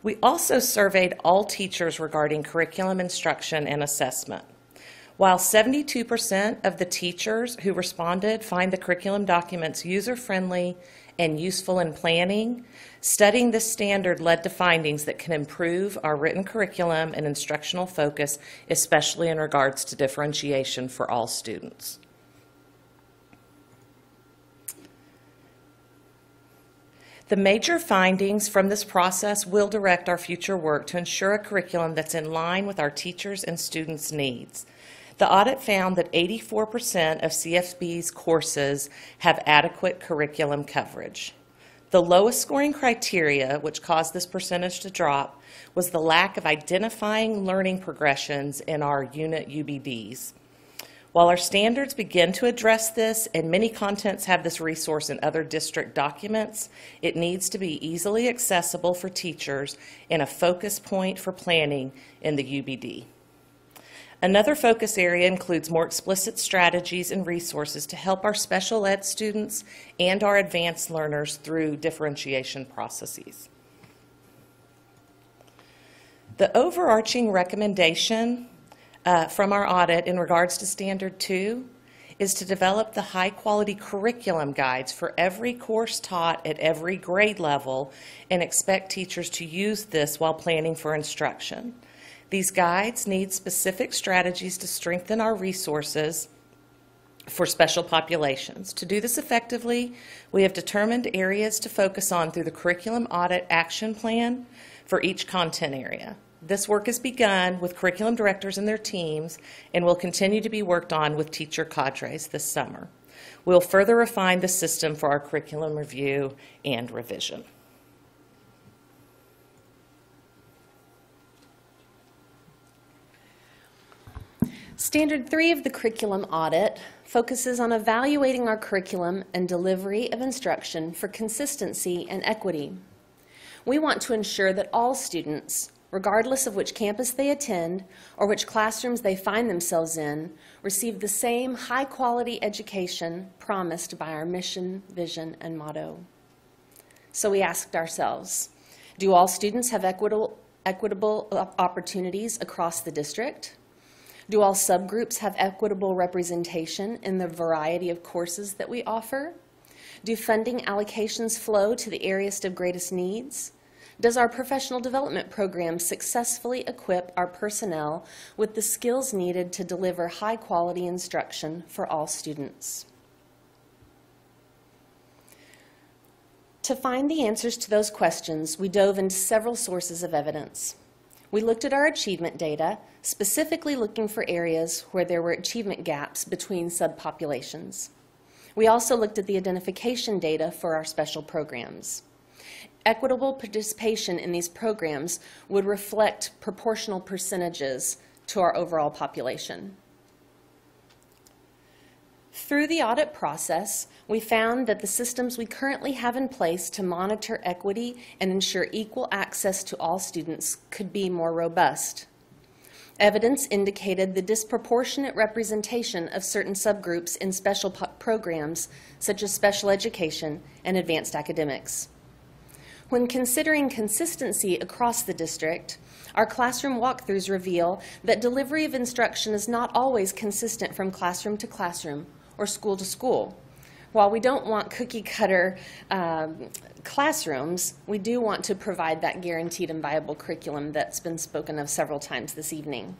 We also surveyed all teachers regarding curriculum instruction and assessment. While 72% of the teachers who responded find the curriculum documents user-friendly and useful in planning, studying this standard led to findings that can improve our written curriculum and instructional focus, especially in regards to differentiation for all students. The major findings from this process will direct our future work to ensure a curriculum that's in line with our teachers' and students' needs. The audit found that 84% of CFB's courses have adequate curriculum coverage. The lowest scoring criteria, which caused this percentage to drop, was the lack of identifying learning progressions in our unit UBDs. While our standards begin to address this, and many contents have this resource in other district documents, it needs to be easily accessible for teachers and a focus point for planning in the UBD. Another focus area includes more explicit strategies and resources to help our special ed students and our advanced learners through differentiation processes. The overarching recommendation from our audit in regards to Standard 2 is to develop the high-quality curriculum guides for every course taught at every grade level and expect teachers to use this while planning for instruction. These guides need specific strategies to strengthen our resources for special populations. To do this effectively, we have determined areas to focus on through the Curriculum Audit Action Plan for each content area. This work has begun with curriculum directors and their teams and will continue to be worked on with teacher cadres this summer. We'll further refine the system for our curriculum review and revision. Standard 3 of the curriculum audit focuses on evaluating our curriculum and delivery of instruction for consistency and equity. We want to ensure that all students, regardless of which campus they attend or which classrooms they find themselves in, receive the same high-quality education promised by our mission, vision, and motto. So we asked ourselves, do all students have equitable opportunities across the district? Do all subgroups have equitable representation in the variety of courses that we offer? Do funding allocations flow to the areas of greatest needs? Does our professional development program successfully equip our personnel with the skills needed to deliver high-quality instruction for all students? To find the answers to those questions, we dove into several sources of evidence. We looked at our achievement data, specifically looking for areas where there were achievement gaps between subpopulations. We also looked at the identification data for our special programs. Equitable participation in these programs would reflect proportional percentages to our overall population. Through the audit process, we found that the systems we currently have in place to monitor equity and ensure equal access to all students could be more robust. Evidence indicated the disproportionate representation of certain subgroups in special programs such as special education and advanced academics. When considering consistency across the district, our classroom walkthroughs reveal that delivery of instruction is not always consistent from classroom to classroom or school to school. While we don't want cookie-cutter classrooms, we do want to provide that guaranteed and viable curriculum that's been spoken of several times this evening.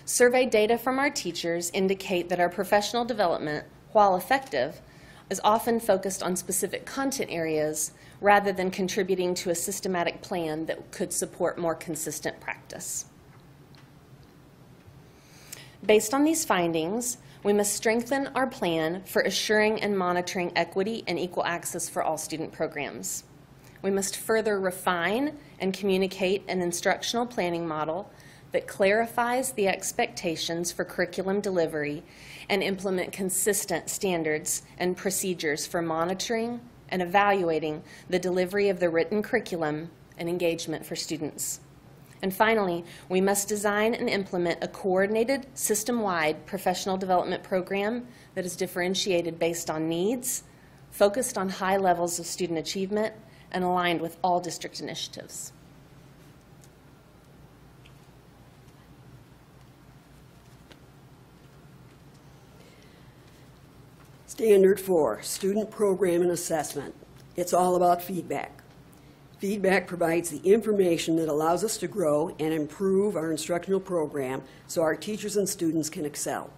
Survey data from our teachers indicate that our professional development, while effective, is often focused on specific content areas rather than contributing to a systematic plan that could support more consistent practice. Based on these findings, we must strengthen our plan for assuring and monitoring equity and equal access for all student programs. We must further refine and communicate an instructional planning model that clarifies the expectations for curriculum delivery and implement consistent standards and procedures for monitoring and evaluating the delivery of the written curriculum and engagement for students. And finally, we must design and implement a coordinated, system-wide professional development program that is differentiated based on needs, focused on high levels of student achievement, and aligned with all district initiatives. Standard 4, Student Program and Assessment. It's all about feedback. Feedback provides the information that allows us to grow and improve our instructional program so our teachers and students can excel.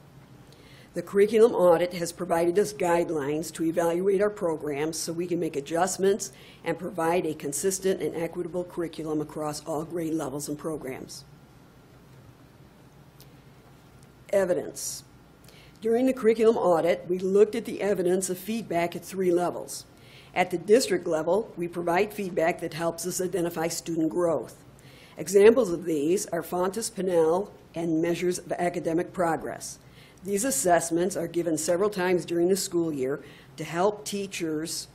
The curriculum audit has provided us guidelines to evaluate our programs so we can make adjustments and provide a consistent and equitable curriculum across all grade levels and programs. Evidence. During the curriculum audit, we looked at the evidence of feedback at 3 levels. At the district level, we provide feedback that helps us identify student growth. Examples of these are Fontes Pinnell and measures of academic progress. These assessments are given several times during the school year to help teachers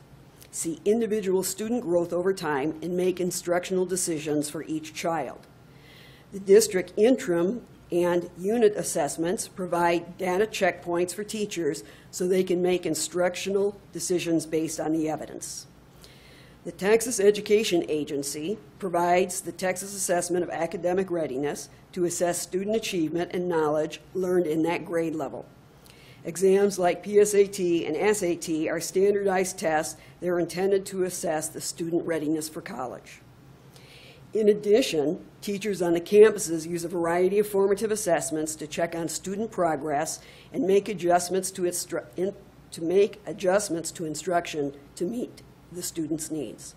see individual student growth over time and make instructional decisions for each child. The district interim and unit assessments provide data checkpoints for teachers so they can make instructional decisions based on the evidence. The Texas Education Agency provides the Texas Assessment of Academic Readiness to assess student achievement and knowledge learned in that grade level. Exams like PSAT and SAT are standardized tests that are intended to assess the student readiness for college. In addition, teachers on the campuses use a variety of formative assessments to check on student progress and make adjustments to instruction to meet the students' needs.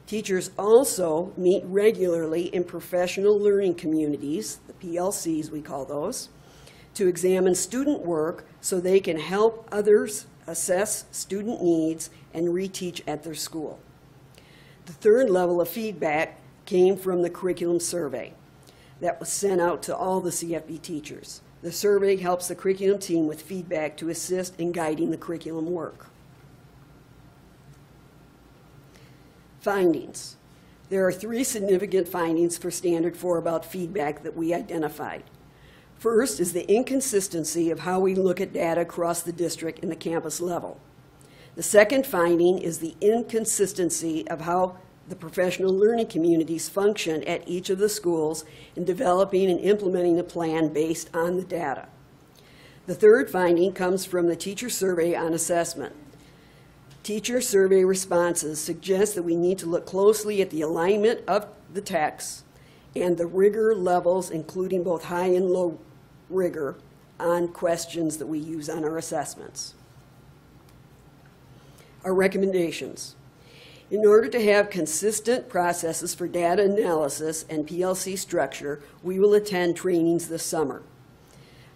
Teachers also meet regularly in professional learning communities, the PLCs we call those, to examine student work so they can help others assess student needs and reteach at their school. The third level of feedback came from the curriculum survey that was sent out to all the CFB teachers. The survey helps the curriculum team with feedback to assist in guiding the curriculum work. Findings. There are 3 significant findings for Standard 4 about feedback that we identified. First is the inconsistency of how we look at data across the district and the campus level. The second finding is the inconsistency of how the professional learning communities function at each of the schools in developing and implementing a plan based on the data. The third finding comes from the teacher survey on assessment. Teacher survey responses suggest that we need to look closely at the alignment of the text and the rigor levels, including both high and low rigor, on questions that we use on our assessments. Our recommendations. In order to have consistent processes for data analysis and PLC structure, we will attend trainings this summer.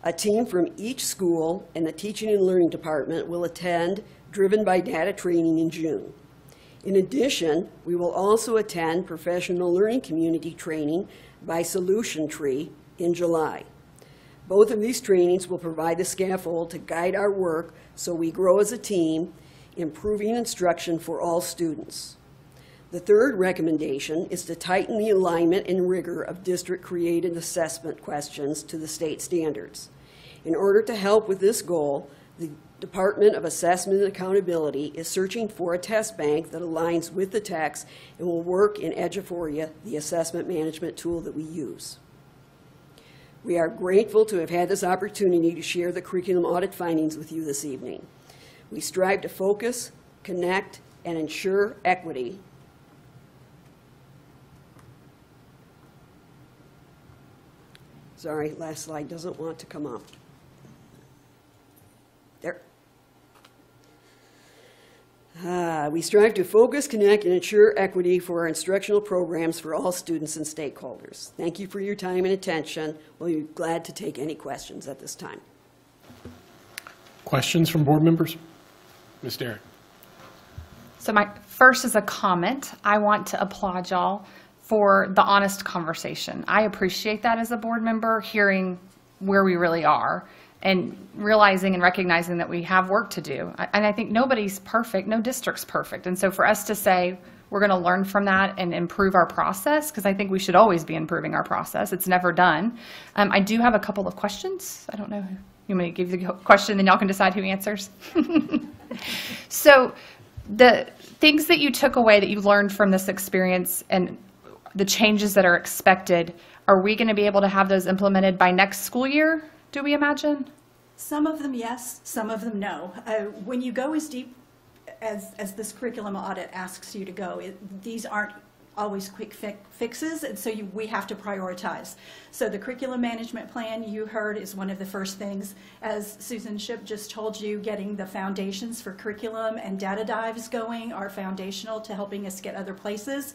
A team from each school and the teaching and learning department will attend driven by data training in June. In addition, we will also attend professional learning community training by Solution Tree in July. Both of these trainings will provide the scaffold to guide our work so we grow as a team, improving instruction for all students. The third recommendation is to tighten the alignment and rigor of district-created assessment questions to the state standards. In order to help with this goal, the Department of Assessment and Accountability is searching for a test bank that aligns with the text and will work in Eduphoria, the assessment management tool that we use. We are grateful to have had this opportunity to share the curriculum audit findings with you this evening. We strive to focus, connect, and ensure equity. Sorry, last slide doesn't want to come up. There. We strive to focus, connect, and ensure equity for our instructional programs for all students and stakeholders. Thank you for your time and attention. We'll be glad to take any questions at this time. Questions from board members? Ms. Derrick. So my first is a comment. I want to applaud y'all for the honest conversation. I appreciate that as a board member, hearing where we really are and realizing and recognizing that we have work to do. And I think nobody's perfect, no district's perfect. And so for us to say we're going to learn from that and improve our process, because I think we should always be improving our process. It's never done. I do have a couple of questions. I don't know. You want me to give you the question, then y'all can decide who answers? So the things that you took away that you learned from this experience and the changes that are expected, are we going to be able to have those implemented by next school year, do we imagine? Some of them yes, some of them no. When you go as deep as this curriculum audit asks you to go, these aren't always quick fixes, and so we have to prioritize. So the curriculum management plan you heard is one of the first things. As Susan Shipp just told you, getting the foundations for curriculum and data dives going are foundational to helping us get other places.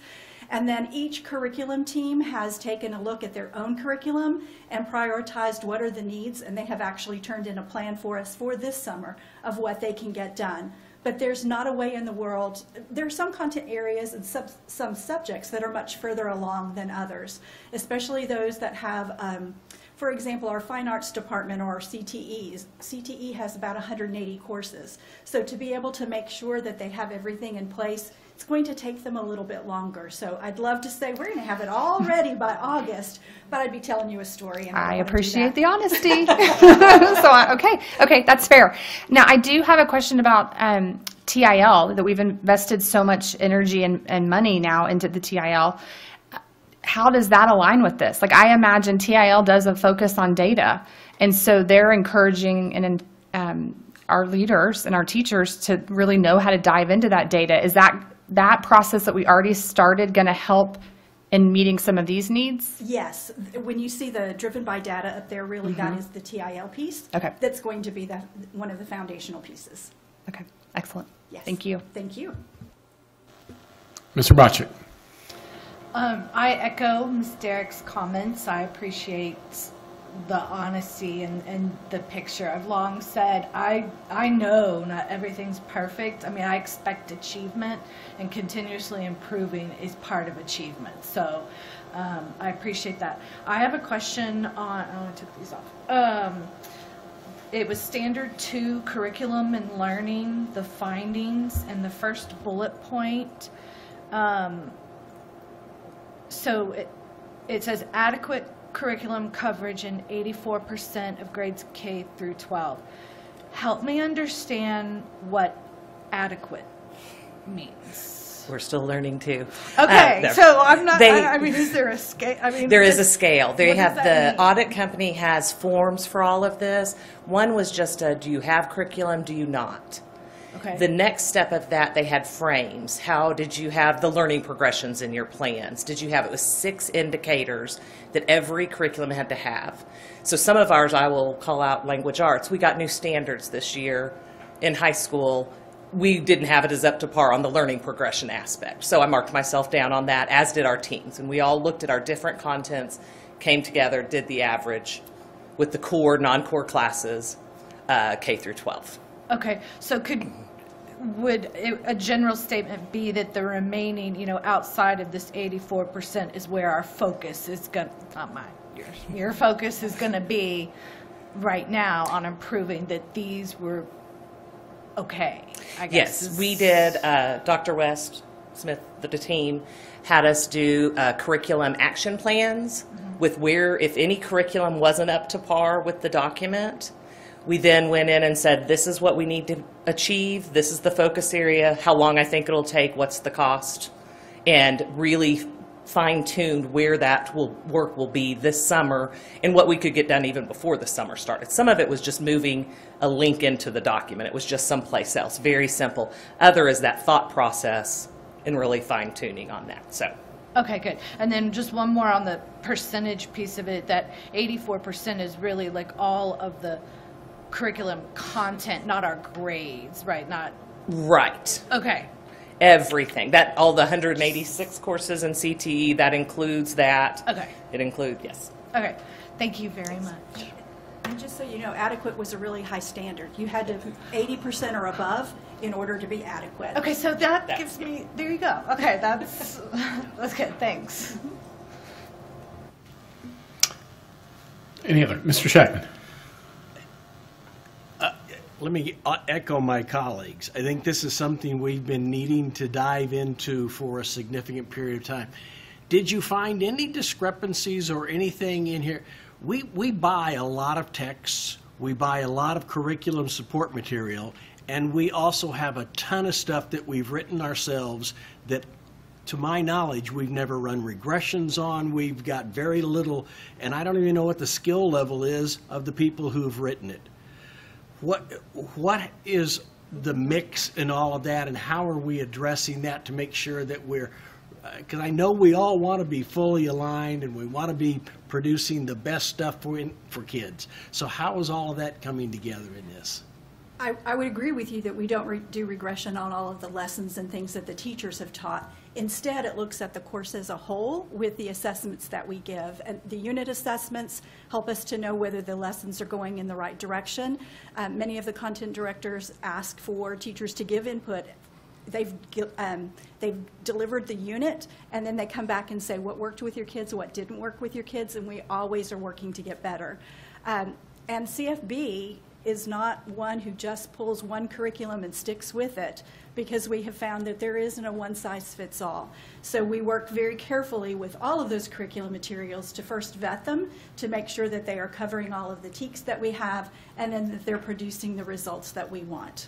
And then each curriculum team has taken a look at their own curriculum and prioritized what are the needs, and they have actually turned in a plan for us for this summer of what they can get done. But there's not a way in the world, there are some content areas and some subjects that are much further along than others, especially those that have, for example, our fine arts department or our CTEs. CTE has about 180 courses. So to be able to make sure that they have everything in place, it's going to take them a little bit longer. So I'd love to say we're going to have it all ready by August, but I'd be telling you a story. And I appreciate the honesty. Okay, that's fair. Now, I do have a question about TIL, that we've invested so much energy and money now into the TIL. How does that align with this? Like, I imagine TIL does a focus on data, and so they're encouraging and our leaders and our teachers to really know how to dive into that data. Is that process that we already started going to help in meeting some of these needs? Yes. When you see the driven by data up there, really that is the TIL piece. Okay. That's going to be one of the foundational pieces. Okay. Excellent. Yes. Thank you. Thank you. Mr. Botchick. I echo Ms. Derrick's comments. I appreciate the honesty and the picture. I've long said I know not everything's perfect. I mean, I expect achievement, and continuously improving is part of achievement. So I appreciate that. I have a question on, oh, I took these off. It was Standard 2 Curriculum and Learning, the findings, and the first bullet point. So it says adequate curriculum coverage in 84% of grades K through 12. Help me understand what adequate means. We're still learning too. Okay, so I'm not, I mean, is there a scale? I mean, there is a scale. They have the audit company has forms for all of this. One was just do you have curriculum, do you not? Okay. The next step of that, they had frames. How did you have the learning progressions in your plans? Did you have, it was 6 indicators that every curriculum had to have. So some of ours, I will call out language arts. We got new standards this year in high school. We didn't have it as up to par on the learning progression aspect. So I marked myself down on that, as did our teams. And we all looked at our different contents, came together, did the average with the core, non-core classes, K through 12. Okay, so would a general statement be that the remaining, outside of this 84% is where our focus is going to, not mine, your focus is going to be right now on improving that these were okay, I guess. Yes, we did, Dr. West Smith, the team, had us do curriculum action plans with where, if any curriculum wasn't up to par with the document, we then went in and said, this is what we need to achieve, this is the focus area, how long I think it'll take, what's the cost, and really fine-tuned where that work will be this summer and what we could get done even before the summer started. Some of it was just moving a link into the document. It was just someplace else, very simple. Other is that thought process and really fine-tuning on that. So. Okay, good. And then just one more on the percentage piece of it, that 84% is really like all of the curriculum content, not our grades, right? Not right. Okay. Everything. That all the 186 courses in CTE, that includes that. Okay. It includes, yes. Okay. Thank you very much. And just so you know, adequate was a really high standard. You had to 80% or above in order to be adequate. Okay, so that gives me, there you go. Okay, that's good. Thanks. Any other? Mr. Shackman. Let me echo my colleagues. I think this is something we've been needing to dive into for a significant period of time. Did you find any discrepancies or anything in here? We buy a lot of texts, we buy a lot of curriculum support material, and we also have a ton of stuff that we've written ourselves that, to my knowledge, we've never run regressions on. We've got very little, and I don't even know what the skill level is of the people who've written it. What is the mix in all of that, and how are we addressing that to make sure that we're because I know we all want to be fully aligned and we want to be producing the best stuff for kids. So how is all of that coming together in this? I would agree with you that we don't do regression on all of the lessons and things that the teachers have taught. Instead, it looks at the course as a whole with the assessments that we give. And the unit assessments help us to know whether the lessons are going in the right direction. Many of the content directors ask for teachers to give input. They've delivered the unit, and then they come back and say what worked with your kids, what didn't work with your kids, and we always are working to get better. And CFB is not one who just pulls one curriculum and sticks with it, because we have found that there isn't a one-size-fits-all. So we work very carefully with all of those curriculum materials to first vet them, to make sure that they are covering all of the TEKs that we have, and then that they're producing the results that we want.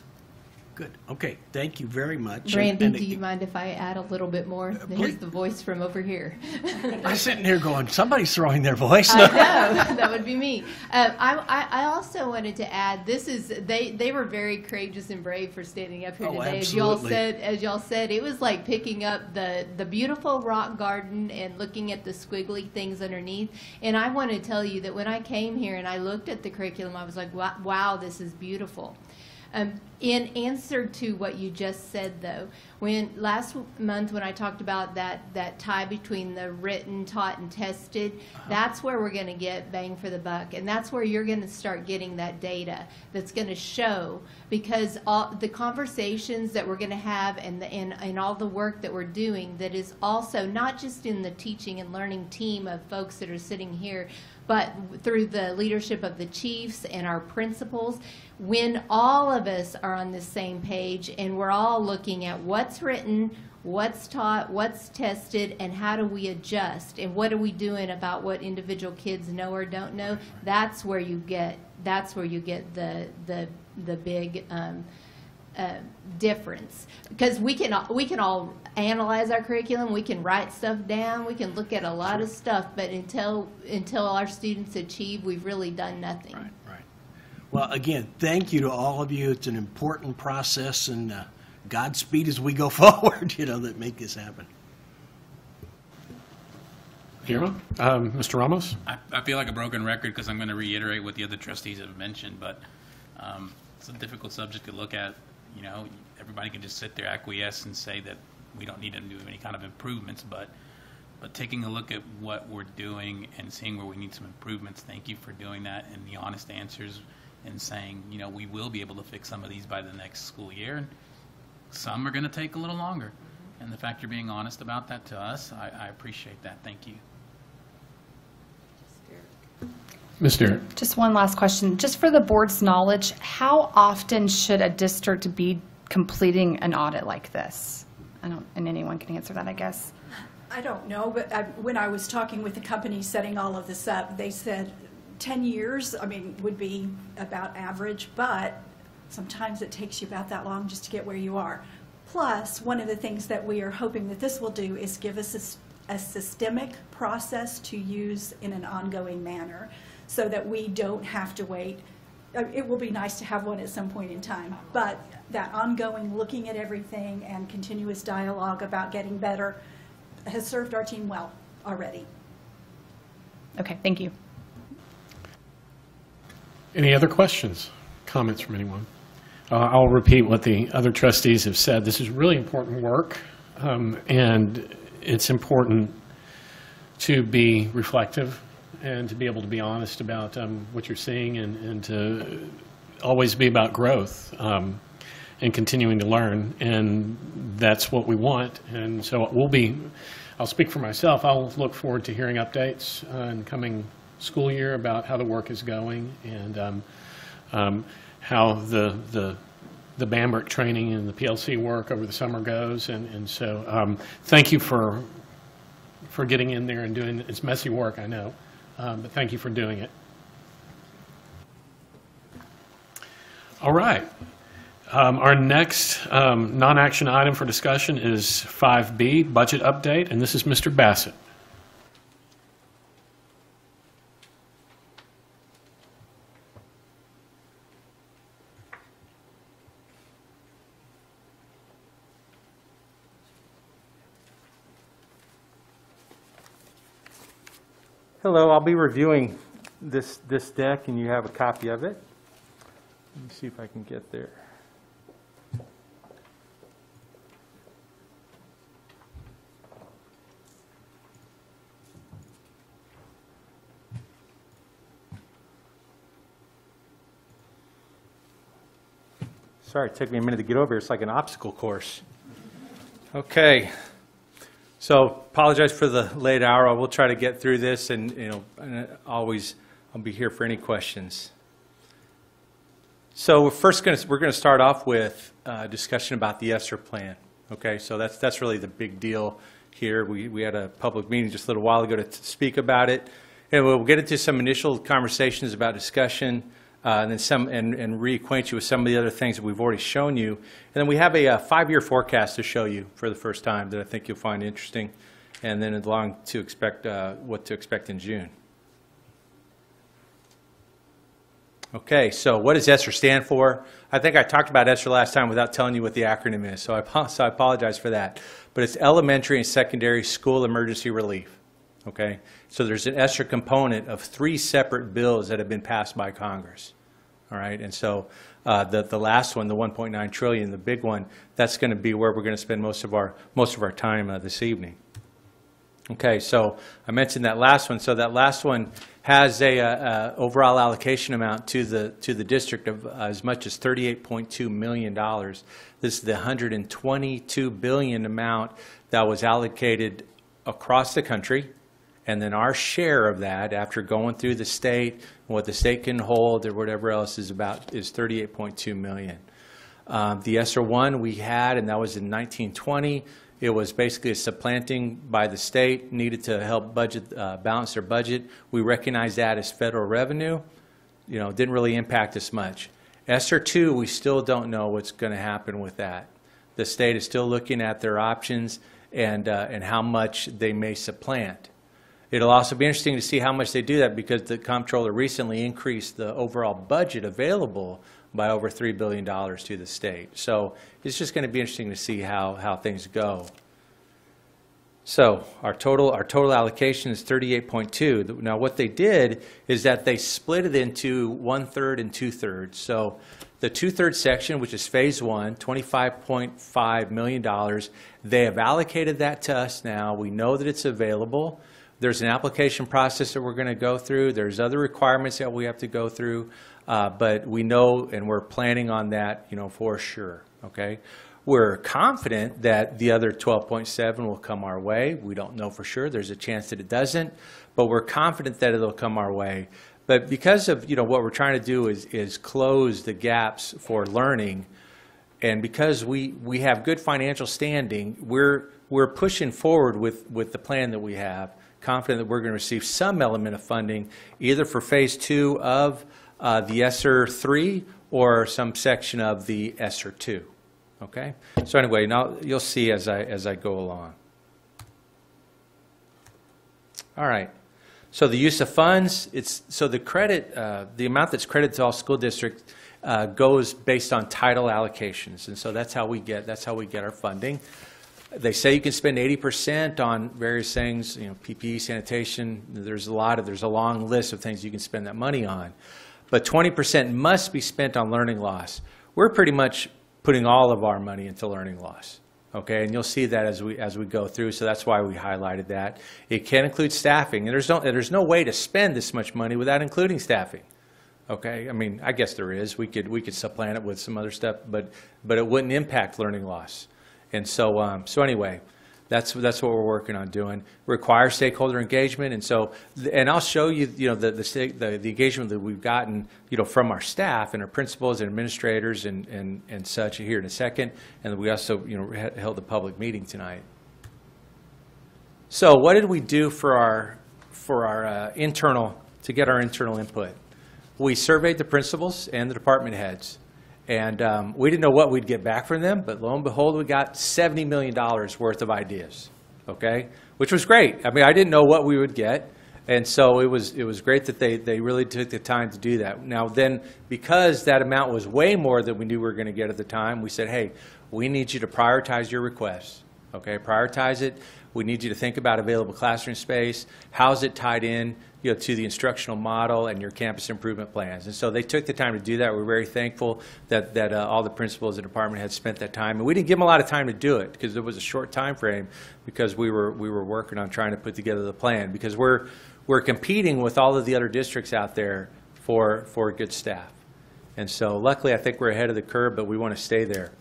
Good. Okay. Thank you very much. Randy, do you mind if I add a little bit more? Here's the voice from over here. I'm sitting here going, somebody's throwing their voice. I know. That would be me. I also wanted to add, this is, they were very courageous and brave for standing up here today. Absolutely. As y'all said, it was like picking up the beautiful rock garden and looking at the squiggly things underneath. And I want to tell you that when I came here and I looked at the curriculum, I was like, wow, this is beautiful. In answer to what you just said, though, last month when I talked about that tie between the written, taught, and tested, that's where we're going to get bang for the buck, and that's where you're going to start getting that data that's going to show, because all the conversations that we're going to have and all the work that we're doing, that is also not just in the teaching and learning team of folks that are sitting here, but through the leadership of the chiefs and our principals, when all of us are on the same page and we're all looking at what's written, what's taught, what's tested, and how do we adjust, and what are we doing about what individual kids know or don't know, that's where you get the big difference. Because we can all analyze our curriculum, we can write stuff down, we can look at a lot of stuff, but until our students achieve, we've really done nothing. Right. Well, again, thank you to all of you. It's an important process, and Godspeed as we go forward, that make this happen. Mr. Ramos? I feel like a broken record because I'm going to reiterate what the other trustees have mentioned, but it's a difficult subject to look at. Everybody can just sit there, acquiesce, and say that we don't need to do any kind of improvements, but taking a look at what we're doing and seeing where we need some improvements, thank you for doing that, and the honest answers, and saying, we will be able to fix some of these by the next school year, and some are going to take a little longer. And the fact you're being honest about that to us, I appreciate that. Thank you. Ms. Derrick. Just one last question. Just for the board's knowledge, how often should a district be completing an audit like this? And anyone can answer that, I guess. I don't know, but when I was talking with the company setting all of this up, they said 10 years, would be about average, but sometimes it takes you about that long just to get where you are. Plus, one of the things that we are hoping that this will do is give us a systemic process to use in an ongoing manner so that we don't have to wait. It will be nice to have one at some point in time, but that ongoing looking at everything and continuous dialogue about getting better has served our team well already. Okay, thank you. Any other questions, comments from anyone? I'll repeat what the other trustees have said. This is really important work, and it's important to be reflective and to be able to be honest about what you're seeing, and to always be about growth and continuing to learn, and that's what we want. And so I'll speak for myself, I'll look forward to hearing updates in the coming school year about how the work is going, and how the Bamberg training and the PLC work over the summer goes. And so thank you for getting in there and doing it. It's messy work, I know, but thank you for doing it. All right. Our next non-action item for discussion is 5B, budget update, and this is Mr. Bassett. Hello, I'll be reviewing this deck, and you have a copy of it. Let me see if I can get there. Sorry, it took me a minute to get over here. It's like an obstacle course. Okay. So apologize for the late hour. I will try to get through this, and I'll be here for any questions. So we're going to start off with a discussion about the ESSER plan. Okay, so that's really the big deal here. We had a public meeting just a little while ago to speak about it, and we'll get into some initial conversations about discussion, and then reacquaint you with some of the other things that we've already shown you. And then we have a 5-year forecast to show you for the first time that I think you'll find interesting, and then along to expect what to expect in June. Okay, so what does ESSER stand for? I think I talked about ESSER last time without telling you what the acronym is, so I apologize for that. But it's Elementary and Secondary School Emergency Relief. Okay, so there's an ESSER component of 3 separate bills that have been passed by Congress. All right, and so the last one, the 1.9 trillion, the big one, that's going to be where we're going to spend most of our time this evening. Okay, so I mentioned that last one. So that last one has a overall allocation amount to the district of as much as $38.2 million. This is the $122 billion amount that was allocated across the country, and then our share of that, after going through the state, what the state can hold or whatever else is $38.2 million. The ESSER 1 we had, and that was in 1920. It was basically a supplanting by the state, needed to help balance their budget. We recognize that as federal revenue. Didn't really impact us much. ESSER 2, we still don't know what's going to happen with that. The state is still looking at their options and how much they may supplant. It'll also be interesting to see how much they do that, because the comptroller recently increased the overall budget available by over $3 billion to the state. So it's just going to be interesting to see how things go. So our total allocation is 38.2. Now what they did is that they split it into 1/3 and 2/3. So the 2/3 section, which is phase 1, $25.5 million, they have allocated that to us now. We know that it's available. There's an application process that we're going to go through. There's other requirements that we have to go through, but we know and we're planning on that, for sure. Okay, we're confident that the other 12.7 will come our way. We don't know for sure. There's a chance that it doesn't, but we're confident that it'll come our way. But because of what we're trying to do is close the gaps for learning, and because we have good financial standing, we're pushing forward with the plan that we have, confident that we're going to receive some element of funding either for phase 2 of the ESSER 3 or some section of the ESSER 2. Okay. So anyway, now you'll see as I go along. All right. So the use of funds, the credit, the amount that's credited to all school districts goes based on title allocations, and so that's how we get our funding. They say you can spend 80% on various things, PPE, sanitation. There's a long list of things you can spend that money on, but 20% must be spent on learning loss. We're pretty much putting all of our money into learning loss. Okay, and you'll see that as we go through. So that's why we highlighted that. It can include staffing, and there's no way to spend this much money without including staffing. Okay, I mean, I guess there is. We could supplant it with some other stuff, but it wouldn't impact learning loss. And so anyway, that's what we're working on doing. Require stakeholder engagement, and I'll show you the engagement that we've gotten from our staff and our principals and administrators and such here in a second. And we also held a public meeting tonight. So what did we do for our internal to get our internal input? We surveyed the principals and the department heads. And we didn't know what we'd get back from them, but lo and behold, we got $70 million worth of ideas, okay, which was great. I mean, I didn't know what we would get, and so it was great that they really took the time to do that. Now then, because that amount was way more than we knew we were going to get at the time, we said, hey, we need you to prioritize your requests, Okay, prioritize it. We need you to think about available classroom space. How's it tied in, to the instructional model and your campus improvement plans? And so they took the time to do that. We're very thankful that all the principals in the department had spent that time. And we didn't give them a lot of time to do it because it was a short time frame, because we were working on trying to put together the plan, because we're competing with all of the other districts out there for good staff. And so luckily I think we're ahead of the curve, but we want to stay there.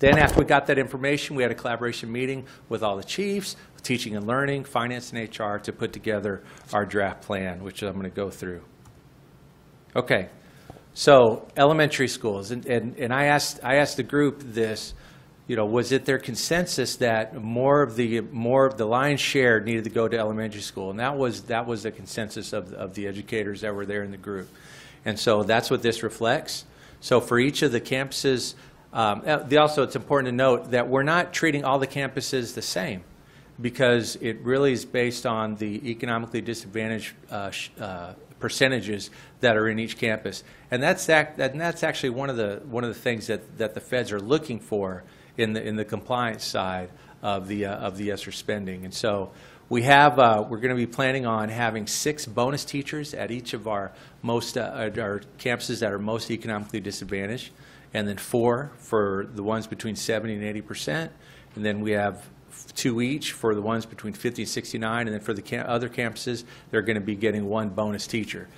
Then after we got that information, we had a collaboration meeting with all the chiefs, teaching and learning, finance, and HR to put together our draft plan, which I'm going to go through. Okay, so elementary schools, and I asked the group this, was it their consensus that more of the lion's share needed to go to elementary school? And that was the consensus of the educators that were there in the group. And so that's what this reflects. So for each of the campuses, also it's important to note that we're not treating all the campuses the same, because it really is based on the economically disadvantaged percentages that are in each campus, and that's actually one of the things that the feds are looking for in the compliance side of the ESSER spending. And so we're going to be planning on having 6 bonus teachers at each of our campuses that are most economically disadvantaged, and then 4 for the ones between 70 and 80%, and then we have 2 each for the ones between 50 and 69, and then for the other campuses, they're going to be getting 1 bonus teacher.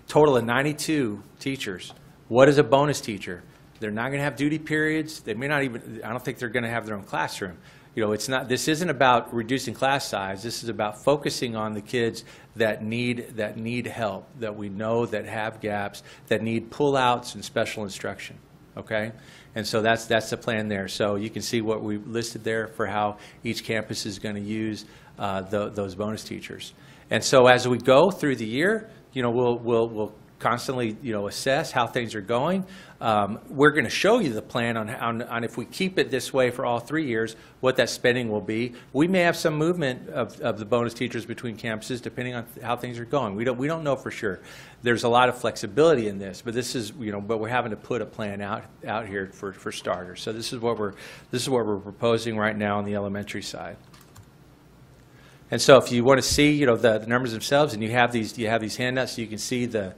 Total of 92 teachers. What is a bonus teacher? They're not going to have duty periods. They may not even, I don't think they're going to have their own classroom. This isn't about reducing class size. This is about focusing on the kids that need help, that we know that have gaps, that need pullouts and special instruction. Okay, and so that's the plan there. So you can see what we listed there for how each campus is going to use those bonus teachers. And so as we go through the year, we'll constantly assess how things are going. We're going to show you the plan on if we keep it this way for all 3 years, what that spending will be. We may have some movement of the bonus teachers between campuses depending on how things are going. We don't know for sure. There's a lot of flexibility in this, but this is but we're having to put a plan out here for starters. So this is what we're proposing right now on the elementary side. And so if you want to see the numbers themselves, and you have these handouts, so you can see the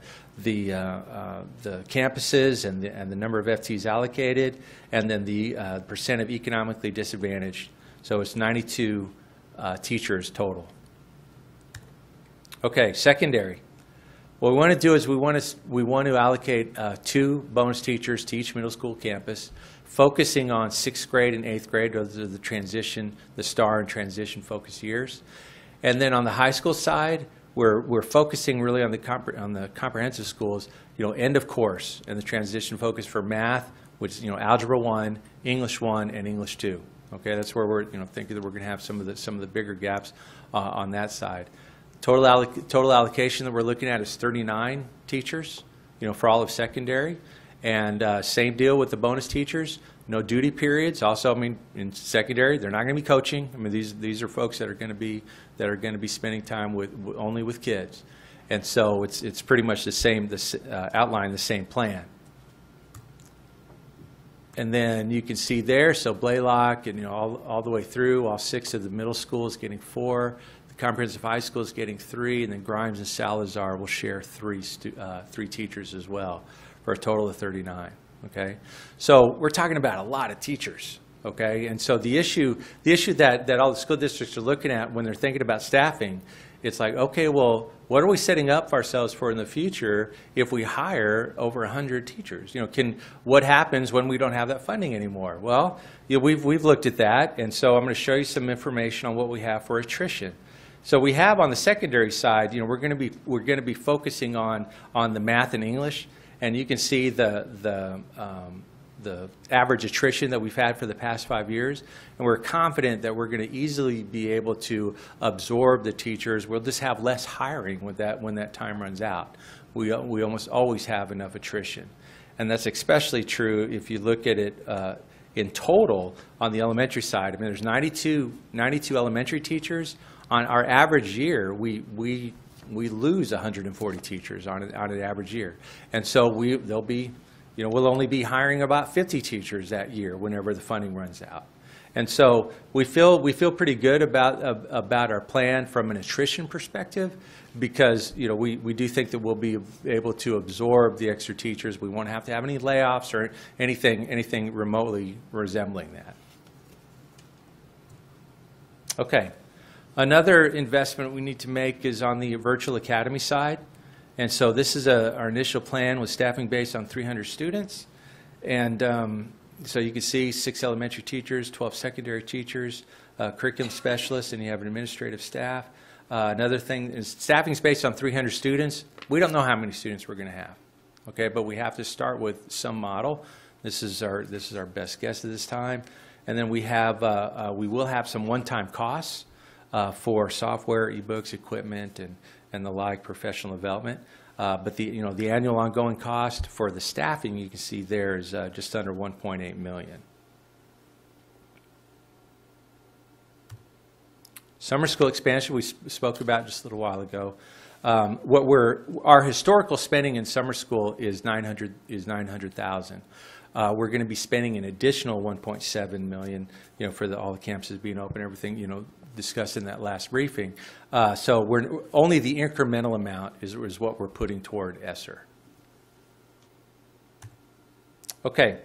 campuses and the number of FTEs allocated, and then the percent of economically disadvantaged. So it's 92 teachers total. Okay, secondary. What we want to do is we want to allocate 2 bonus teachers to each middle school campus, focusing on 6th grade and 8th grade. Those are the STAR and transition focus years. And then on the high school side, we're focusing really on the comprehensive schools, end of course, and the transition focus for math, which is Algebra 1, English 1, and English 2. Okay, that's where we're thinking that we're going to have some of the bigger gaps on that side. Total allocation that we're looking at is 39 teachers, for all of secondary, and same deal with the bonus teachers. No duty periods. Also, in secondary, they're not going to be coaching. These are folks that are going to be spending time only with kids, and so it's pretty much the same. Outline the same plan. And then you can see there. So Blaylock and all the way through, all 6 of the middle schools getting 4. The comprehensive high school is getting 3, and then Grimes and Salazar will share 3 teachers as well, for a total of 39. Okay, so we're talking about a lot of teachers. Okay, and so the issue that all the school districts are looking at when they're thinking about staffing, it's like, okay, well, what are we setting up for ourselves for in the future if we hire over 100 teachers? What happens when we don't have that funding anymore? Well, we've looked at that, and so I'm going to show you some information on what we have for attrition. So we have on the secondary side, we're going to be focusing on the math and English. And you can see the average attrition that we've had for the past 5 years. And we're confident that we're going to easily be able to absorb the teachers. We'll just have less hiring when that time runs out. We almost always have enough attrition. And that's especially true if you look at it in total on the elementary side. There's 92 elementary teachers. On our average year, we lose 140 teachers on an average year, and so we'll only be hiring about 50 teachers that year whenever the funding runs out. And so we feel pretty good about our plan from an attrition perspective, because we do think that we'll be able to absorb the extra teachers. We won't have to have any layoffs or anything remotely resembling that. Okay. Another investment we need to make is on the virtual academy side. And so this is our initial plan with staffing based on 300 students. And so you can see 6 elementary teachers, 12 secondary teachers, curriculum specialists, and you have an administrative staff. Another thing is staffing is based on 300 students. We don't know how many students we're going to have, okay? But we have to start with some model. This is our best guess at this time. And then we will have some one-time costs for software, ebooks, equipment, and the like, professional development. But the annual ongoing cost for the staffing, you can see there, is just under $1.8 million. Summer school expansion we spoke about just a little while ago. Our historical spending in summer school is $900,000. We're going to be spending an additional $1.7 million, for all the campuses being open, everything, discussed in that last briefing. So only the incremental amount is what we're putting toward ESSER. Okay,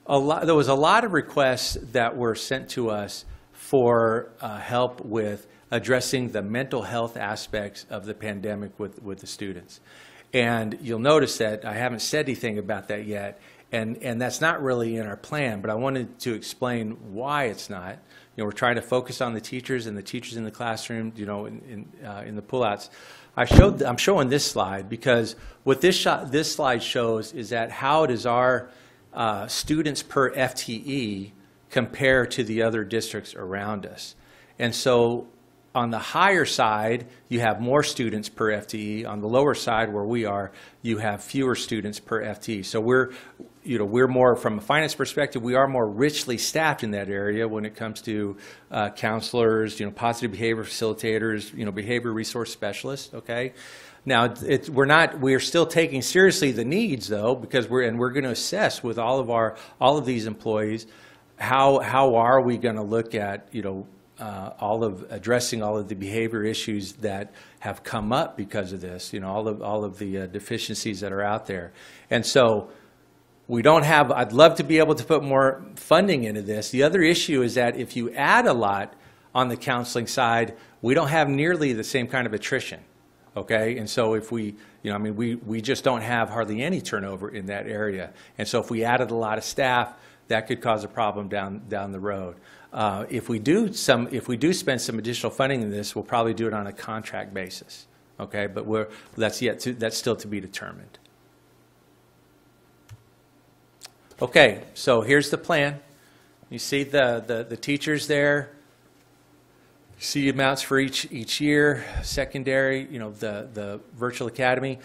there was a lot of requests that were sent to us for help with addressing the mental health aspects of the pandemic with the students. And you'll notice that I haven't said anything about that yet, and that's not really in our plan, but I wanted to explain why it's not. We're trying to focus on the teachers and the teachers in the classroom, in the pullouts. I'm showing this slide because what this slide shows is that how does our students per FTE compare to the other districts around us. And so on the higher side, you have more students per FTE. On the lower side, where we are, you have fewer students per FTE. So we're more, from a finance perspective, we are more richly staffed in that area when it comes to counselors, positive behavior facilitators, behavior resource specialists, okay? Now, we're still taking seriously the needs, though, because we're going to assess with all of these employees how are we going to look at, addressing all of the behavior issues that have come up because of this, all of the deficiencies that are out there. And so I'd love to be able to put more funding into this. The other issue is that if you add a lot on the counseling side, we don't have nearly the same kind of attrition, okay? And so if we just don't have hardly any turnover in that area. And so if we added a lot of staff, that could cause a problem down the road. If we do spend some additional funding in this, we'll probably do it on a contract basis, okay? But that's still to be determined. Okay, so here's the plan. You see the teachers there. You see amounts for each year. Secondary, the virtual academy.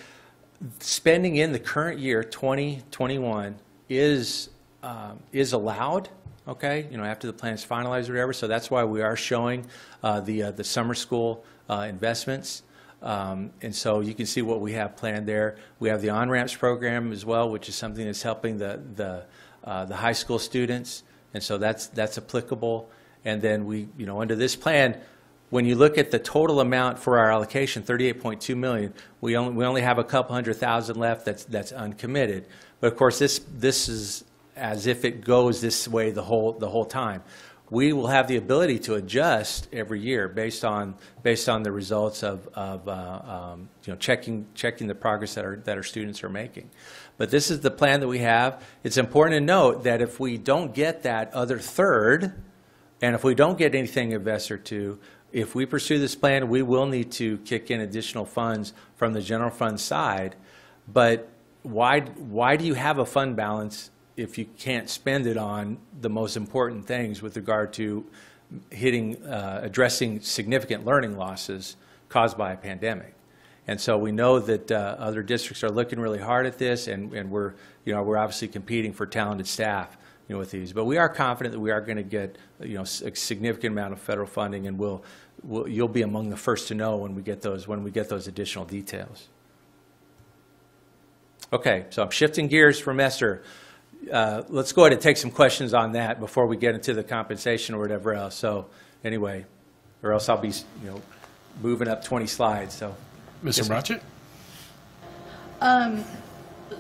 Spending in the current year, 2021, is allowed, okay, after the plan is finalized or whatever. So that's why we are showing the summer school investments. And so you can see what we have planned there. We have the on-ramps program as well, which is something that's helping the high school students. And so that's applicable. And then under this plan, when you look at the total amount for our allocation, $38.2 million, we only have a couple $100,000 left that's uncommitted. But of course, this is as if it goes this way the whole time. We will have the ability to adjust every year based on the results of checking the progress that our students are making. But this is the plan that we have. It's important to note that if we don't get that other third, and if we don't get anything of ESSER 2, if we pursue this plan, we will need to kick in additional funds from the general fund side. But why do you have a fund balance if you can't spend it on the most important things with regard to addressing significant learning losses caused by a pandemic? And so we know that other districts are looking really hard at this, and we're obviously competing for talented staff with these. But we are confident that we are going to get a significant amount of federal funding, and you'll be among the first to know when we get those additional details. Okay, so I'm shifting gears from ESSER. let's go ahead and take some questions on that before we get into the compensation or whatever else. So anyway, or else I'll be, moving up 20 slides. So, Mr. Bratchett?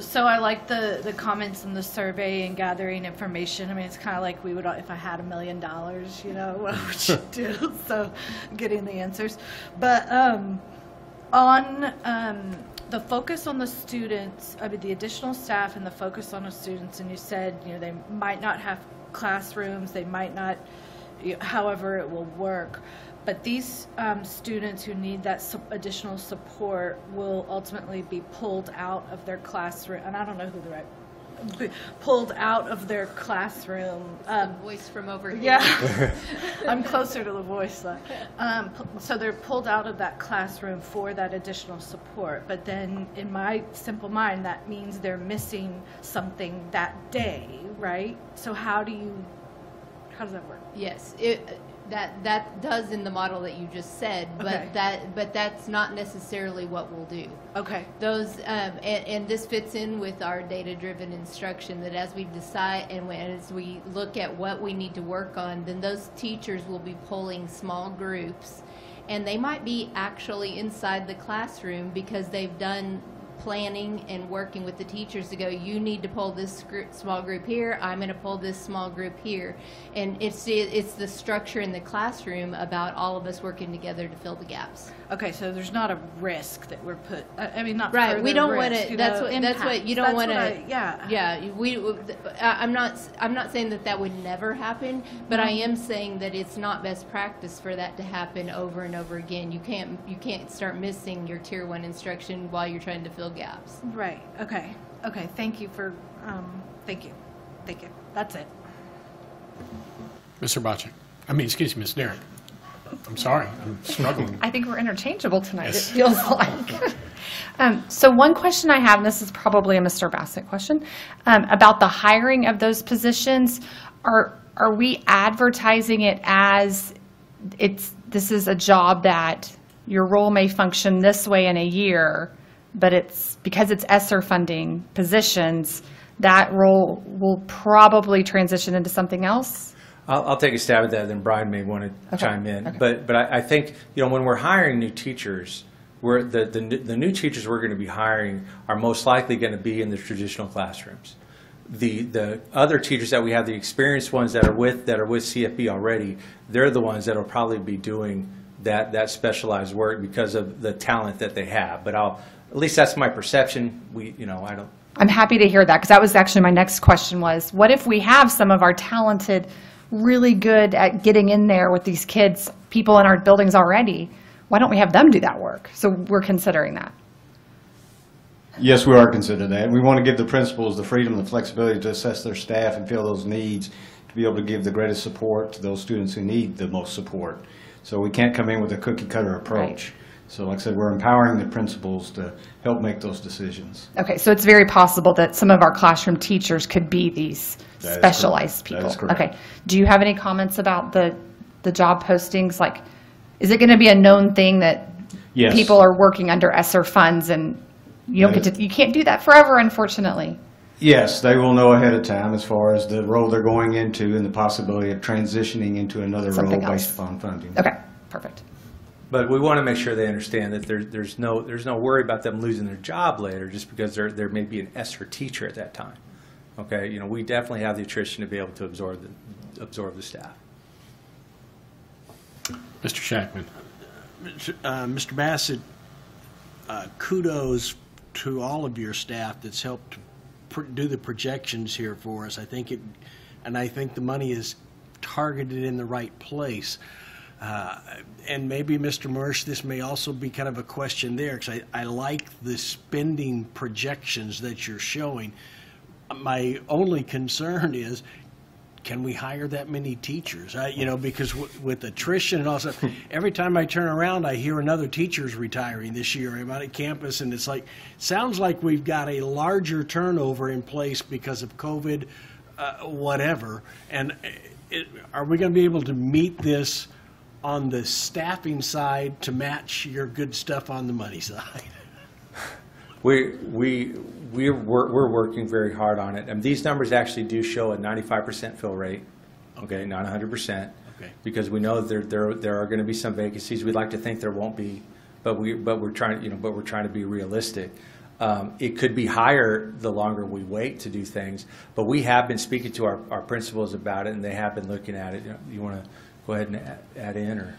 So I like the comments in the survey and gathering information. I mean, it's kind of like we would, if I had $1 million, what would you do? So getting the answers. But on the focus on the students, I mean, the additional staff and the focus on the students, and you said, they might not have classrooms, they might not, however it will work. But these students who need that additional support will ultimately be pulled out of their classroom, and I don't know who pulled out of their classroom. The voice from over here. Yeah, I'm closer to the voice. So they're pulled out of that classroom for that additional support. But then, in my simple mind, that means they're missing something that day, right? So how does that work? Yes, that does in the model that you just said, but that's not necessarily what we'll do. Okay. Those and this fits in with our data-driven instruction, that as we decide and as we look at what we need to work on, then those teachers will be pulling small groups, and they might be actually inside the classroom because they've done planning and working with the teachers to go, you need to pull this small group here, I'm going to pull this small group here. And it's the structure in the classroom about all of us working together to fill the gaps. Okay, so there's not a risk that we're put, I mean, not right, we don't want to, that's what you don't want to, yeah, I'm not saying that would never happen, but I am saying that it's not best practice for that to happen over and over again. You can't start missing your tier 1 instruction while you're trying to fill gaps. Right, okay, thank you for, thank you, that's it. Mr. Bratchett. Excuse me, Ms. Derrick. I'm sorry, I'm struggling. I think we're interchangeable tonight, yes. It feels like. So one question I have, and this is probably a Mr. Bassett question, about the hiring of those positions. Are we advertising it as this is a job that your role may function this way in a year, but because it's ESSER funding positions, that role will probably transition into something else? I'll take a stab at that, then Brian may want to chime in. Okay. But I think, when we're hiring new teachers, the new teachers we're going to be hiring are most likely going to be in the traditional classrooms. The other teachers that we have, the experienced ones that are with CFB already, they're the ones that will probably be doing that specialized work because of the talent that they have. But at least that's my perception. I don't. I'm happy to hear that, because that was actually my next question was, what if we have some of our talented, really good at getting in there with these kids, people in our buildings already? Why don't we have them do that work? So we're considering that. Yes, we are considering that. We want to give the principals the freedom and the flexibility to assess their staff and fill those needs, to be able to give the greatest support to those students who need the most support. So we can't come in with a cookie-cutter approach. Right. So like I said, we're empowering the principals to help make those decisions. Okay, so it's very possible that some of our classroom teachers could be these specialized people. That is correct. Okay. Do you have any comments about the job postings? Like, is it going to be a known thing that people are working under ESSER funds, and you can't do that forever, unfortunately? Yes, they will know ahead of time as far as the role they're going into and the possibility of transitioning into another role based upon funding. Okay, perfect. But we want to make sure they understand that there's no worry about them losing their job later just because there may be an ESSER teacher at that time. Okay, we definitely have the attrition to be able to absorb the staff. Mr. Shackman. Mr. Bassett, kudos to all of your staff that's helped do the projections here for us. I think the money is targeted in the right place. And maybe, Mr. Mersch, this may also be kind of a question there, because I like the spending projections that you're showing. My only concern is, can we hire that many teachers? Because with attrition and all that, every time I turn around, I hear another teacher's retiring this year. I'm out at campus, and sounds like we've got a larger turnover in place because of COVID, whatever. And are we going to be able to meet this on the staffing side to match your good stuff on the money side? We we're working very hard on it. And these numbers actually do show a 95% fill rate, okay, not 100%, because we know there are going to be some vacancies. We'd like to think there won't be, but we're trying to be realistic. It could be higher the longer we wait to do things, but we have been speaking to our principals about it, and they have been looking at it. You want to go ahead and add in, or?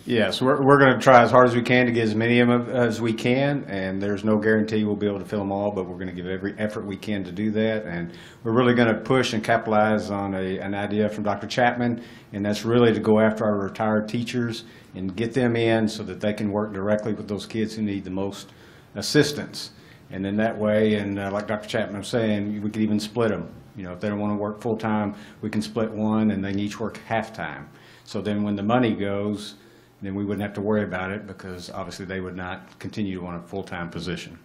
Yes, we're going to try as hard as we can to get as many of them as we can, and there's no guarantee we'll be able to fill them all, but we're going to give every effort we can to do that. And we're really going to push and capitalize on an idea from Dr. Chapman, and that's really to go after our retired teachers and get them in so that they can work directly with those kids who need the most assistance. And in that way, and like Dr. Chapman was saying, we could even split them. You know, if they don't want to work full-time, we can split one, and they can each work half-time. So then when the money goes, then we wouldn't have to worry about it, because obviously they would not continue to want a full-time position.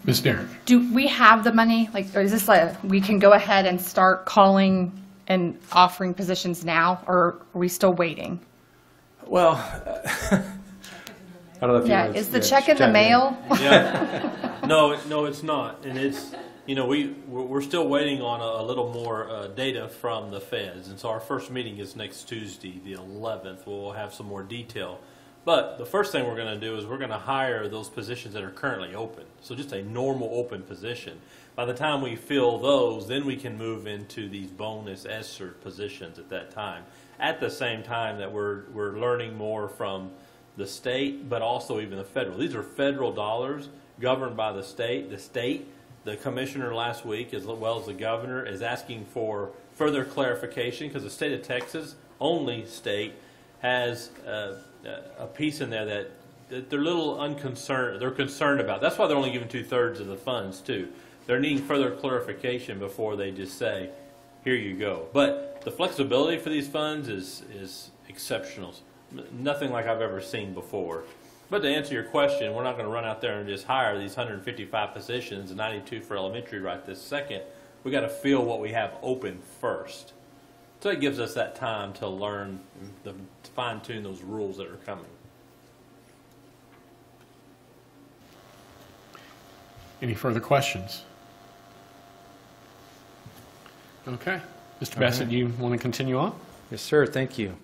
Ms. Darren. Do we have the money? Like, or is this like we can go ahead and start calling and offering positions now, or are we still waiting? Well, I don't know if yeah, is the check in the mail? Yeah. No, it's not, and it's, you know, we're still waiting on a little more data from the feds, and so our first meeting is next Tuesday, the 11th. We'll have some more detail, but the first thing we're going to do is we're going to hire those positions that are currently open. So just a normal open position. By the time we fill those, then we can move into these bonus ESSER positions at that time. At the same time that we're learning more from the state, but also even the federal. These are federal dollars governed by the state. The commissioner last week, as well as the governor, is asking for further clarification, because the state of Texas, only state, has a piece in there that they're a little unconcerned. They're concerned about. That's why they're only giving 2/3 of the funds too. They're needing further clarification before they just say, "Here you go." But the flexibility for these funds is exceptional. Nothing like I've ever seen before. But to answer your question, we're not going to run out there and just hire these 155 positions, 92 for elementary right this second. We got to fill what we have open first. So it gives us that time to learn, to fine-tune those rules that are coming. Any further questions? Okay. Mr. Bassett, you want to continue on? Yes, sir. Thank you.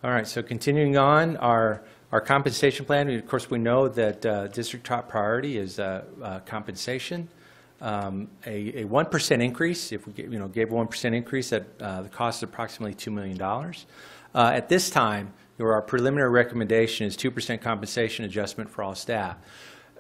All right. So continuing on, our compensation plan. Of course, we know that district top priority is compensation. A 1% increase. If we gave a 1% increase, that the cost is approximately $2 million. At this time, our preliminary recommendation is 2% compensation adjustment for all staff.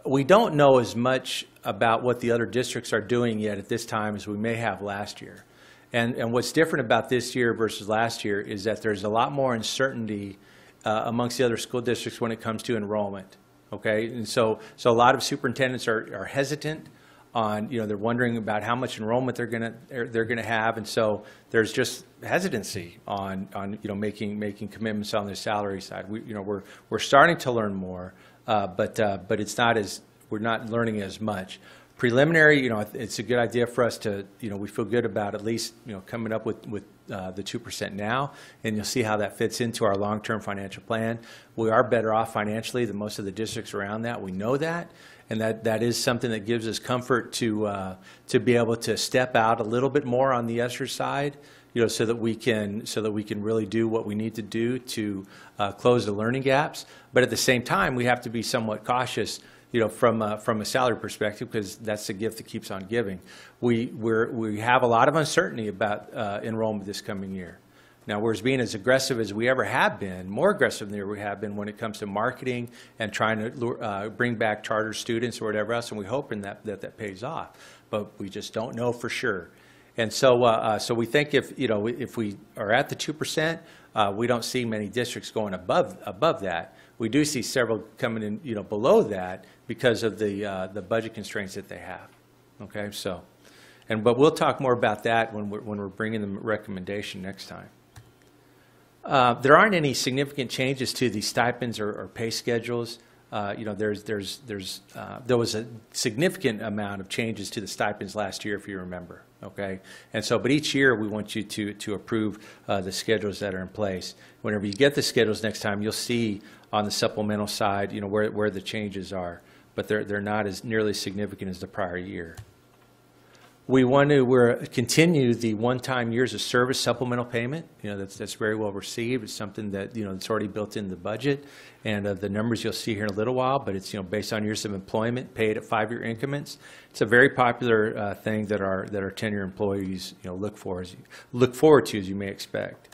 We don't know as much about what the other districts are doing yet at this time as we may have last year. And what's different about this year versus last year is that there's a lot more uncertainty amongst the other school districts when it comes to enrollment. Okay, and so a lot of superintendents are hesitant on, they're wondering about how much enrollment they're gonna have, and so there's just hesitancy on making commitments on the salary side. We're starting to learn more, but it's not as, we're not learning as much. Preliminary, it's a good idea for us to, we feel good about at least, coming up with the 2% now, and you'll see how that fits into our long-term financial plan. We are better off financially than most of the districts around that. We know that, and that is something that gives us comfort to be able to step out a little bit more on the ESSER side, so that we can really do what we need to do to close the learning gaps. But at the same time, we have to be somewhat cautious, from a salary perspective, because that's the gift that keeps on giving. We have a lot of uncertainty about enrollment this coming year. Now, we're being as aggressive as we ever have been, more aggressive than we have been when it comes to marketing and trying to bring back charter students or whatever else, and we're hoping that pays off. But we just don't know for sure. And so, so we think if we are at the 2%, we don't see many districts going above that. We do see several coming in, below that because of the budget constraints that they have. Okay, so, but we'll talk more about that when we're bringing the recommendation next time. There aren't any significant changes to the stipends or pay schedules. There was a significant amount of changes to the stipends last year, if you remember. Okay, and so, but each year we want you to approve the schedules that are in place. Whenever you get the schedules next time, you'll see on the supplemental side, where the changes are. but they're not as nearly significant as the prior year. We want to continue the one-time years of service supplemental payment. That's very well received. It's something that that's already built in the budget, and the numbers you'll see here in a little while. But it's based on years of employment, paid at 5-year increments. It's a very popular thing that our tenure employees look forward to, as you may expect.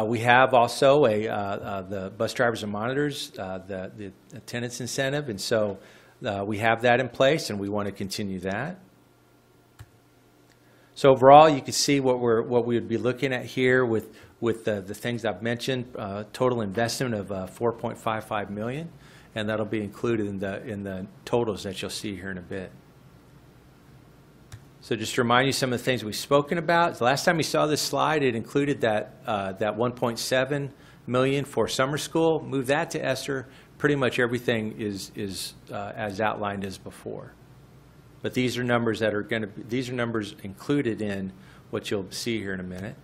We have also the bus drivers and monitors, the attendance incentive, and so we have that in place, and we want to continue that. So overall, you can see what we would be looking at here with the things I've mentioned. Total investment of $4.55 million, and that'll be included in the totals that you'll see here in a bit. So just to remind you some of the things we've spoken about. The last time we saw this slide, it included that $1.7 million for summer school. Move that to ESSER. Pretty much everything is as outlined as before. But these are numbers that are going to be, these are numbers included in what you'll see here in a minute,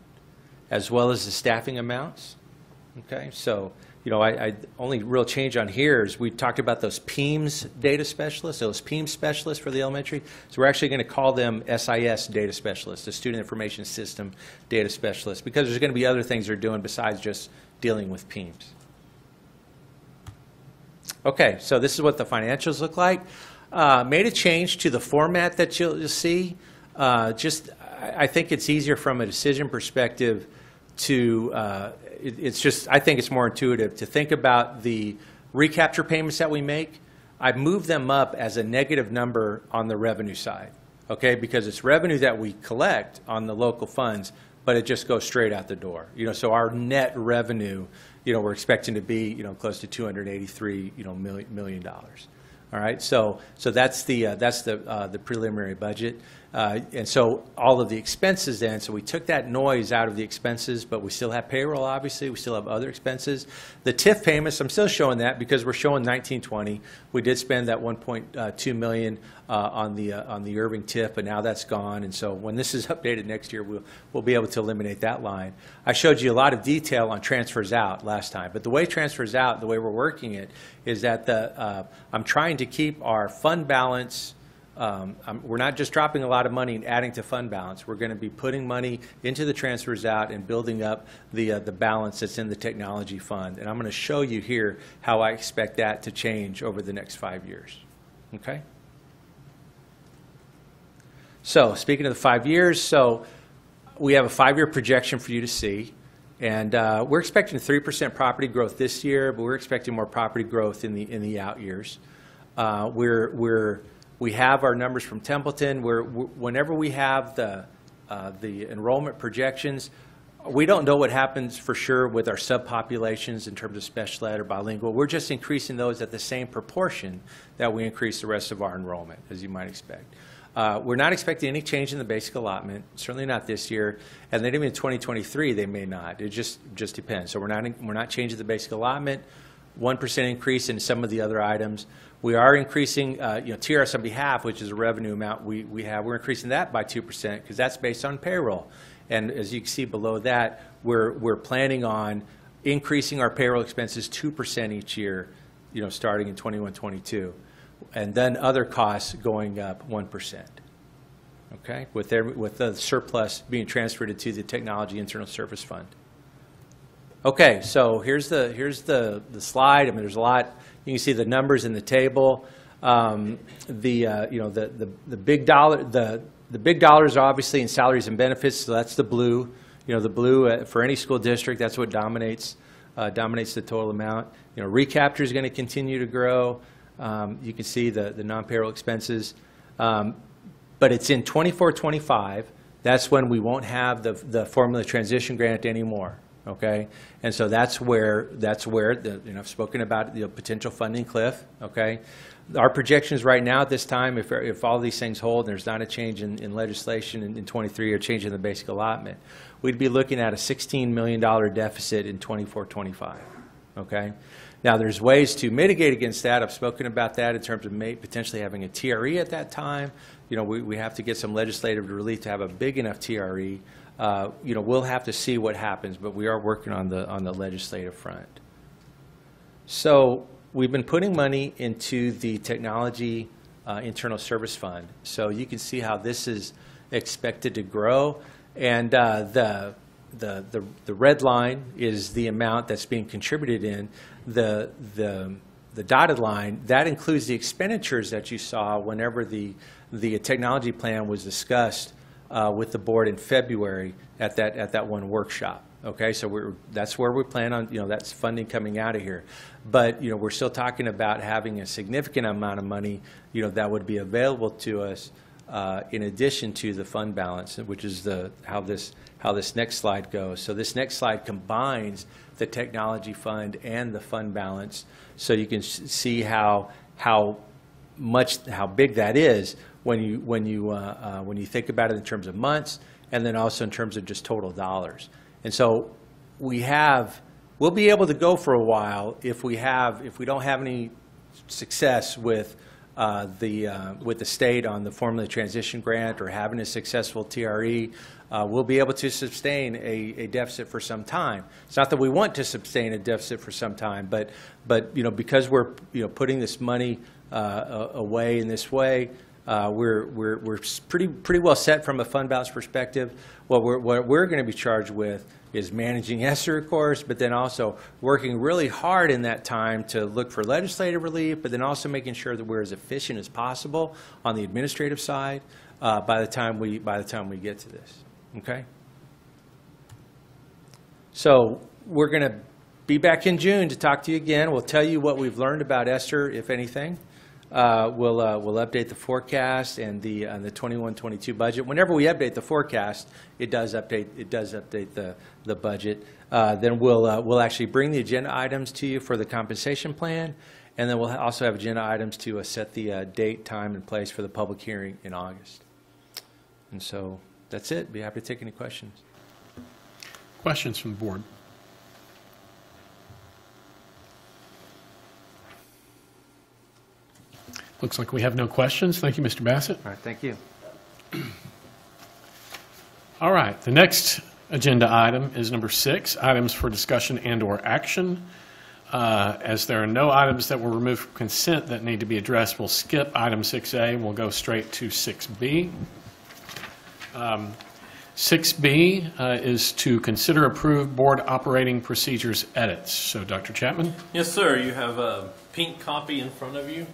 as well as the staffing amounts. Okay, so I only real change on here is we talked about those PEMS data specialists, those PEMS specialists for the elementary. So we're actually going to call them SIS data specialists, the Student Information System data specialists, because there's going to be other things they're doing besides just dealing with PEMS. Okay, so this is what the financials look like. Made a change to the format that you'll see. I think it's easier from a decision perspective to, I think it's more intuitive to think about the recapture payments that we make. I've moved them up as a negative number on the revenue side, okay, because it's revenue that we collect on the local funds, but it just goes straight out the door. So our net revenue, we're expecting to be, close to $283 million. All right, so that's the preliminary budget, and so all of the expenses then. So we took that noise out of the expenses, but we still have payroll. Obviously, we still have other expenses. The TIF payments, I'm still showing that because we're showing 1920. We did spend that $1.2 million on the Irving TIF, but now that's gone. And so when this is updated next year, we'll be able to eliminate that line. I showed you a lot of detail on transfers out last time, but the way transfers out, the way we're working it, is that I'm trying to keep our fund balance. We're not just dropping a lot of money and adding to fund balance. We're going to be putting money into the transfers out and building up the balance that's in the technology fund. And I'm going to show you here how I expect that to change over the next 5 years. Okay? So speaking of the 5 years, so we have a 5-year projection for you to see. And we're expecting 3% property growth this year, but we're expecting more property growth in the out years. We have our numbers from Templeton. Whenever we have the enrollment projections, we don't know what happens for sure with our subpopulations in terms of special ed or bilingual. We're just increasing those at the same proportion that we increase the rest of our enrollment, as you might expect. We're not expecting any change in the basic allotment, certainly not this year, and then even in 2023 they may not. It just depends. So we're not changing the basic allotment. 1% increase in some of the other items. We are increasing, TRS on behalf, which is a revenue amount we have. We're increasing that by 2% because that's based on payroll. And as you can see below that, we're planning on increasing our payroll expenses 2% each year, starting in 21-22, and then other costs going up 1%. Okay, with the surplus being transferred into the Technology Internal Service Fund. Okay, so here's the slide. I mean, there's a lot. You can see the numbers in the table. The big dollars are obviously in salaries and benefits. So that's the blue. The blue for any school district. That's what dominates the total amount. Recapture is going to continue to grow. You can see the non-payroll expenses, but it's in 24-25. That's when we won't have the formula transition grant anymore. Okay, and so that's where I've spoken about the potential funding cliff. Okay, our projections right now at this time, if all these things hold, and there's not a change in legislation in 23 or change in the basic allotment, we'd be looking at a $16 million deficit in 24-25. Okay, now there's ways to mitigate against that. I've spoken about that in terms of potentially having a TRE at that time. We have to get some legislative relief to have a big enough TRE. We'll have to see what happens, but we are working on the legislative front. So we've been putting money into the technology internal service fund. So you can see how this is expected to grow. And the red line is the amount that's being contributed in. The dotted line, that includes the expenditures that you saw whenever the technology plan was discussed with the board in February at that one workshop. Okay, so that's where we plan on, that's funding coming out of here. But, we're still talking about having a significant amount of money, that would be available to us in addition to the fund balance, which is how this next slide goes. So this next slide combines the technology fund and the fund balance, so you can see how big that is when you think about it in terms of months, and then also in terms of just total dollars. And so we'll be able to go for a while if we don't have any success with the state on the formula transition grant or having a successful TRE. We'll be able to sustain a deficit for some time. It's not that we want to sustain a deficit for some time, but because we're putting this money away in this way, we're pretty well set from a fund balance perspective. What we're going to be charged with is managing ESSER, of course, but then also working really hard in that time to look for legislative relief, but then also making sure that we're as efficient as possible on the administrative side by the time we get to this. Okay. So we're going to be back in June to talk to you again. We'll tell you what we've learned about ESSER, if anything. We'll update the forecast and the 21-22 budget. Whenever we update the forecast, it does update the budget. Then we'll actually bring the agenda items to you for the compensation plan, and then we'll also have agenda items to set the date, time, and place for the public hearing in August. And so that's it. Be happy to take any questions. Questions from the board? Looks like we have no questions. Thank you, Mr. Bassett. All right, thank you. All right, the next agenda item is number 6, items for discussion and/or action. As there are no items that were removed from consent that need to be addressed, we'll skip item 6A and we'll go straight to 6B. 6B is to consider approved board operating procedures edits. So, Dr. Chapman? Yes, sir. You have a pink copy in front of you.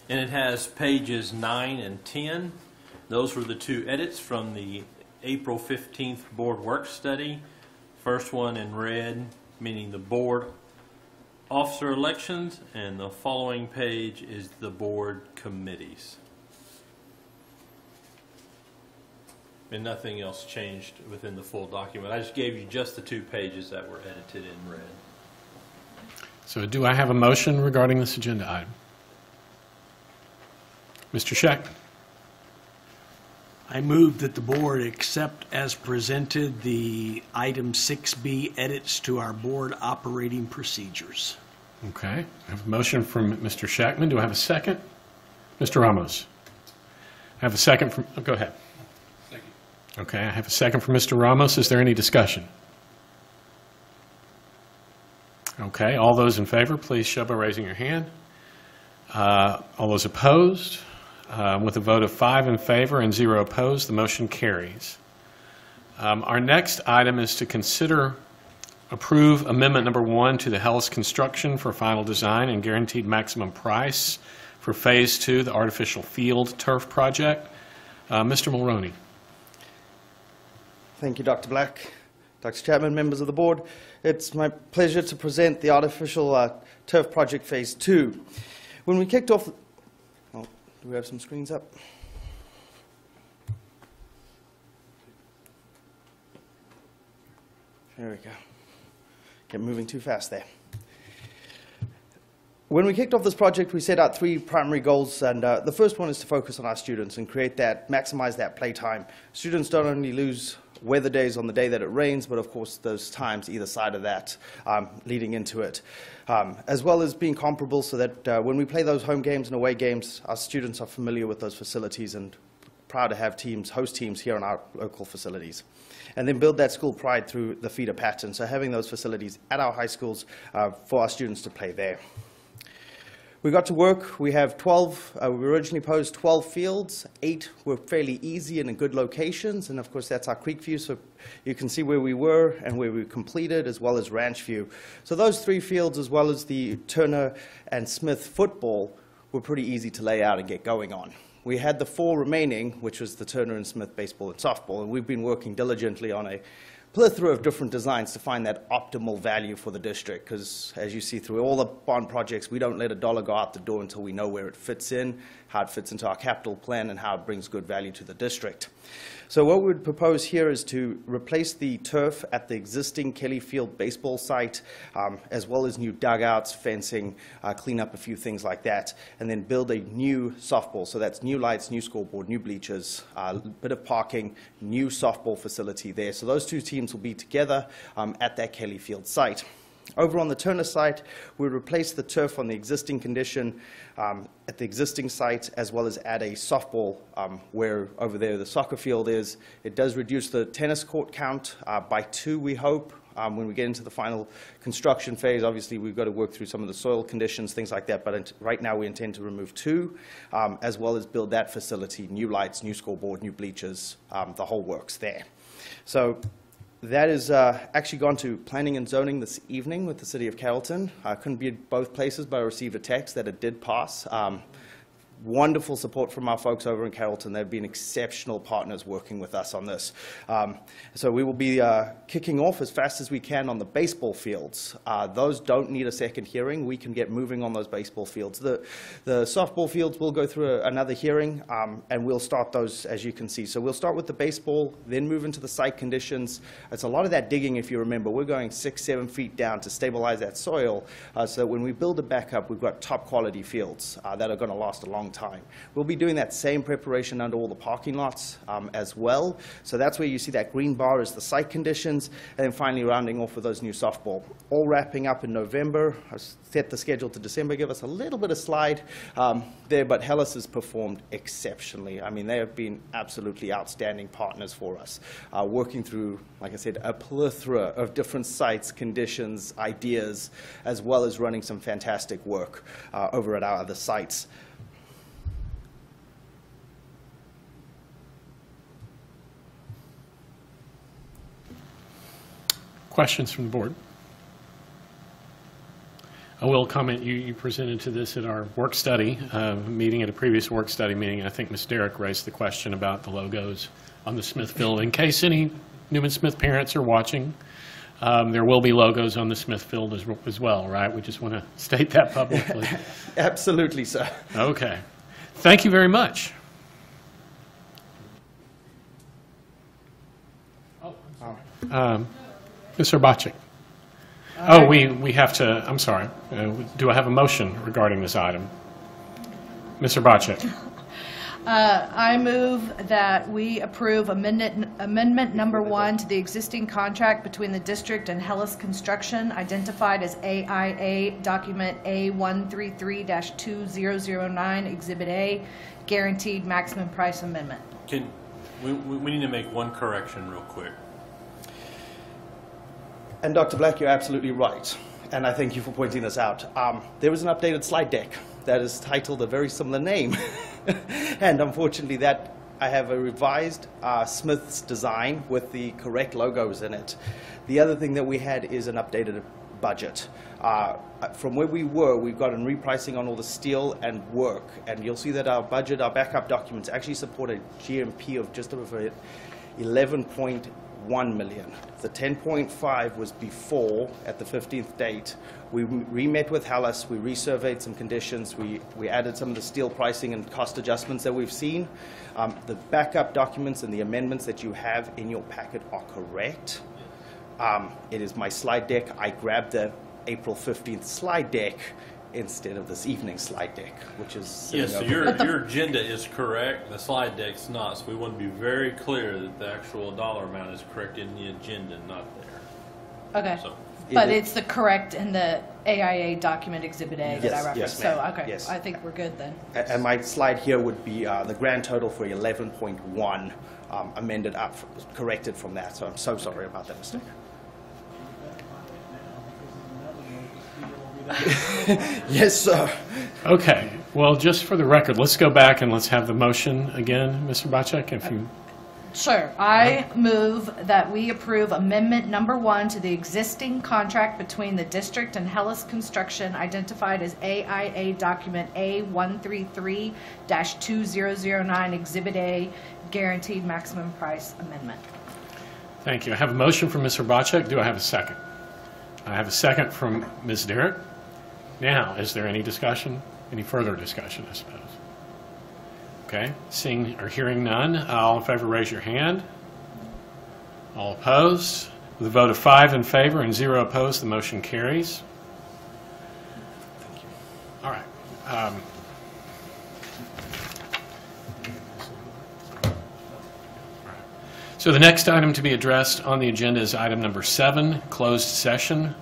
And it has pages 9 and 10. Those were the 2 edits from the April 15th board work study. First one in red, meaning the board officer elections, and the following page is the board committees. And nothing else changed within the full document. I just gave you just the 2 pages that were edited in red. So do I have a motion regarding this agenda item? Mr. Scheck. I move that the board accept as presented the item 6B edits to our board operating procedures. Okay. I have a motion from Mr. Shackman. Do I have a second? Mr. Ramos. I have a second from, go ahead. Second. Okay, I have a second from Mr. Ramos. Is there any discussion? Okay, all those in favor, please show by raising your hand. All those opposed? With a vote of 5 in favor and 0 opposed, the motion carries. Our next item is to consider approve amendment number 1 to the Hellis construction for final design and guaranteed maximum price for phase 2, the artificial field turf project. Mr. Mulroney. Thank you, Dr. Black, Dr. Chapman, members of the board. It's my pleasure to present the artificial turf project phase 2. When we kicked off, do we have some screens up? There we go. Get moving too fast there. When we kicked off this project, we set out 3 primary goals, and the first one is to focus on our students and maximize that playtime. Students don't only lose weather days on the day that it rains, but of course those times either side of that leading into it. As well as being comparable so that when we play those home games and away games, our students are familiar with those facilities and proud to have teams, host teams here in our local facilities. And then build that school pride through the feeder pattern, so having those facilities at our high schools for our students to play there. We got to work. We have 12, we originally posed 12 fields. 8 were fairly easy and in good locations. And of course, that's our creek view. So you can see where we were and where we completed, as well as ranch view. So those 3 fields, as well as the Turner and Smith football, were pretty easy to lay out and get going on. We had the 4 remaining, which was the Turner and Smith baseball and softball. And we've been working diligently on a plethora of different designs to find that optimal value for the district, because as you see through all the bond projects, we don't let a dollar go out the door until we know where it fits in, how it fits into our capital plan, and how it brings good value to the district. So what we would propose here is to replace the turf at the existing Kelly Field baseball site, as well as new dugouts, fencing, clean up a few things like that, and then build a new softball. So that's new lights, new scoreboard, new bleachers, a bit of parking, new softball facility there. So those 2 teams will be together at that Kelly Field site. Over on the Turner site, we replace the turf on the existing condition at the existing site, as well as add a softball where over there the soccer field is. It does reduce the tennis court count by 2, we hope. When we get into the final construction phase, obviously we've got to work through some of the soil conditions, things like that, but right now we intend to remove 2, as well as build that facility, new lights, new scoreboard, new bleachers, the whole works there. So that is actually gone to planning and zoning this evening with the City of Carrollton. I couldn't be at both places, but I received a text that it did pass. Wonderful support from our folks over in Carrollton. They've been exceptional partners working with us on this. So we will be kicking off as fast as we can on the baseball fields. Those don't need a second hearing. We can get moving on those baseball fields. The softball fields will go through another hearing, and we'll start those, as you can see. So we'll start with the baseball, then move into the site conditions. It's a lot of that digging, if you remember. We're going 6-7 feet down to stabilize that soil, so that when we build it back up, we've got top quality fields that are going to last a long time. We'll be doing that same preparation under all the parking lots as well. So that's where you see that green bar is the site conditions, and then finally rounding off with those new softball. All wrapping up in November. I set the schedule to December, give us a little bit of slide there, but Hellas has performed exceptionally. I mean, they have been absolutely outstanding partners for us, working through, like I said, a plethora of different sites, conditions, ideas, as well as running some fantastic work over at our other sites. Questions from the board? I will comment, you presented to this at our work study meeting, at a previous work study meeting. I think Ms. Derrick raised the question about the logos on the Smith Field. In case any Newman Smith parents are watching, there will be logos on the Smith Field as well, right? We just want to state that publicly. Absolutely, sir. Okay. Thank you very much. Mr. Bacik. Oh, we have to, I'm sorry. Do I have a motion regarding this item? Mr. Bacik. I move that we approve amendment number 1 to the existing contract between the district and Hellas Construction, identified as AIA document A133-2009, Exhibit A, guaranteed maximum price amendment. We need to make one correction real quick. And Dr. Black, you're absolutely right, and I thank you for pointing this out. There is an updated slide deck that is titled a very similar name, and unfortunately that I have a revised Smith's design with the correct logos in it. The other thing that we had is an updated budget. From where we were, we've got a repricing on all the steel and work, and you'll see that our budget, our backup documents actually support a GMP of just over 11.1 million. The 10.5 was before, at the 15th date. We re-met with Hellas, we resurveyed some conditions, we added some of the steel pricing and cost adjustments that we've seen. The backup documents and the amendments that you have in your packet are correct. It is my slide deck. I grabbed the April 15th slide deck instead of this evening's slide deck, which is... Yes, so your agenda is correct, the slide deck's not, so we want to be very clear that the actual dollar amount is correct in the agenda, not there. Okay. So. But it's the correct in the AIA document Exhibit A that Yes, I referenced. yes, So, ma'am. okay, Yes. I think we're good then. And my slide here would be the grand total for 11.1 amended up, corrected from that. So I'm so sorry about that mistake. Yes, sir. Okay, well, just for the record, let's go back and let's have the motion again, Mr. Bacek, if you... Sure. I move that we approve amendment number 1 to the existing contract between the district and Hellas Construction identified as AIA document A133-2009 Exhibit A guaranteed maximum price amendment. Thank you. I have a motion from Mr. Bacek. Do I have a second? I have a second from Ms. Derrick. Now, is there any discussion? Any further discussion, I suppose? Okay, seeing or hearing none, all in favor raise your hand. All opposed? With a vote of 5 in favor and 0 opposed, the motion carries. Thank you. All right. So the next item to be addressed on the agenda is item number 7, closed session.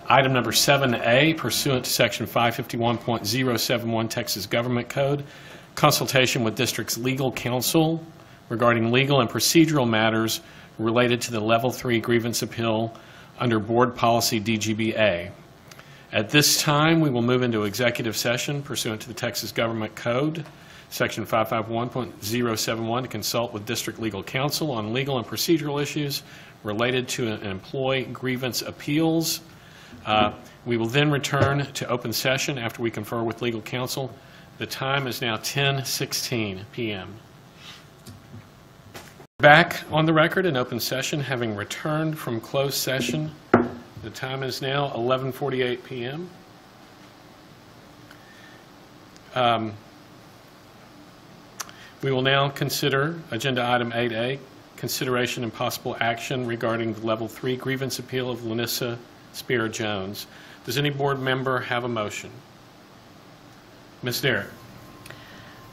Item number 7A, pursuant to section 551.071 Texas Government Code, consultation with district's legal counsel regarding legal and procedural matters related to the Level 3 grievance appeal under Board Policy DGBA. At this time, we will move into executive session pursuant to the Texas Government Code, section 551.071, to consult with district legal counsel on legal and procedural issues related to an employee grievance appeals. We will then return to open session after we confer with legal counsel. The time is now 10:16 p.m. Back on the record in open session, having returned from closed session. The time is now 11:48 p.m. We will now consider agenda item 8A, consideration and possible action regarding the Level 3 grievance appeal of Lanissa Spear-Jones. Does any board member have a motion? Ms. Derrick.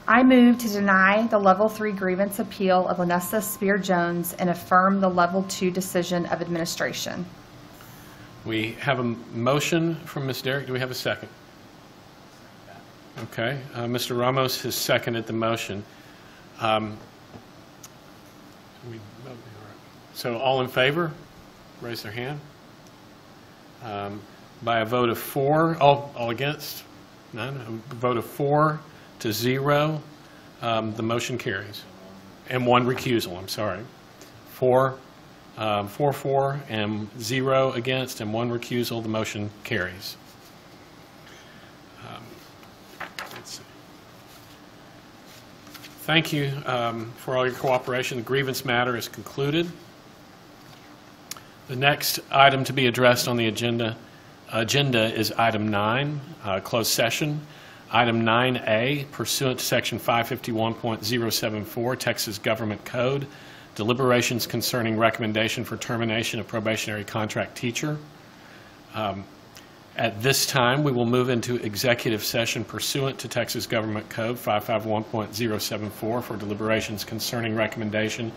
I move to deny the Level 3 grievance appeal of Lanissa Spear-Jones and affirm the Level 2 decision of administration. We have a motion from Ms. Derrick. Do we have a second? Okay. Mr. Ramos has seconded the motion. So all in favor, raise their hand. By a vote of 4, all against? None. A vote of 4 to 0, the motion carries. And 1 recusal, I'm sorry. 4 and 0 against and 1 recusal, the motion carries. Let's see. Thank you for all your cooperation. The grievance matter is concluded. The next item to be addressed on the agenda is item 9, closed session. Item 9A, pursuant to section 551.074 Texas Government Code, deliberations concerning recommendation for termination of probationary contract teacher. At this time, we will move into executive session pursuant to Texas Government Code 551.074 for deliberations concerning recommendation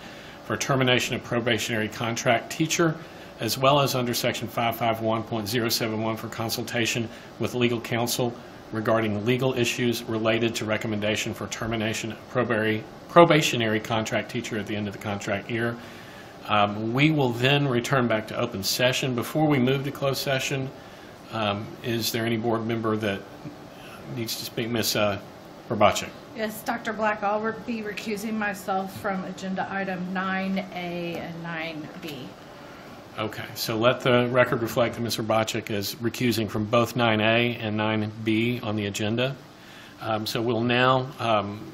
for termination of probationary contract teacher, as well as under section 551.071 for consultation with legal counsel regarding legal issues related to recommendation for termination of probationary contract teacher at the end of the contract year. We will then return back to open session. Before we move to closed session, is there any board member that needs to speak? Ms. Probacek. Yes, Dr. Black, I'll be recusing myself from agenda item 9A and 9B. Okay, so let the record reflect that Ms. Probacek is recusing from both 9A and 9B on the agenda. So we'll now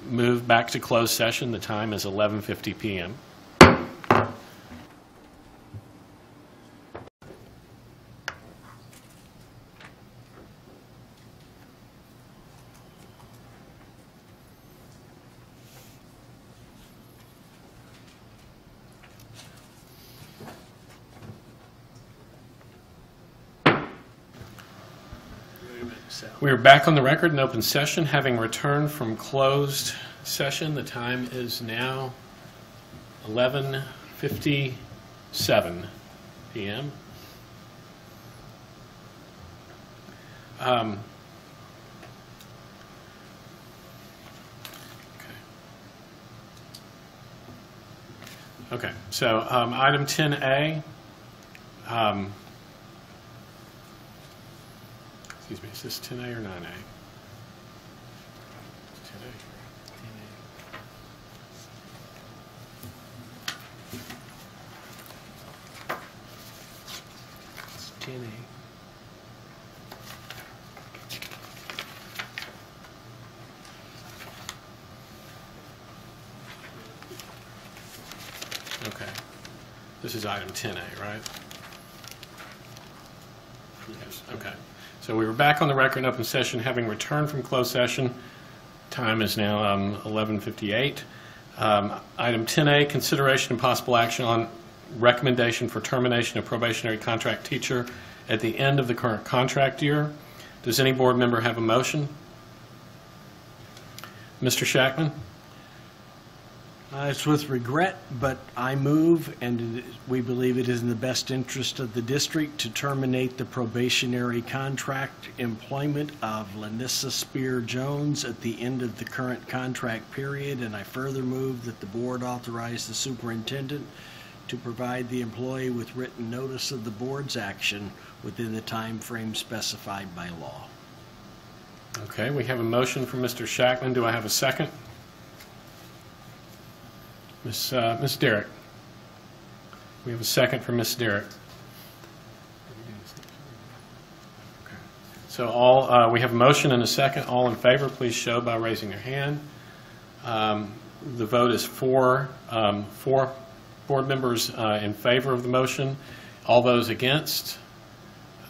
move back to closed session. The time is 11:50 p.m. We are back on the record in open session, having returned from closed session. The time is now 11:57 p.m. Okay, so item 10A, excuse me, is this 10A or 9A? 10A. Okay. This is item 10A, right? Yes, okay. So we were back on the record in open session, having returned from closed session. Time is now 11:58. Item 10A, consideration and possible action on recommendation for termination of probationary contract teacher at the end of the current contract year. Does any board member have a motion? Mr. Shackman? It's with regret, but I move, and we believe it is in the best interest of the district to terminate the probationary contract employment of Lanissa Spear-Jones at the end of the current contract period, and I further move that the board authorize the superintendent to provide the employee with written notice of the board's action within the time frame specified by law. Okay, we have a motion from Mr. Shackman. Do I have a second? Ms. Derrick. We have a second from Ms. Derrick. So we have a motion and a second. All in favor, please show by raising your hand. The vote is four board members in favor of the motion. All those against,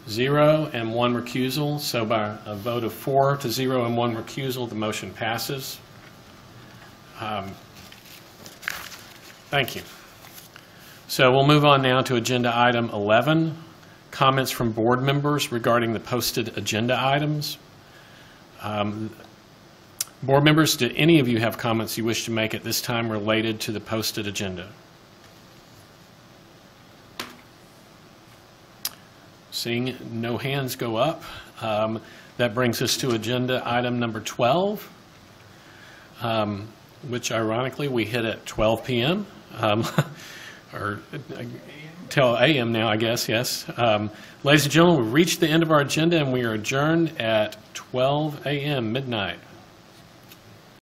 0, and 1 recusal. So by a vote of 4-0 and 1 recusal, the motion passes. Thank you. So we'll move on now to agenda item 11, comments from board members regarding the posted agenda items. Board members, do any of you have comments you wish to make at this time related to the posted agenda? Seeing no hands go up, that brings us to agenda item number 12, which ironically we hit at 12 p.m. Or till a.m. now, I guess, yes. Ladies and gentlemen, we've reached the end of our agenda, and we are adjourned at 12 a.m., midnight.